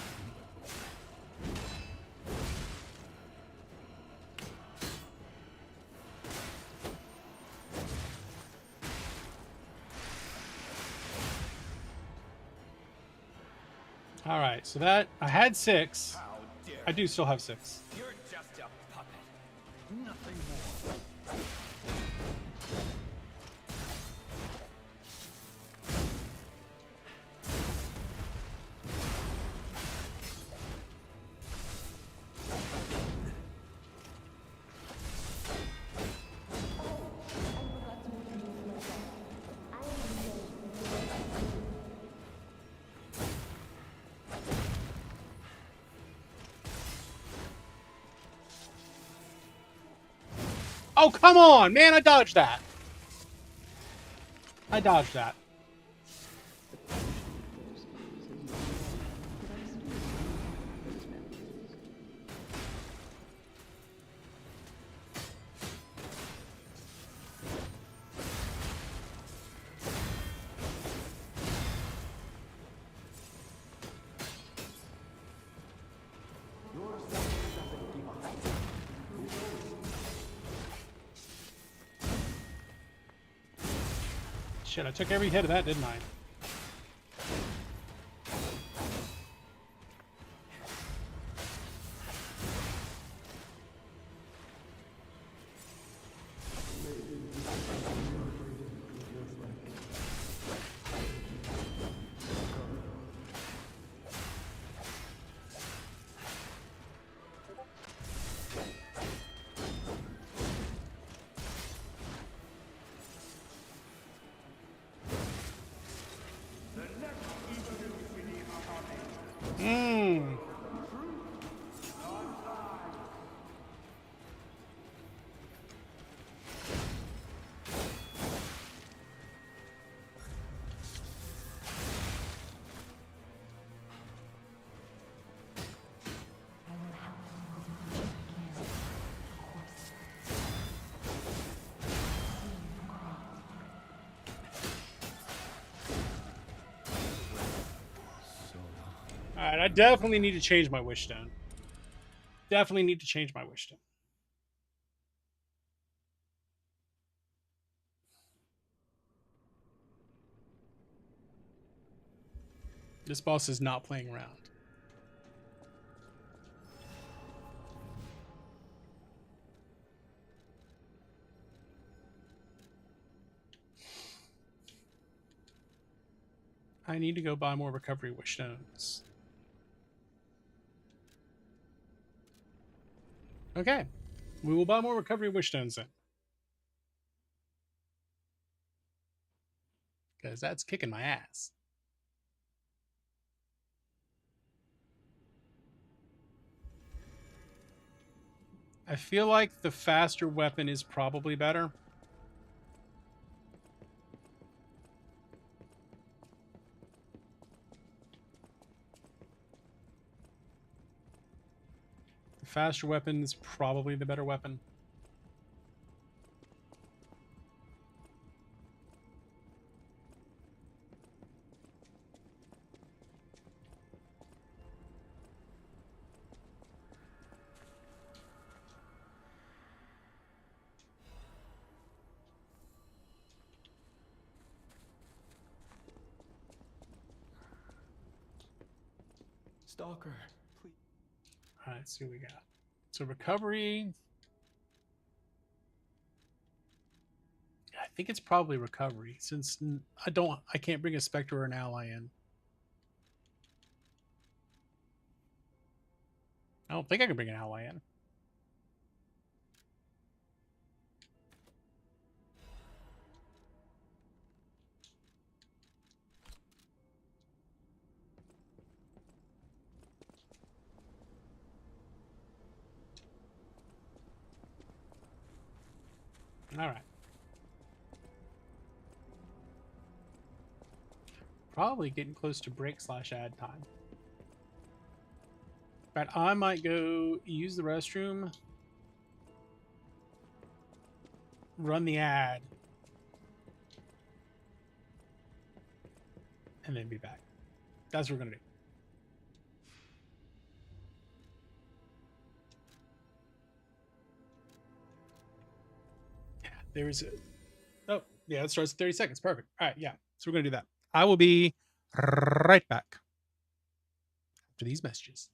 All right. So that I had 6. How dare I do still have 6. You're just a puppet. Nothing more. Oh, come on, man. I dodged that. I dodged that. Shit, I took every hit of that, didn't I? Mmm. Alright, I definitely need to change my wish stone. Definitely need to change my wish stone. This boss is not playing around. I need to go buy more recovery wish stones. Okay. We will buy more recovery wish stones then. Because that's kicking my ass. I feel like the faster weapon is probably better. The faster weapon is probably the better weapon. Stalker, please. All right, let's see what we got. So recovery. I think it's probably recovery since I can't bring a Spectre or an ally in. I don't think I can bring an ally in. All right. Probably getting close to break/add time. But I might go use the restroom, run the ad, and then be back. That's what we're gonna do. Yeah, there's a. Oh, yeah, it starts in 30 seconds. Perfect. All right, yeah. So we're gonna do that. I will be right back after these messages.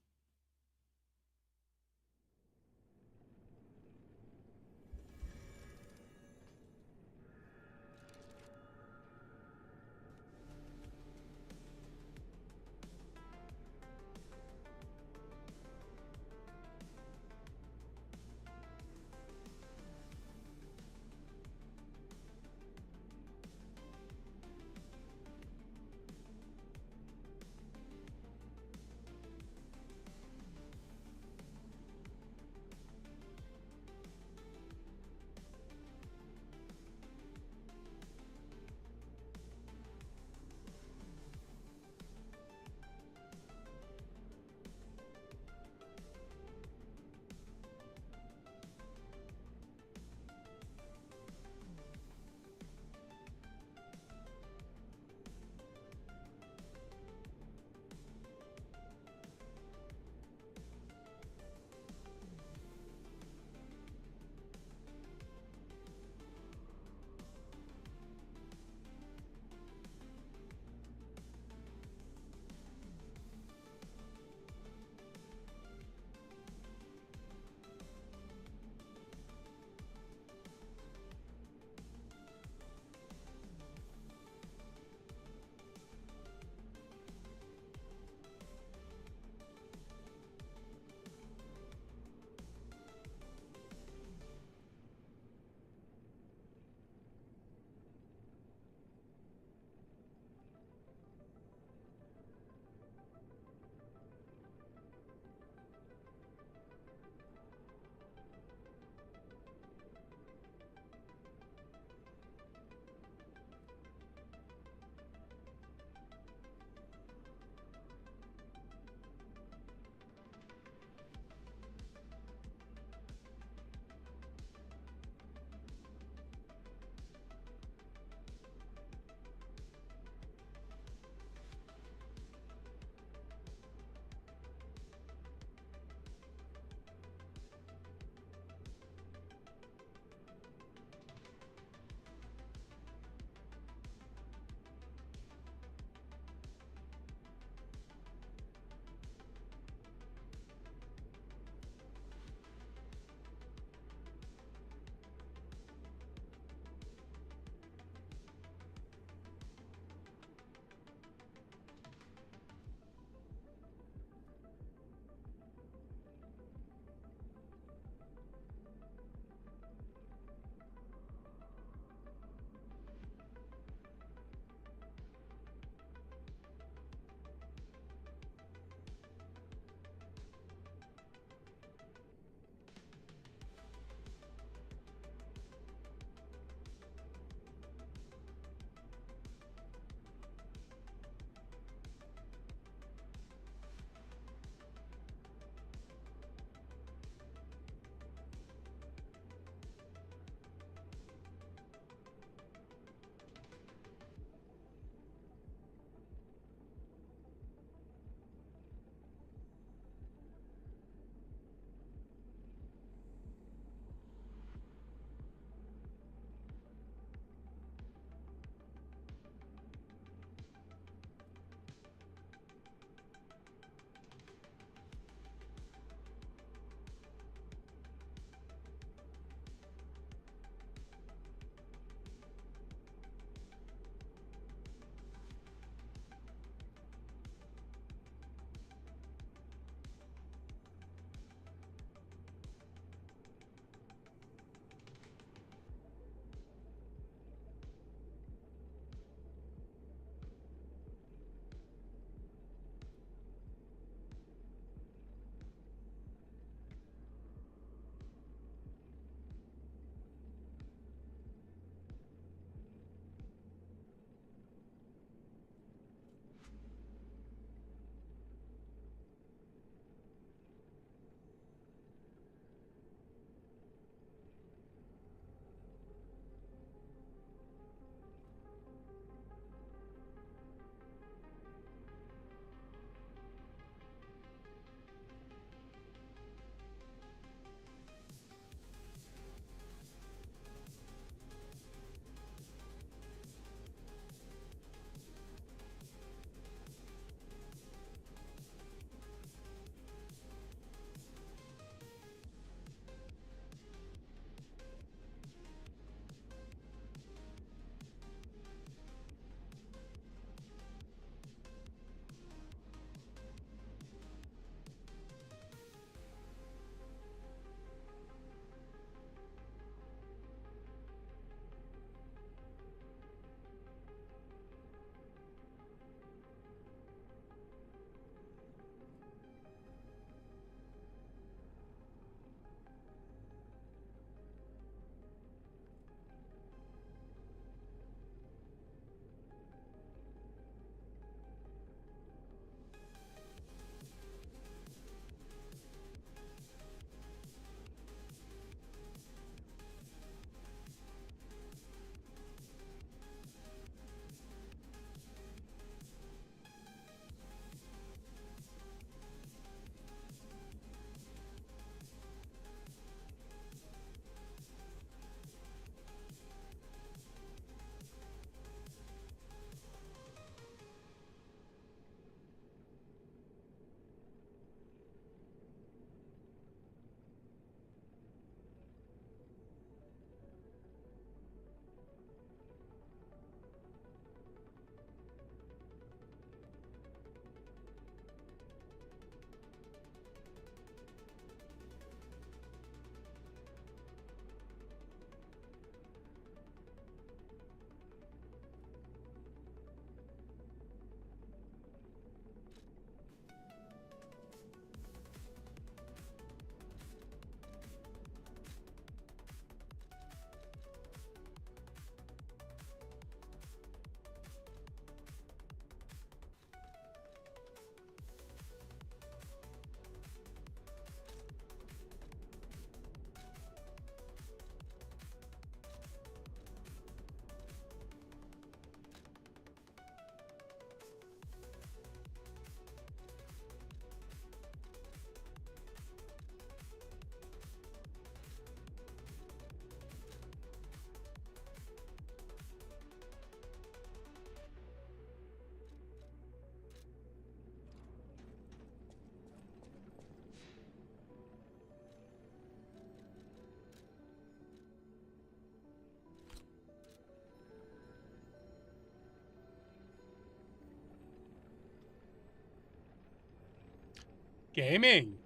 Gaming.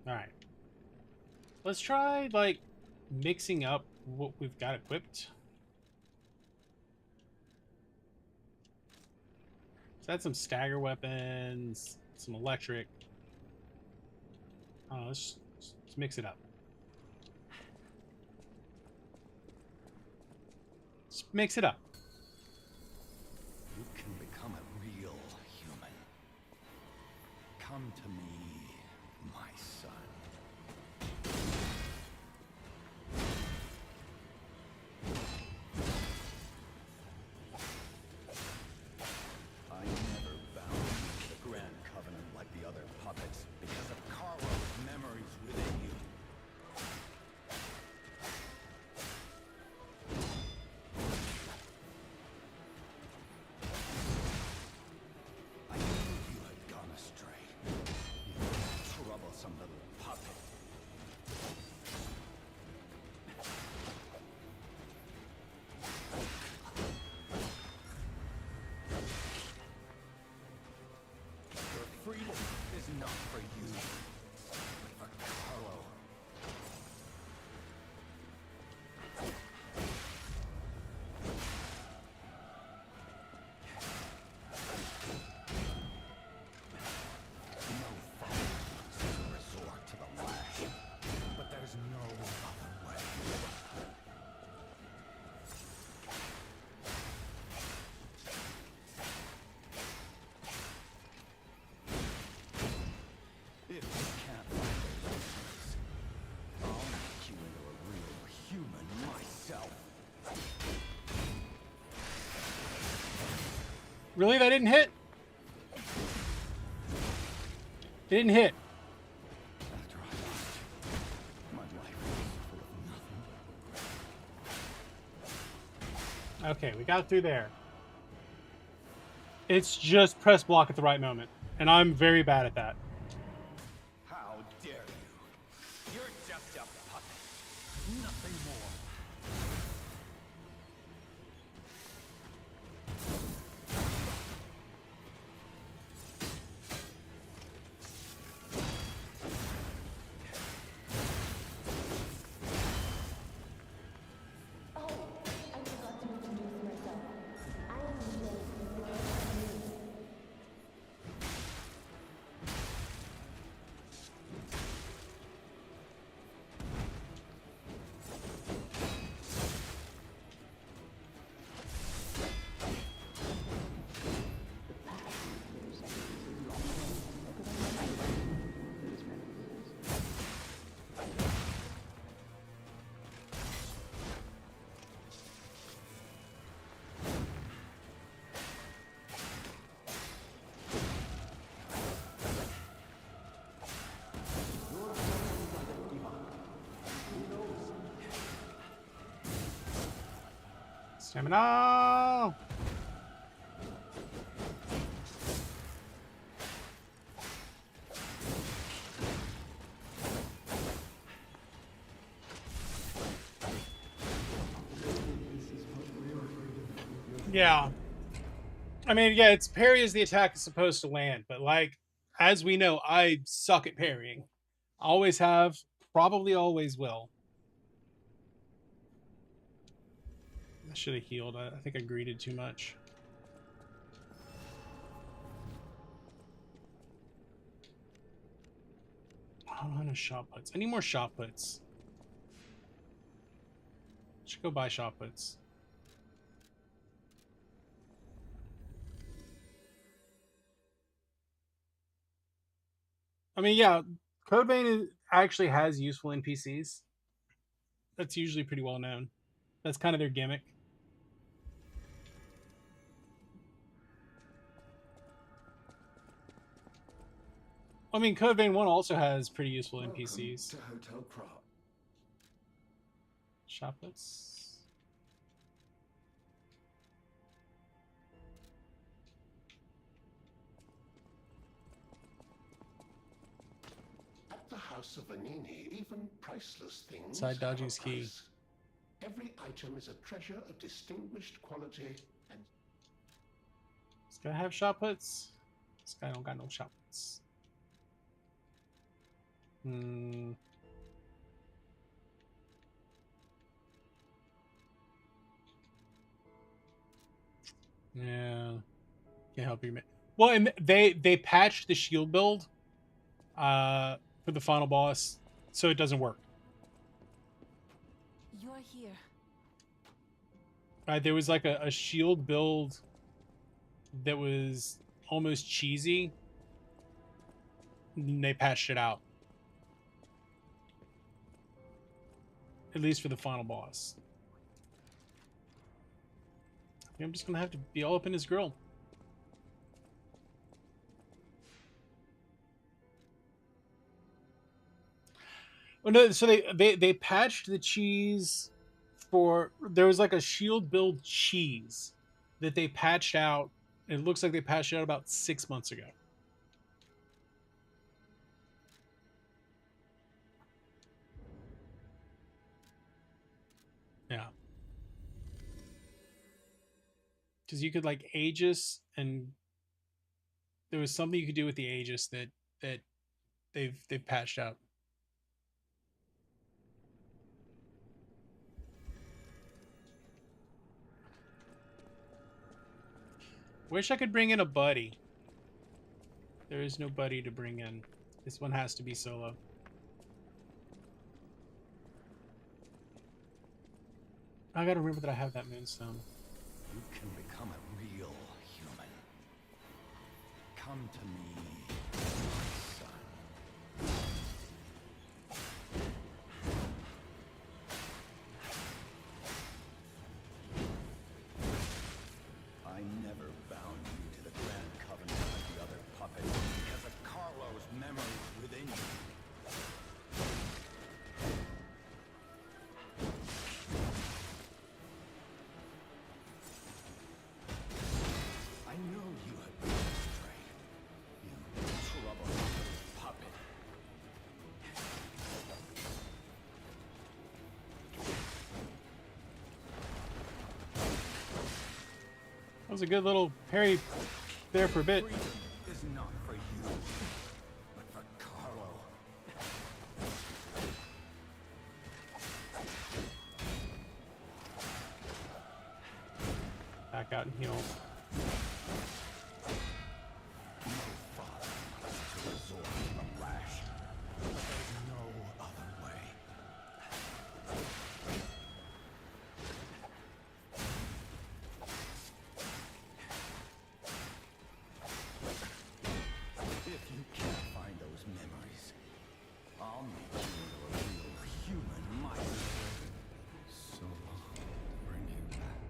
All right. Let's try like mixing up what we've got equipped. So that's some stagger weapons, some electric. Let's mix it up. Let's mix it up. You can become a real human. Come to me, my son. I never bound you to the Grand Covenant like the other puppets because of Carlo's memories within you. I knew you had gone astray. You troublesome little puppet. Your freedom is not for you, but for Carlo. No father wants to resort to the lash, but there's no other way. If you can't find those answers, I'll make you into a real human myself. Really, that didn't hit? It didn't hit. After I lost you, my life was full of nothing. Okay, we got through there. It's just press block at the right moment, and I'm very bad at that. How dare you? You're just a puppet. Nothing more. Oh, I forgot to introduce myself. I am Jay. Stamina! Yeah. I mean, yeah, it's parry as the attack is supposed to land, but like, as we know, I suck at parrying. Always have, probably always will. I should have healed. I think I greeted too much. I don't have no shot puts. I need more shot puts. Should go buy shot puts. I mean, yeah, Code Vein actually has useful NPCs. That's usually pretty well known. That's kind of their gimmick. I mean, Code Vein 1 also has pretty useful NPCs. To Hotel Prague. Shoplets. At the House of Vanini, even priceless things Side have dodging's a key. price. Every item is a treasure of distinguished quality and This guy have shot puts? This guy don't got no shot puts. Hmm. Yeah. Can't help you, man. Well, and they patched the shield build for the final boss, so it doesn't work. You're here. There was like a shield build that was almost cheesy. And they patched it out, at least for the final boss. I think I'm just gonna have to be all up in his grill. Oh no! So they patched the cheese for, there was like a shield build cheese that they patched out. It looks like they patched it out about 6 months ago. Yeah. Because you could like Aegis, and there was something you could do with the Aegis that they've patched out. Wish I could bring in a buddy. There is no buddy to bring in. This one has to be solo. I gotta remember that I have that moonstone. You can become a real human. Come to me, my son. I never bound you to the Grand Covenant like the other puppets because of Carlo's memories within you. I know you have been astray. You troubled puppet. That was a good little parry there for a bit. Freedom is not for you, but for Carlo. Back out and heal. No father to resort to the lash. There's no other way. If you can't find those memories, I'll make you into a real human myself. So long to bring you back.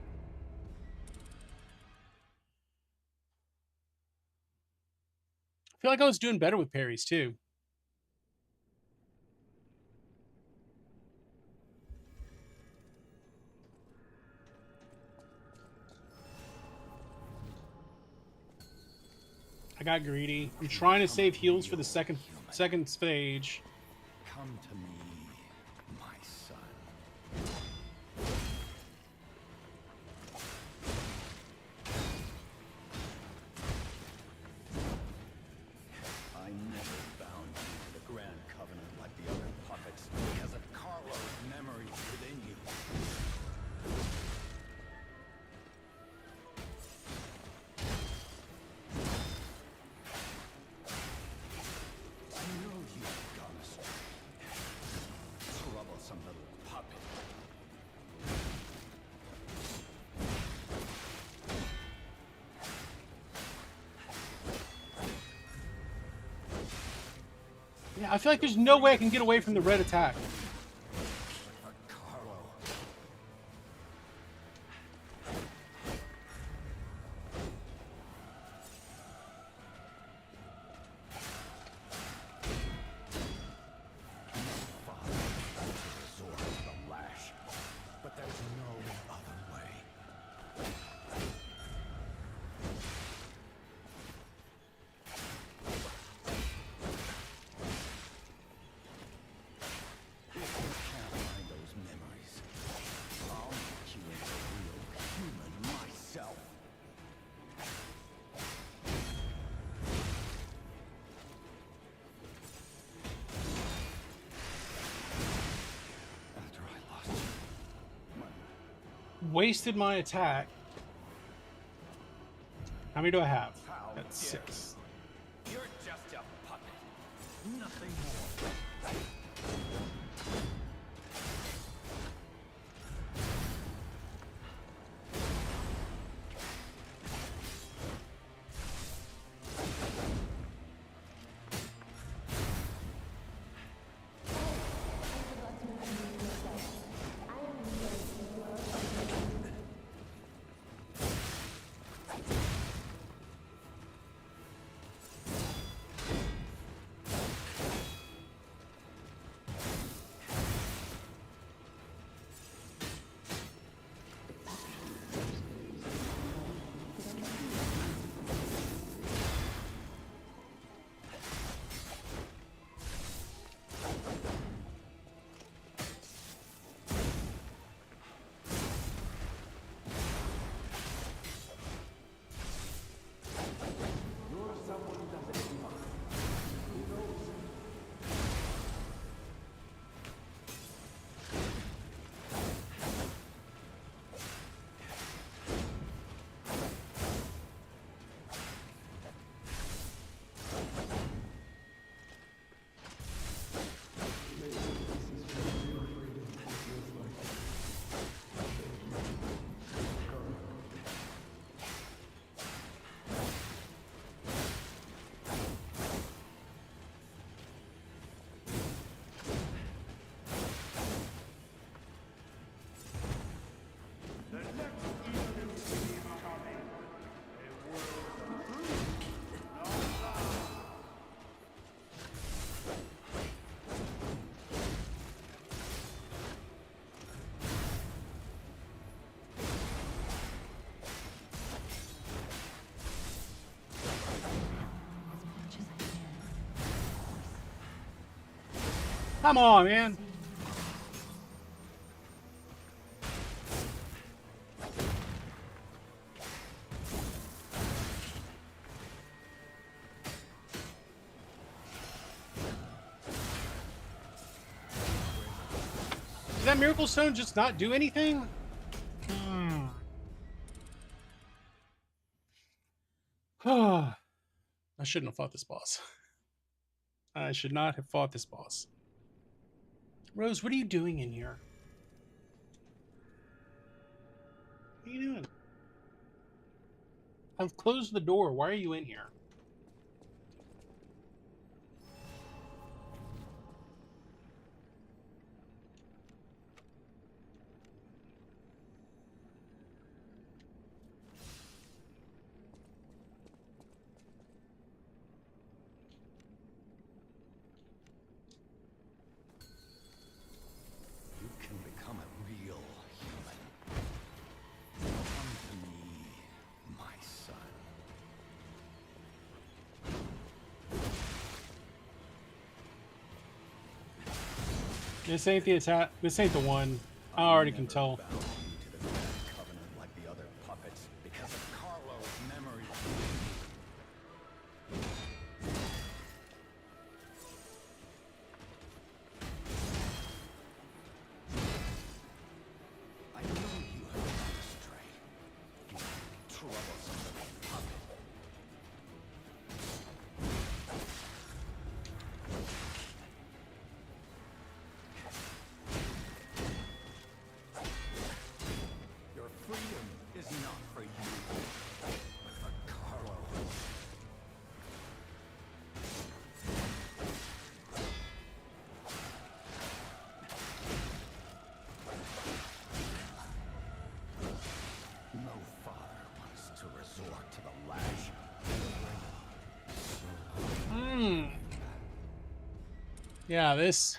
I feel like I was doing better with parries too. I got greedy. I'm trying to save heals for the second stage. Come to me, my son. I never bound you to the Grand Covenant like the other puppets because of Carlo's memories within you. I know you've gone astray. Troublesome little puppet. Yeah, I feel like there's no way I can get away from the red attack. For Carlo. Father to resort to the lash, but there's no other way. If wasted my attack. How many do I have? That's 6. You're just a puppet. Nothing more. Come on, man. Did that Miracle Stone just not do anything? I shouldn't have fought this boss. I should not have fought this boss. Rose, what are you doing in here? What are you doing? I've closed the door. Why are you in here? You can become a real human. Come to me, my son. This ain't the attack. This ain't the one. I already can tell. Bound you to the Grand Covenant like the other puppets because of Carlo's memory. I know you have gone astray. You troublesome little puppet. Your freedom is not for you, but for Carlo. No father wants to resort to the lash. Yeah, this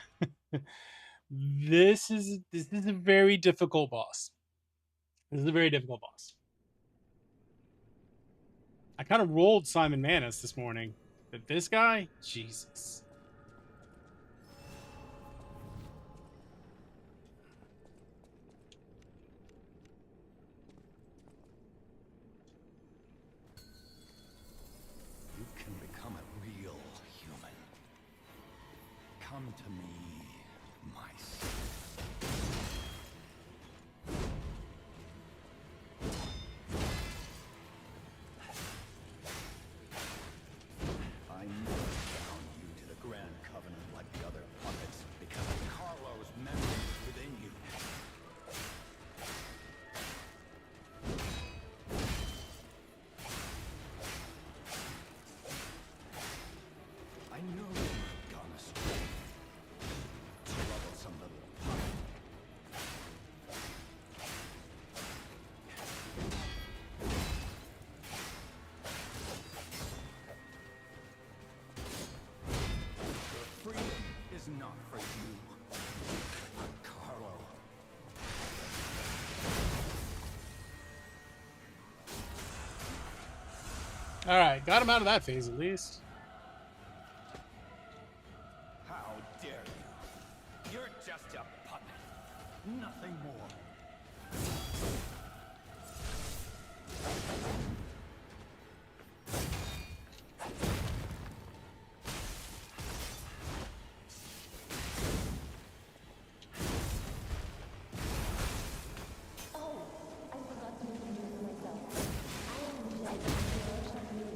this is a very difficult boss. This is a very difficult boss. I kind of rolled Simon Manus this morning, but this guy, Jesus. You can become a real human. Come to me, my son. All right, got him out of that phase at least. How dare you? You're just a puppet. Nothing more. Oh, I forgot to introduce myself. I am Jen, the champion.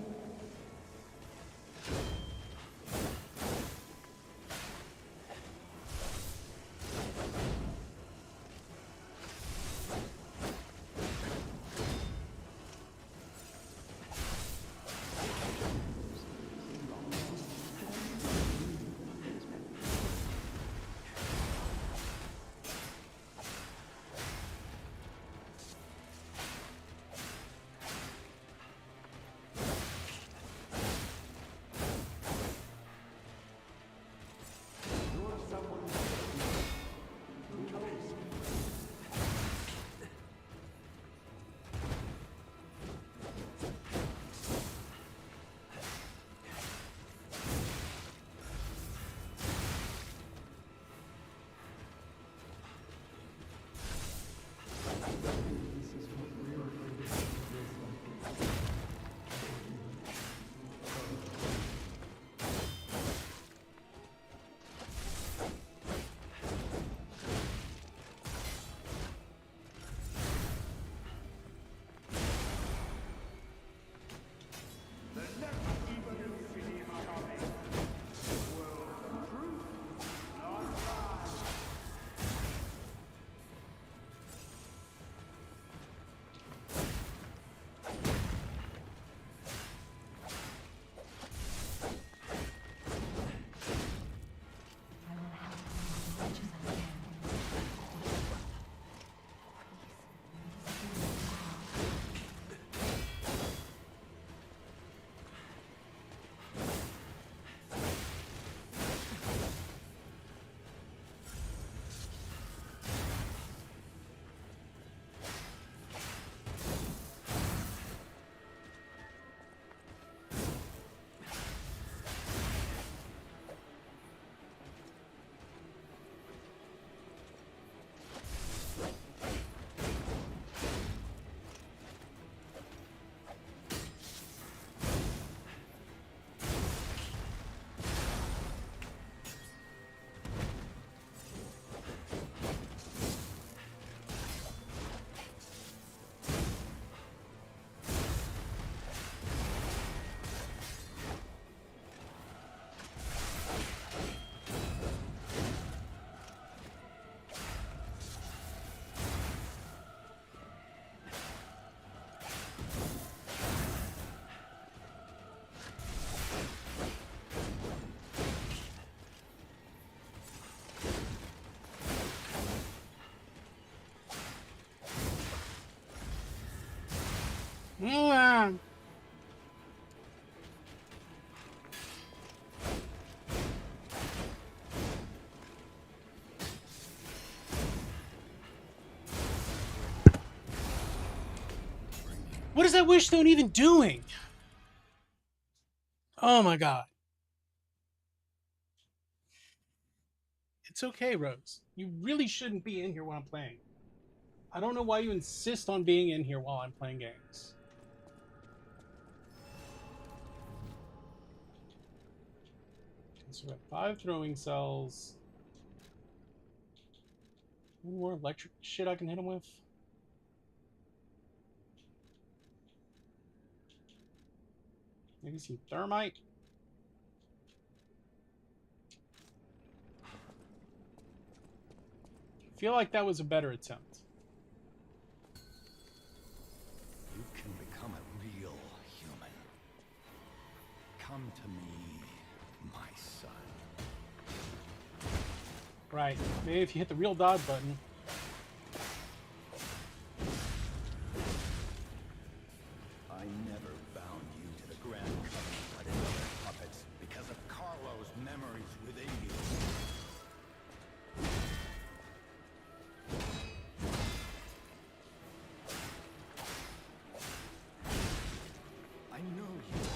Ah. What is that Wishstone even doing? Oh my god. It's okay, Rose. You really shouldn't be in here while I'm playing. I don't know why you insist on being in here while I'm playing games. So we have 5 throwing cells. Any more electric shit I can hit him with? Maybe some thermite? I feel like that was a better attempt. You can become a real human. Come to me, my son. Right. Maybe if you hit the real dodge button. I never bound you to the Grand Covenant like other puppets because of Carlo's memories within you. I know you.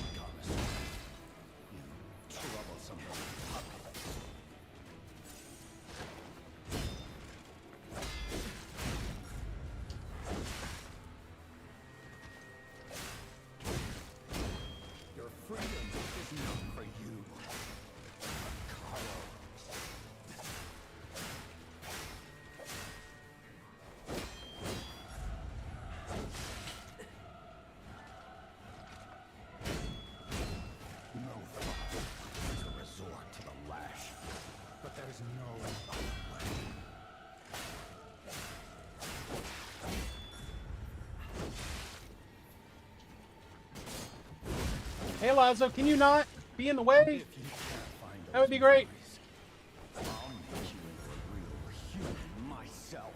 Hey, Lazo, can you not be in the way? If you can't find That would be great. memories, I'll make you into a real human myself.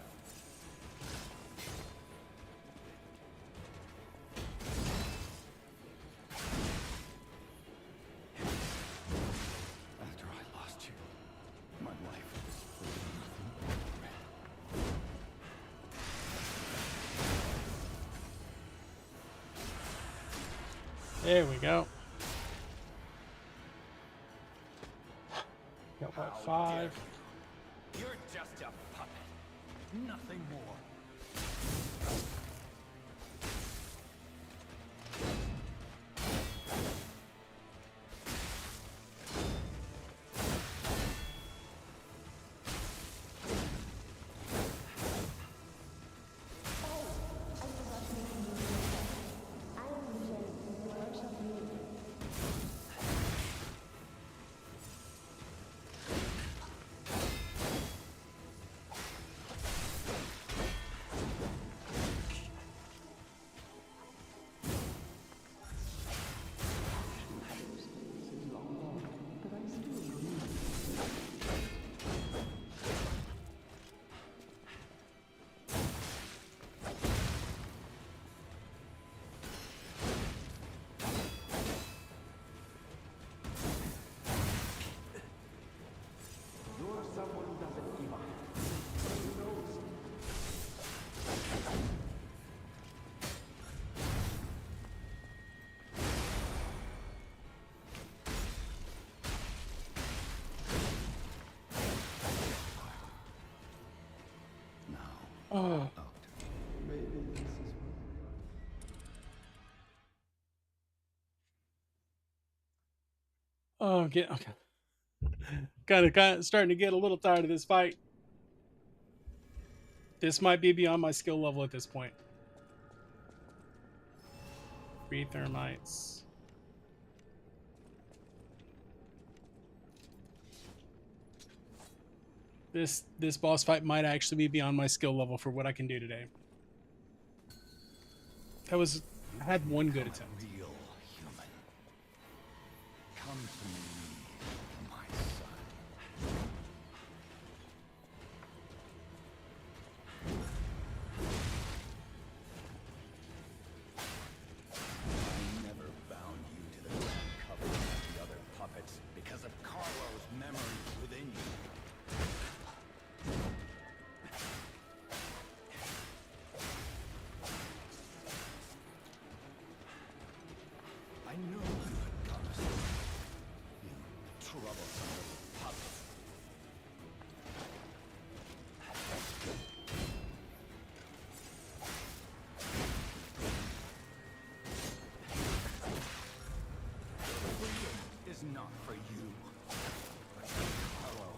After I lost you, my life was full of nothing but regret. There we go. Got what, How 5? dare you. You're just a puppet. Nothing more. I am Jen from the workshop meeting. Oh. Oh, okay. Kind of starting to get a little tired of this fight. This might be beyond my skill level at this point. 3 thermites. This boss fight might actually be beyond my skill level for what I can do today. I had one good attempt. Real human. Come to me, my son. I never bound you to the ground cover like the other puppets because of Carlo's memories within you. I knew you had come to me. You troublesome little puppet. Freedom is not for you, but for Carlo.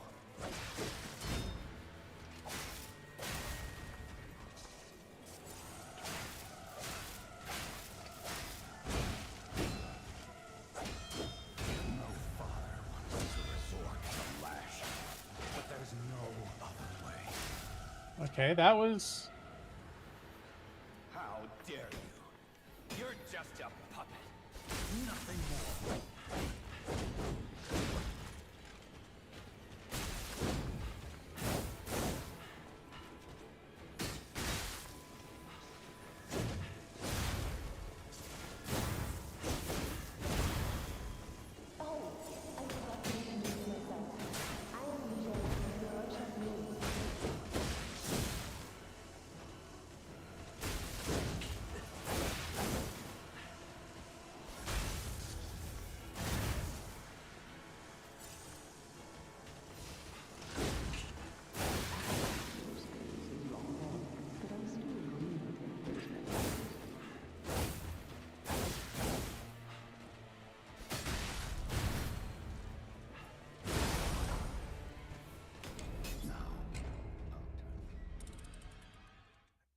No father wants to resort to the lash, but there's no other way. Okay, that was... How dare you? You're just a puppet. Nothing more. Oh, I forgot to introduce myself. I am Jen from the workshop meeting.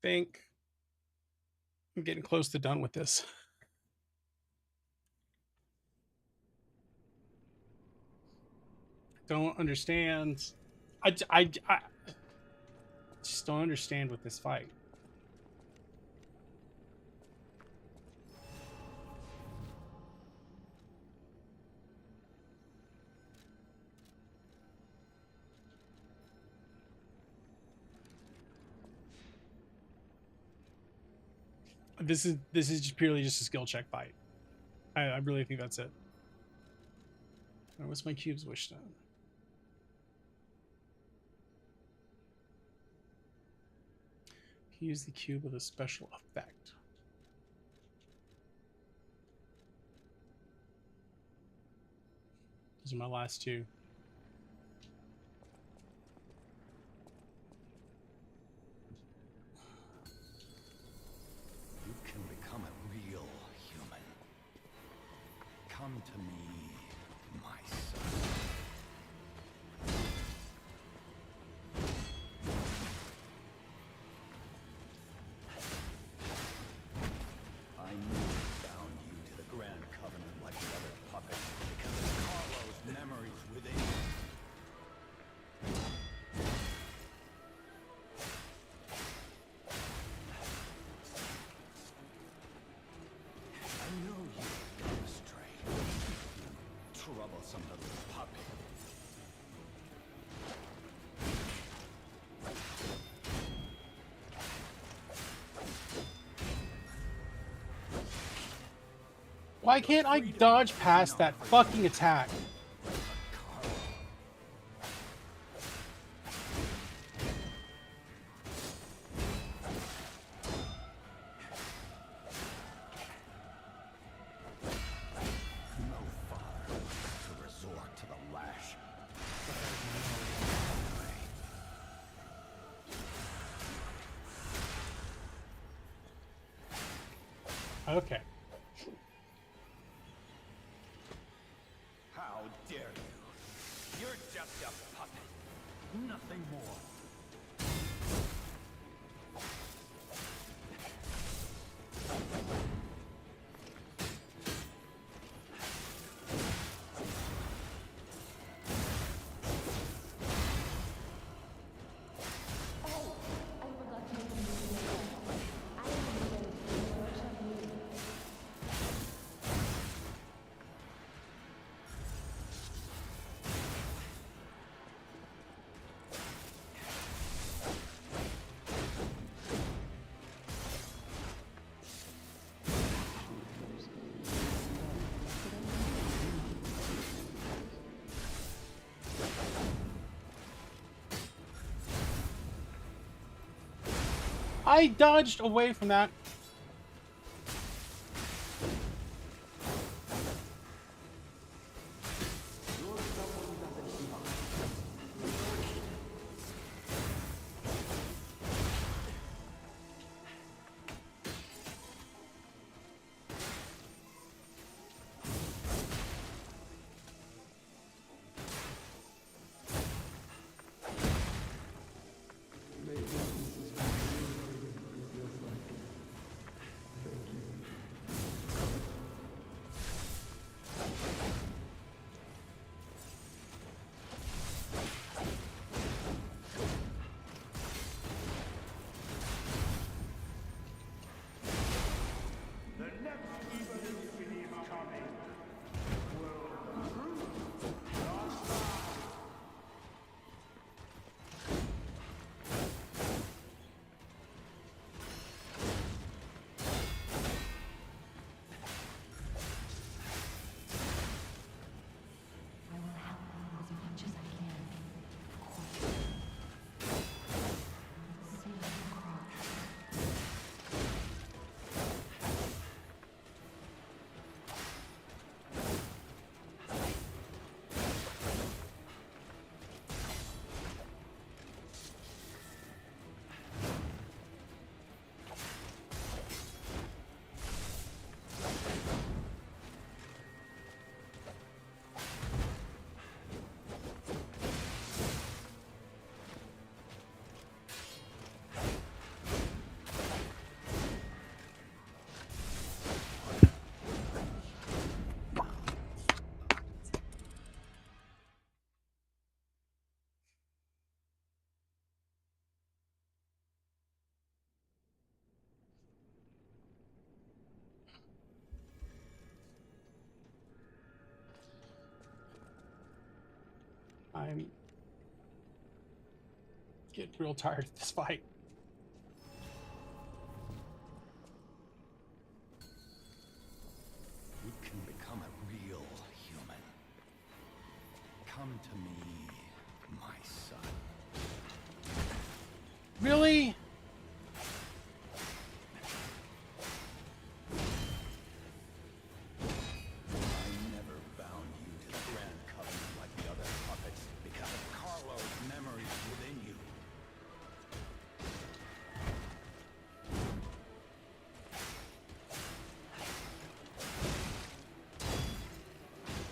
think I'm getting close to done with this. Don't understand. I just don't understand with this fight. This is just purely just a skill check fight. I really think that's it. What's my cube's wish stone? Use the cube with a special effect. Those are my last two. You can become a real human. Come to me, my son. I knew it bound you to the Grand Covenant like the other puppets because of Carlo's memories within you. I know you've gone astray. Troublesome little puppy. Why can't I dodge past that fucking attack? No father to resort to the lash. Okay. How dare you? You're just a puppet. Nothing more. Oh, I forgot to introduce myself. I am Legion Chavez. I dodged away from that. I will help you as much as I can. Of course. See you across. I'm getting real tired of this fight. Come to me, my son. Really? I never bound you to the Grand Covenant like the other puppets because of Carlo's memories within you.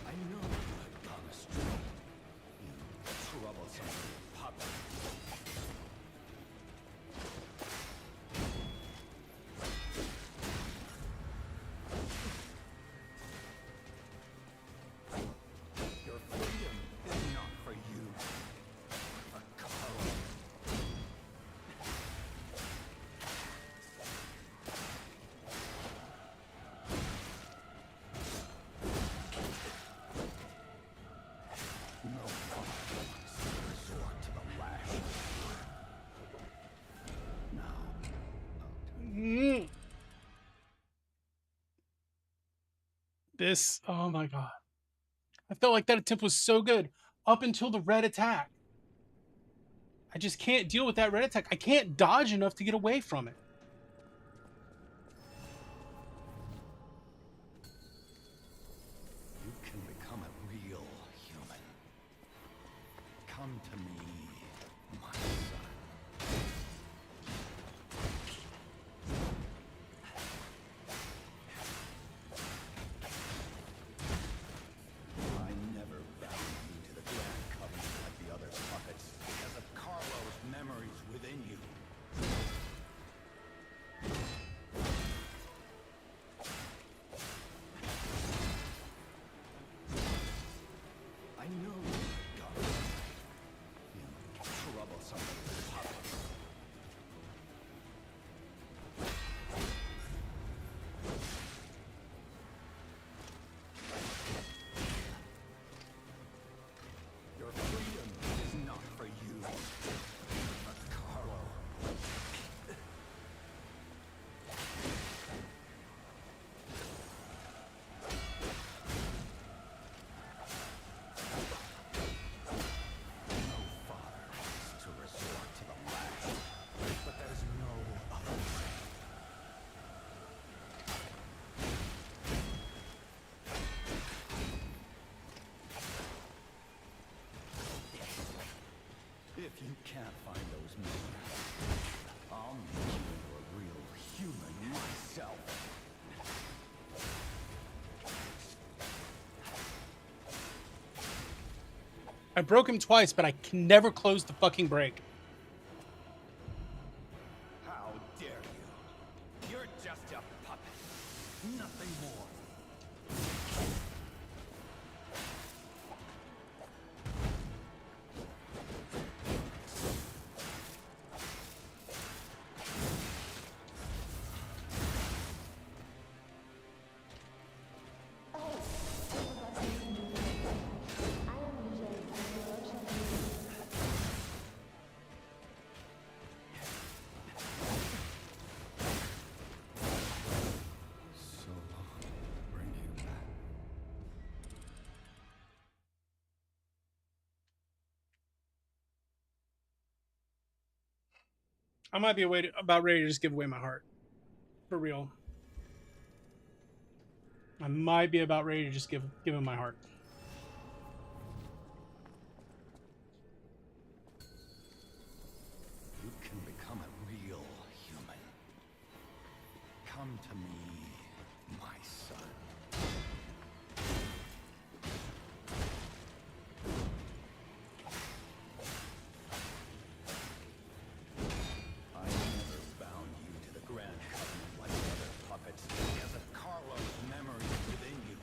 I know you have gone astray, you troublesome puppet. Your freedom is not for you, but for Carlo. No father wants to resort to the lash. Now, Mm. This, oh my god. I felt like that attempt was so good up until the red attack. I just can't deal with that red attack. I can't dodge enough to get away from it. you can become a real human. Come to me, my son. I never bound you to the Grand Covenant like the other puppets because of Carlo's memories within you. I know you, God. You troublesome puppet. Your freedom is not for you, but Carlo. No father wants to resort to the lash, but there's no other way. If you can't find those memories, I'll make you into a real human myself. I broke him twice, but I can never close the fucking break. How dare you? You're just a puppet, nothing more. Oh, I forgot to introduce myself. I am Michelle, your champion. So long, bring you back. I might be about ready to just give away my heart. For real. I might be about ready to just give him my heart. You can become a real human. Come to me, my son. I never bound you to the Grand Covenant like the other puppets because of Carlo's memories within you.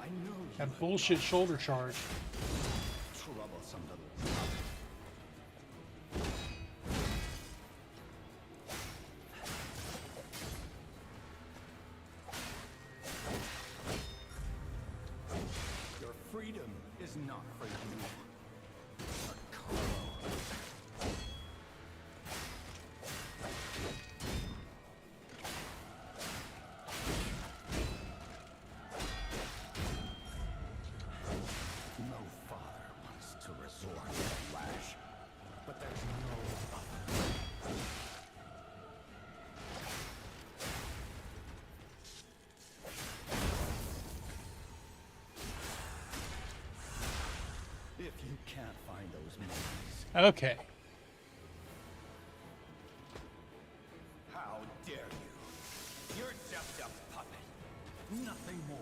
I know you That have bullshit shoulder charge. troublesome little puppet. Your freedom is not for you, but Carlo. Okay. How dare you? You're just a puppet. Nothing more.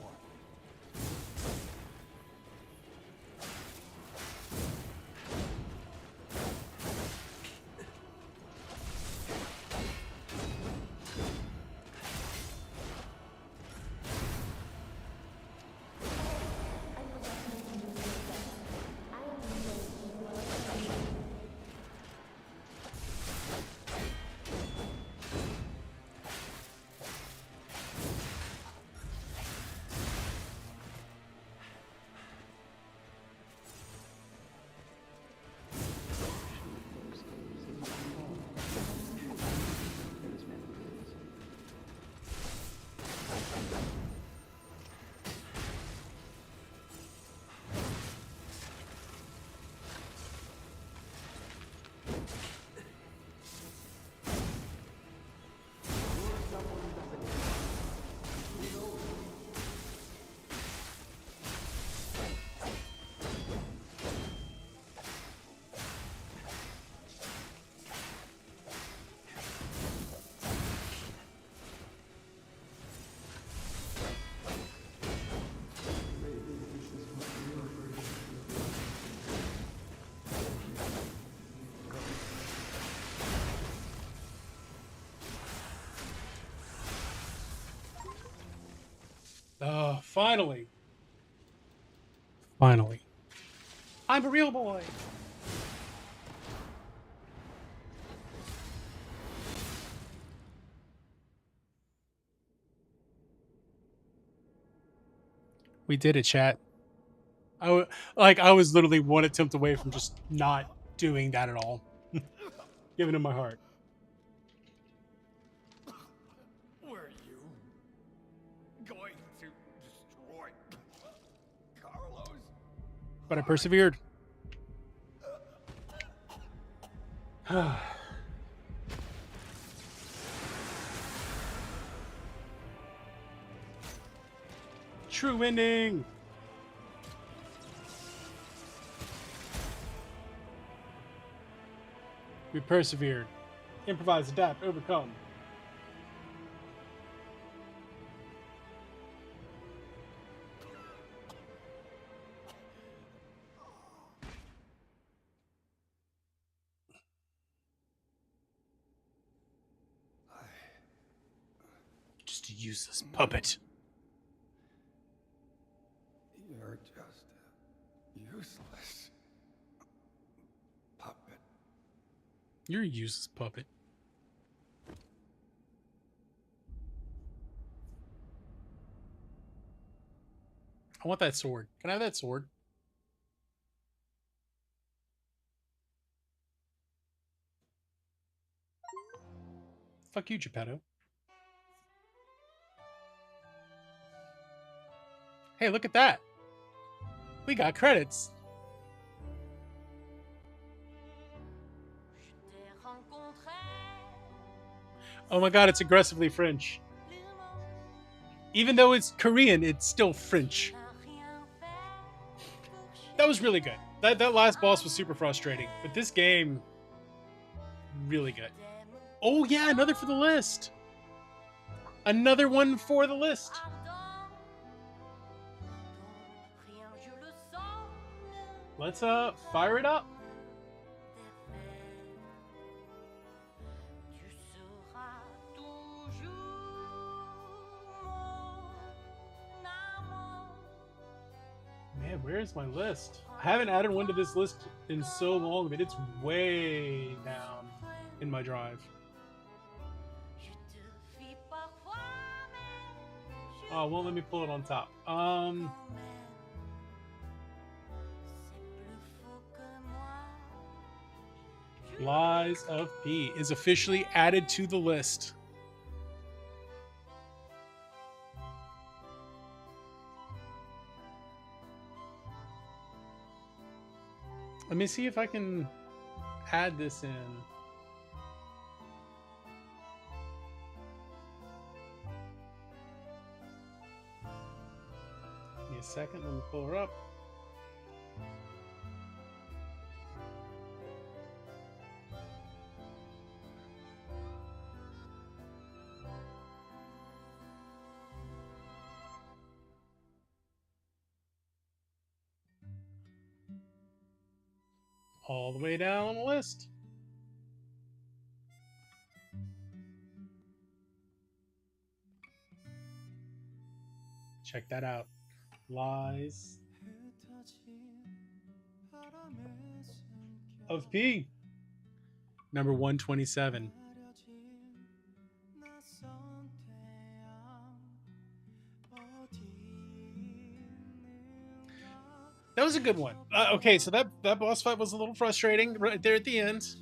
Finally. Finally. I'm a real boy. We did it, chat. I was literally one attempt away from just not doing that at all. Giving him my heart. Were you going to destroy Carlos? But I persevered. True ending. We persevered. Improvise, adapt, overcome. Just a useless puppet. You're just a useless puppet. You're a useless puppet. I want that sword. Can I have that sword? Fuck you, Geppetto. Hey, look at that. We got credits. Oh my god, it's aggressively French. Even though it's Korean, it's still French. That was really good. That last boss was super frustrating. But this game, really good. Oh yeah, another for the list. Another one for the list. Let's fire it up. Man, where's my list? I haven't added one to this list in so long, but it's way down in my drive. Oh, won't let me pull it on top. Lies of P is officially added to the list. Let me see if I can add this in. Give me a second, let me pull her up. all the way down on the list. Check that out. Lies of P. Number 127. That was a good one. Okay, so that boss fight was a little frustrating right there at the end,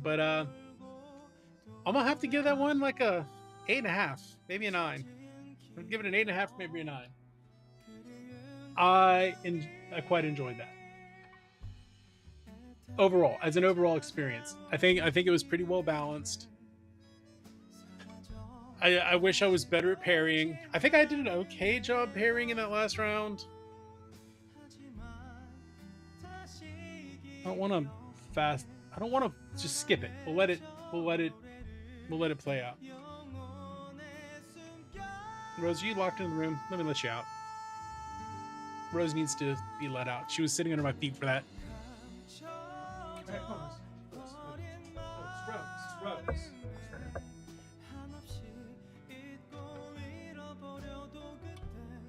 but I'm gonna have to give that one like a 8.5, maybe a 9. I'm gonna give it an 8.5, maybe a 9. I quite enjoyed that overall as an overall experience. I think it was pretty well balanced. I wish I was better at parrying. I think I did an okay job parrying in that last round. I don't want to fast. I don't want to just skip it. We'll let it play out. Rose, you locked in the room. Let me let you out. Rose needs to be let out. She was sitting under my feet for that.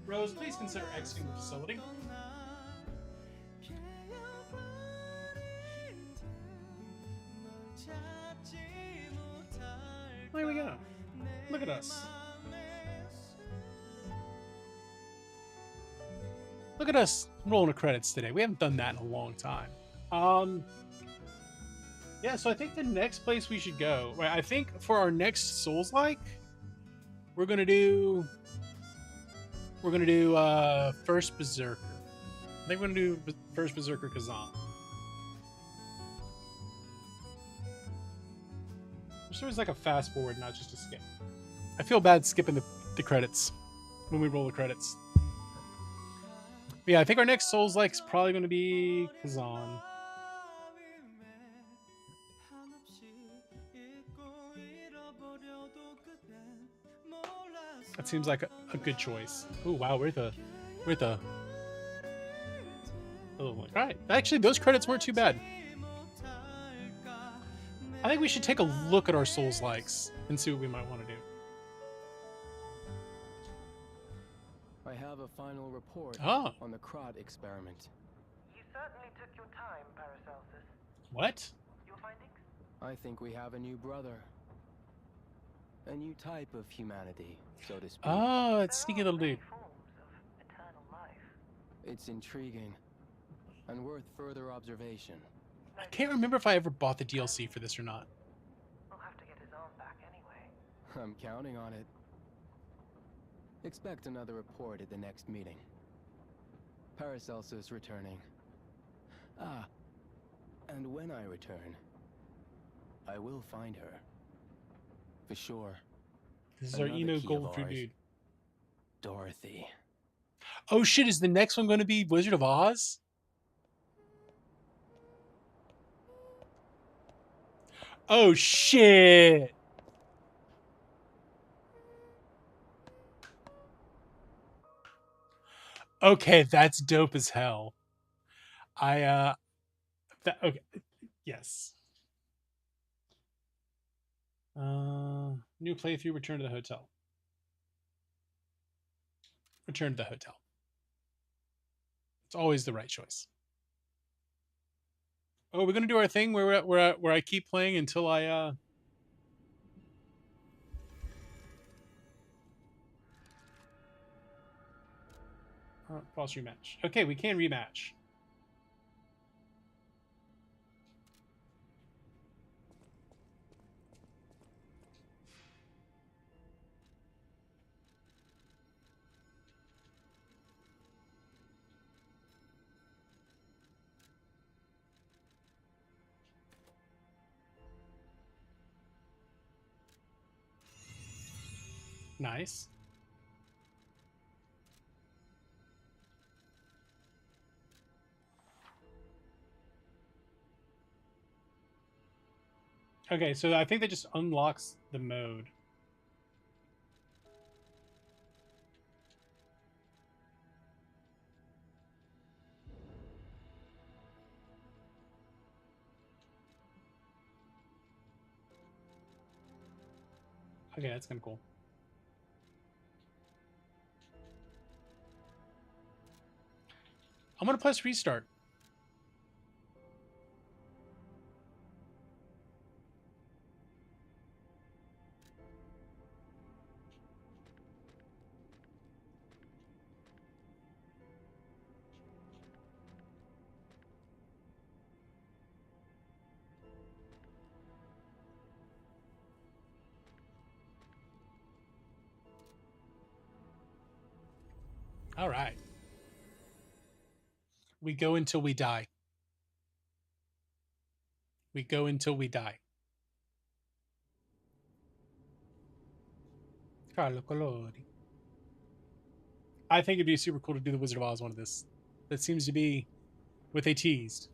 Rose, please consider exiting the facility. There we go. Look at us. Look at us rolling the credits today. We haven't done that in a long time. Yeah, so I think the next place we should go, right? I think for our next Souls-like, we're gonna do First Berserker. I think we're gonna do First Berserker Kazan. There's always like a fast forward, not just a skip. I feel bad skipping the credits when we roll the credits. But yeah, I think our next Souls-like is probably going to be Kazan. That seems like a good choice. Oh wow, we're at the. Oh, all right. Actually, those credits weren't too bad. I think we should take a look at our Souls-likes and see what we might want to do. I have a final report on the Krat experiment. You certainly took your time, Paracelsus. What? Your findings? I think we have a new brother. A new type of humanity, so to speak. Oh, it's sneaky little dude. Forms of eternal life. It's intriguing and worth further observation. I can't remember if I ever bought the DLC for this or not. We'll have to get his arm back anyway. I'm counting on it. Expect another report at the next meeting. Paracelsus returning. Ah, and when I return, I will find her. For sure. This is our Another emo key of gold ours. dude. Dorothy. Oh shit, is the next one going to be Wizard of Oz? Oh shit. Okay, that's dope as hell. Okay, yes. New playthrough, return to the hotel. Return to the hotel. It's always the right choice. Oh, we're gonna do our thing where I keep playing until I pause rematch. Okay, we can rematch. Nice. Okay, so I think that just unlocks the mode. Okay, that's kind of cool. I'm gonna press restart. All right. We go until we die. We go until we die. Carlo Colori. I think it'd be super cool to do the Wizard of Oz one of this. That seems to be what they teased.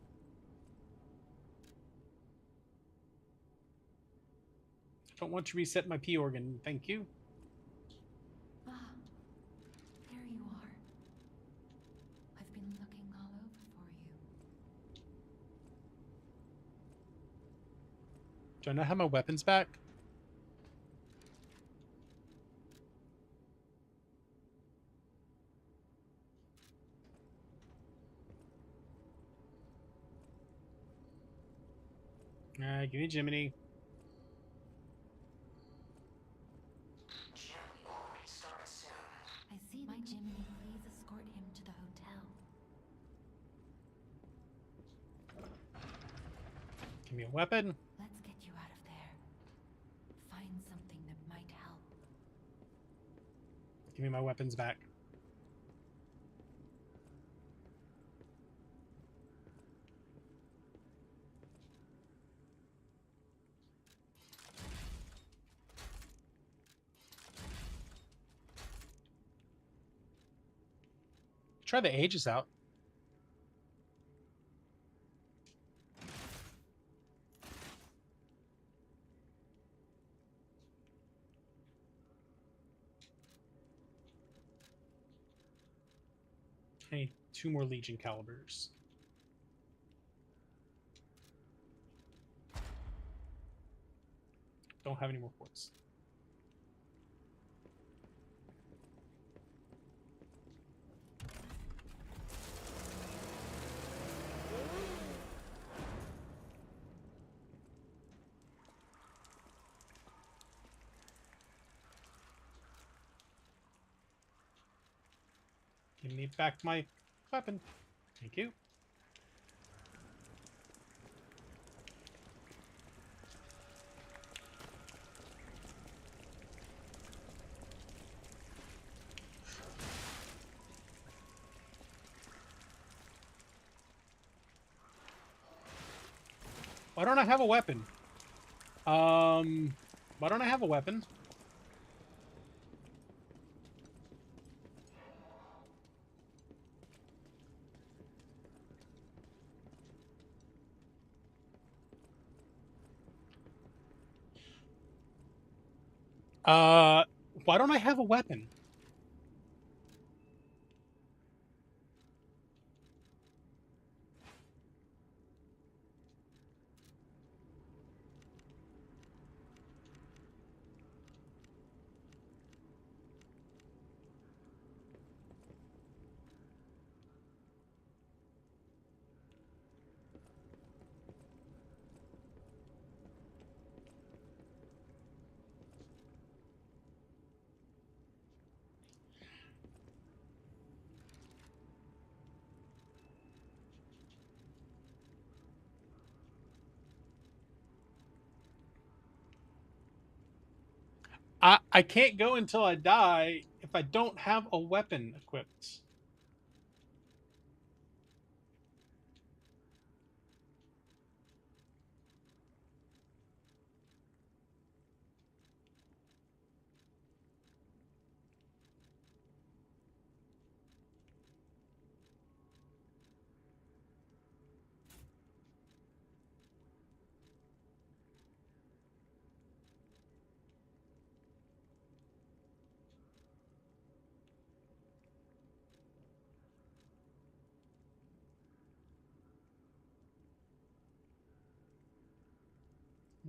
Don't want to reset my P organ. Thank you. Ah, there you are. I've been looking all over for you. Do I not have my weapons back? Give me Jiminy. I see my Jiminy. Please escort him to the hotel. Give me a weapon. Let's get you out of there. Find something that might help. Give me my weapons back. Try the Aegis out. I need 2 more Legion calibers. Don't have any more quartz. Give me back my weapon. Thank you. Why don't I have a weapon? Why don't I have a weapon? Why don't I have a weapon? I can't go until I die if I don't have a weapon equipped.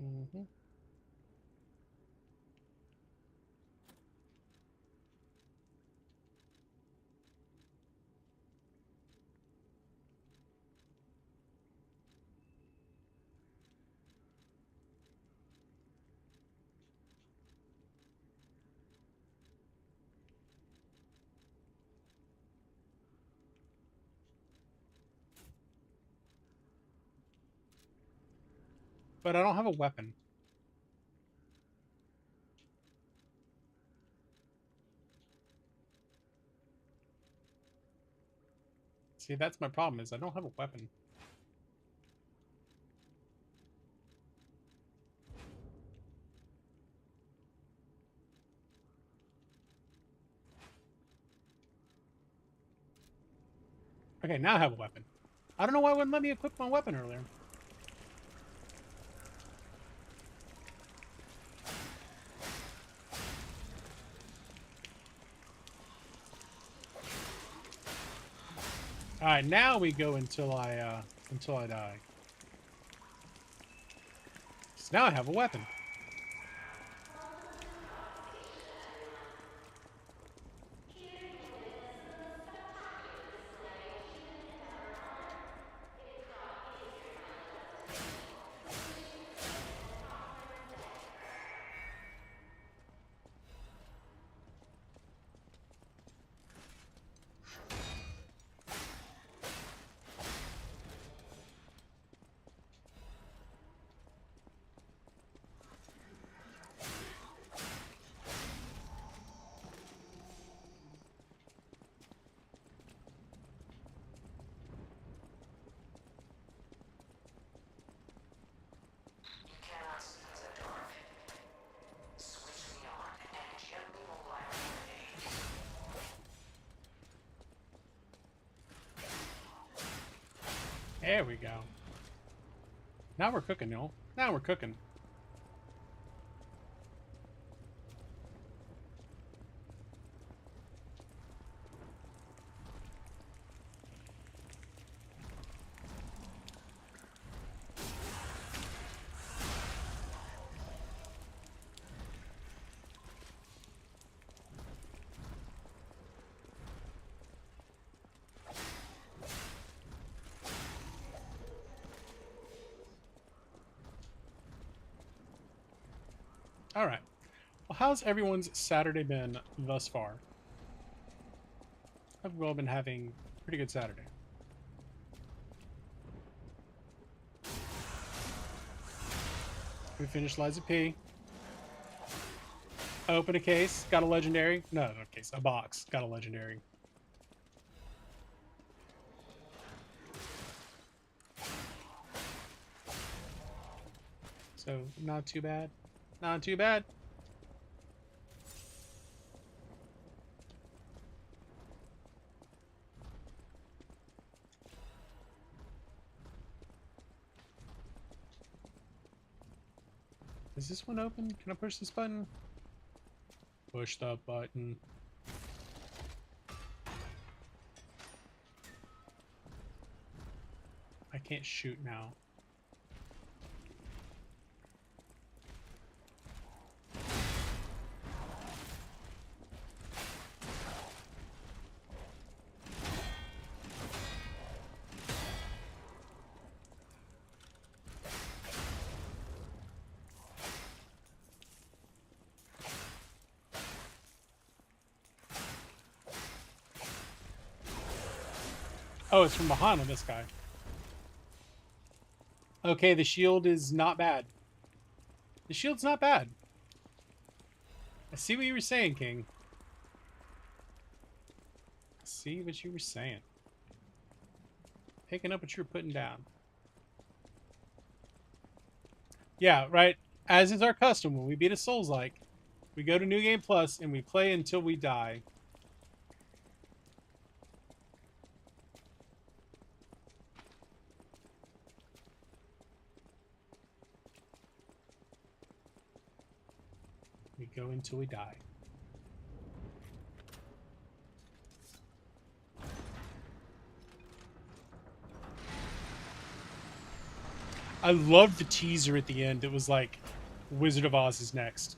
Mm-hmm. But I don't have a weapon. See, that's my problem, is I don't have a weapon. Okay, now I have a weapon. I don't know why it wouldn't let me equip my weapon earlier. All right, now we go until I die. So now I have a weapon. There we go. Now we're cooking, y'all. Now we're cooking. All right. Well, how's everyone's Saturday been thus far? I've all been having a pretty good Saturday. We finished Liza P. Open a case, got a legendary. No, not a case, a box, got a legendary. So, not too bad. Not too bad. Is this one open? Can I push this button? Push the button. I can't shoot now. Oh, it's from behind on this guy. Okay, the shield is not bad. The shield's not bad. I see what you were saying, King. I see what you were saying. Picking up what you're putting down. Yeah, right. As is our custom, when we beat a Souls-like, we go to New Game Plus and we play until we die. We go until we die. I loved the teaser at the end. It was like, Wizard of Oz is next.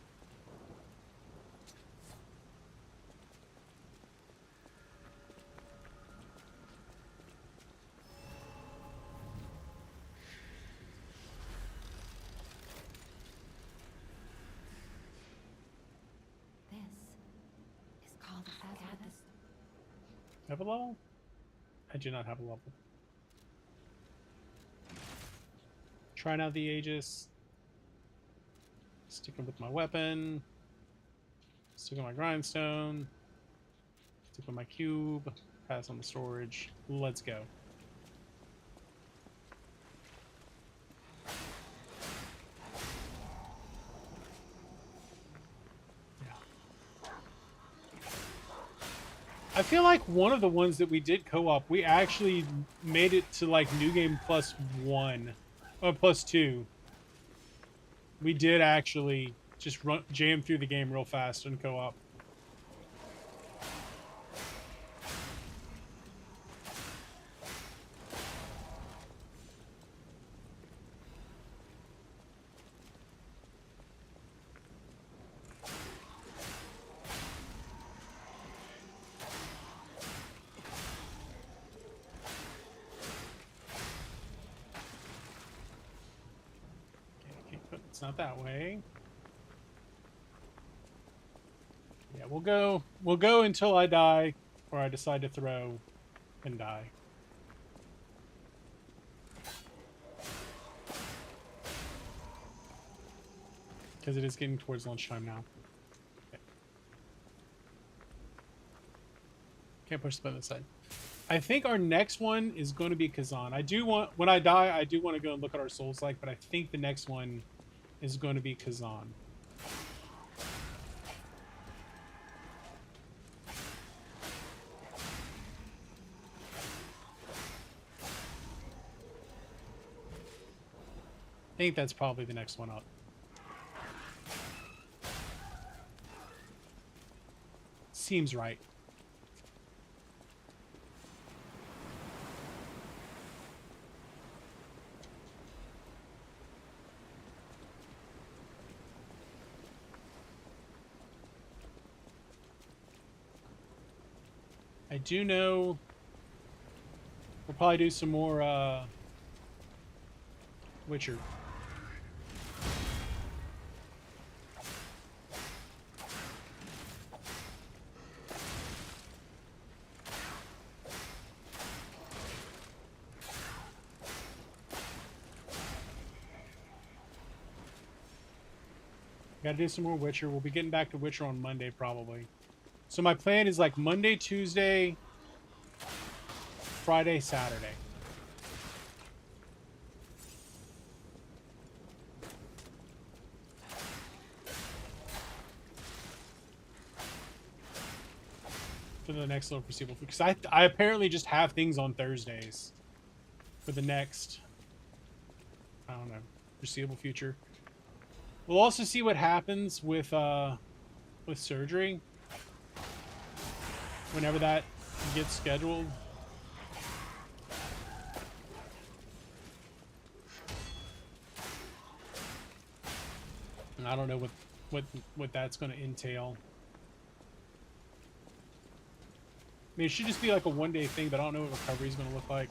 This is called Agatha. Have a level? I do not have a level. Try now the Aegis. Sticking with my weapon. Stick with my grindstone. Stick with my cube. Pass on the storage. Let's go. I feel like one of the ones that we did co-op, we actually made it to like New Game +1 or +2. We did actually just jam through the game real fast in co-op. It's not that way. Yeah, we'll go until I die, or I decide to throw and die. Because it is getting towards lunchtime now. Okay. Can't push the button aside. I think our next one is going to be Kazan. I do want, when I die, I do want to go and look at our souls like, but I think the next one is going to be Kazan. I think that's probably the next one up. Seems right. I do know we'll probably do some more Witcher. Gotta do some more Witcher. We'll be getting back to Witcher on Monday probably. So my plan is like Monday, Tuesday, Friday, Saturday. For the next little foreseeable, because I apparently just have things on Thursdays for the next, I don't know, foreseeable future. We'll also see what happens with surgery whenever that gets scheduled. And I don't know what that's going to entail. I mean, it should just be like a one-day thing, but I don't know what recovery is going to look like.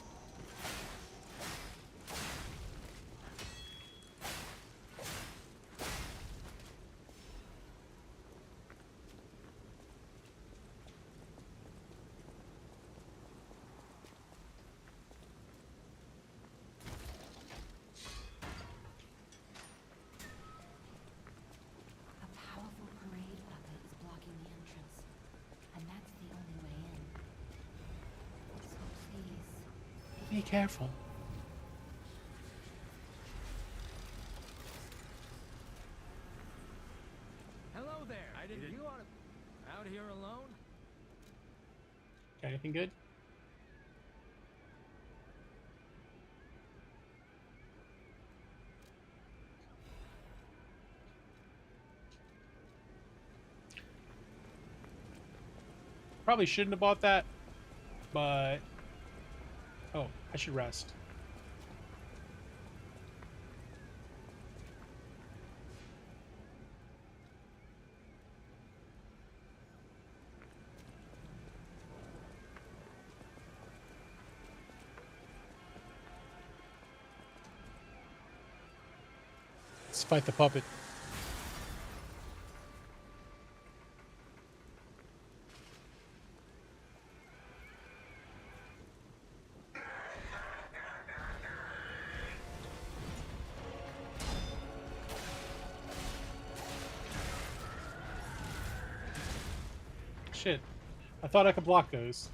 Be careful. Hello there. I didn't. You ought to out here alone. Got anything good? Probably shouldn't have bought that, but oh, I should rest. Let's fight the puppet. shit. I thought I could block those.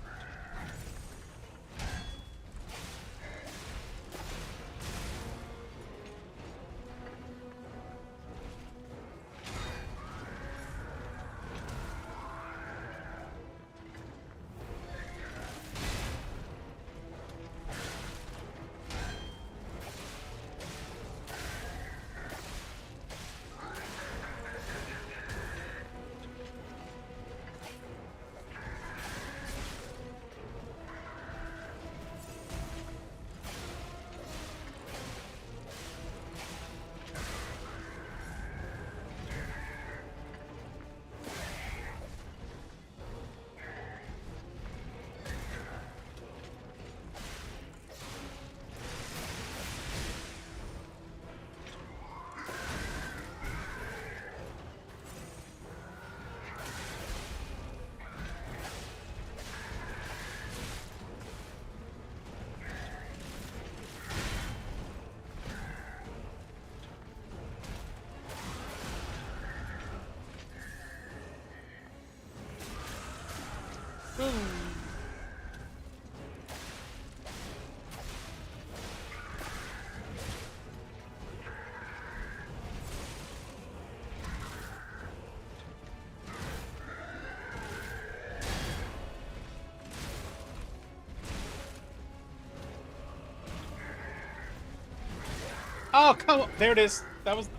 Oh, come on. There it is. That was...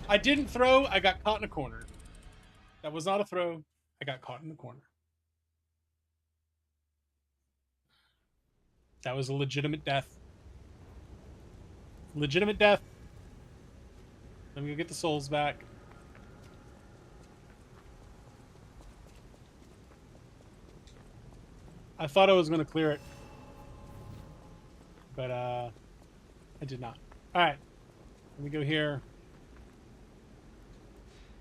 I didn't throw. I got caught in a corner. That was not a throw. I got caught in the corner. That was a legitimate death. Legitimate death. Let me go get the souls back. I thought I was going to clear it. But, I did not. Alright. Let me go here.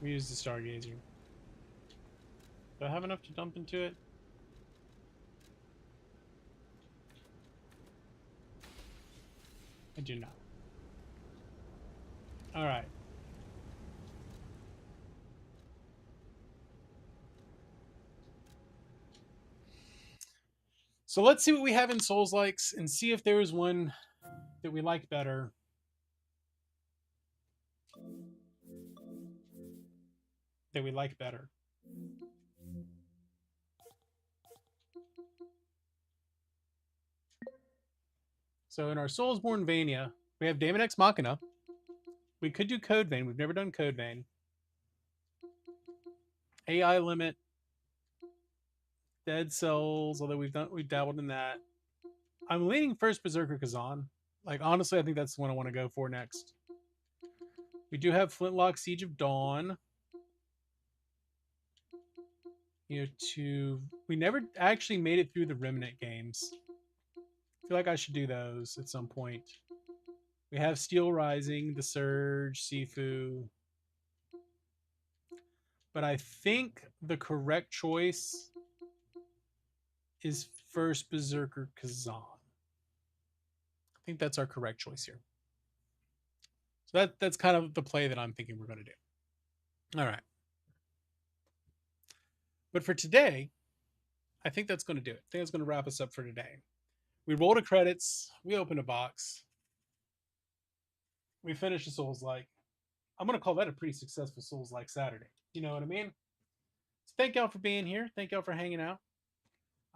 We use the Stargazer. Do I have enough to dump into it? I do not. Alright. So let's see what we have in Souls Likes and see if there is one that we like better. That we like better. So in our Soulsborne Vania, we have Daemon X Machina. We could do Code Vein. We've never done Code Vein. AI Limit. Dead Cells, although we've dabbled in that. I'm leaning first Berserker Kazan. Like, honestly, I think that's the one I want to go for next. We do have Flintlock Siege of Dawn. We never actually made it through the Remnant games. I feel like I should do those at some point. We have Steel Rising, The Surge, Sifu. But I think the correct choice is first Berserker Kazan. I think that's our correct choice here. So that's kind of the play that I'm thinking we're going to do. All right. But for today, I think that's going to do it. I think that's going to wrap us up for today. We rolled a credits. We opened a box. We finished a Souls-like. I'm going to call that a pretty successful Souls-like Saturday. You know what I mean? So thank y'all for being here. Thank y'all for hanging out.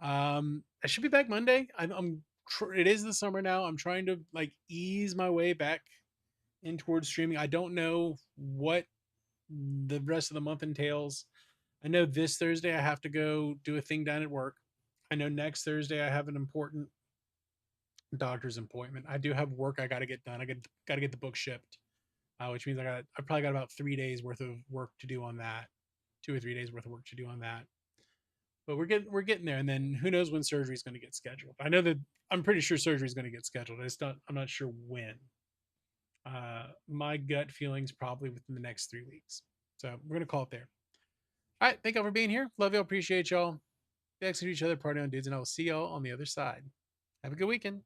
I should be back Monday. It is the summer now. I'm trying to like ease my way back in towards streaming. I don't know what the rest of the month entails. I know this Thursday I have to go do a thing down at work. I know next Thursday I have an important doctor's appointment. I do have work I got to get done. I got to get the book shipped, which means I probably got about 3 days worth of work to do on that. 2 or 3 days worth of work to do on that. But we're getting there, and then who knows when surgery is going to get scheduled. I know that I'm pretty sure surgery is going to get scheduled. I'm not sure when. My gut feelings probably within the next 3 weeks. So we're going to call it there. All right. Thank y'all for being here. Love y'all. Appreciate y'all. Thanks to each other. Party on, dudes. And I will see y'all on the other side. Have a good weekend.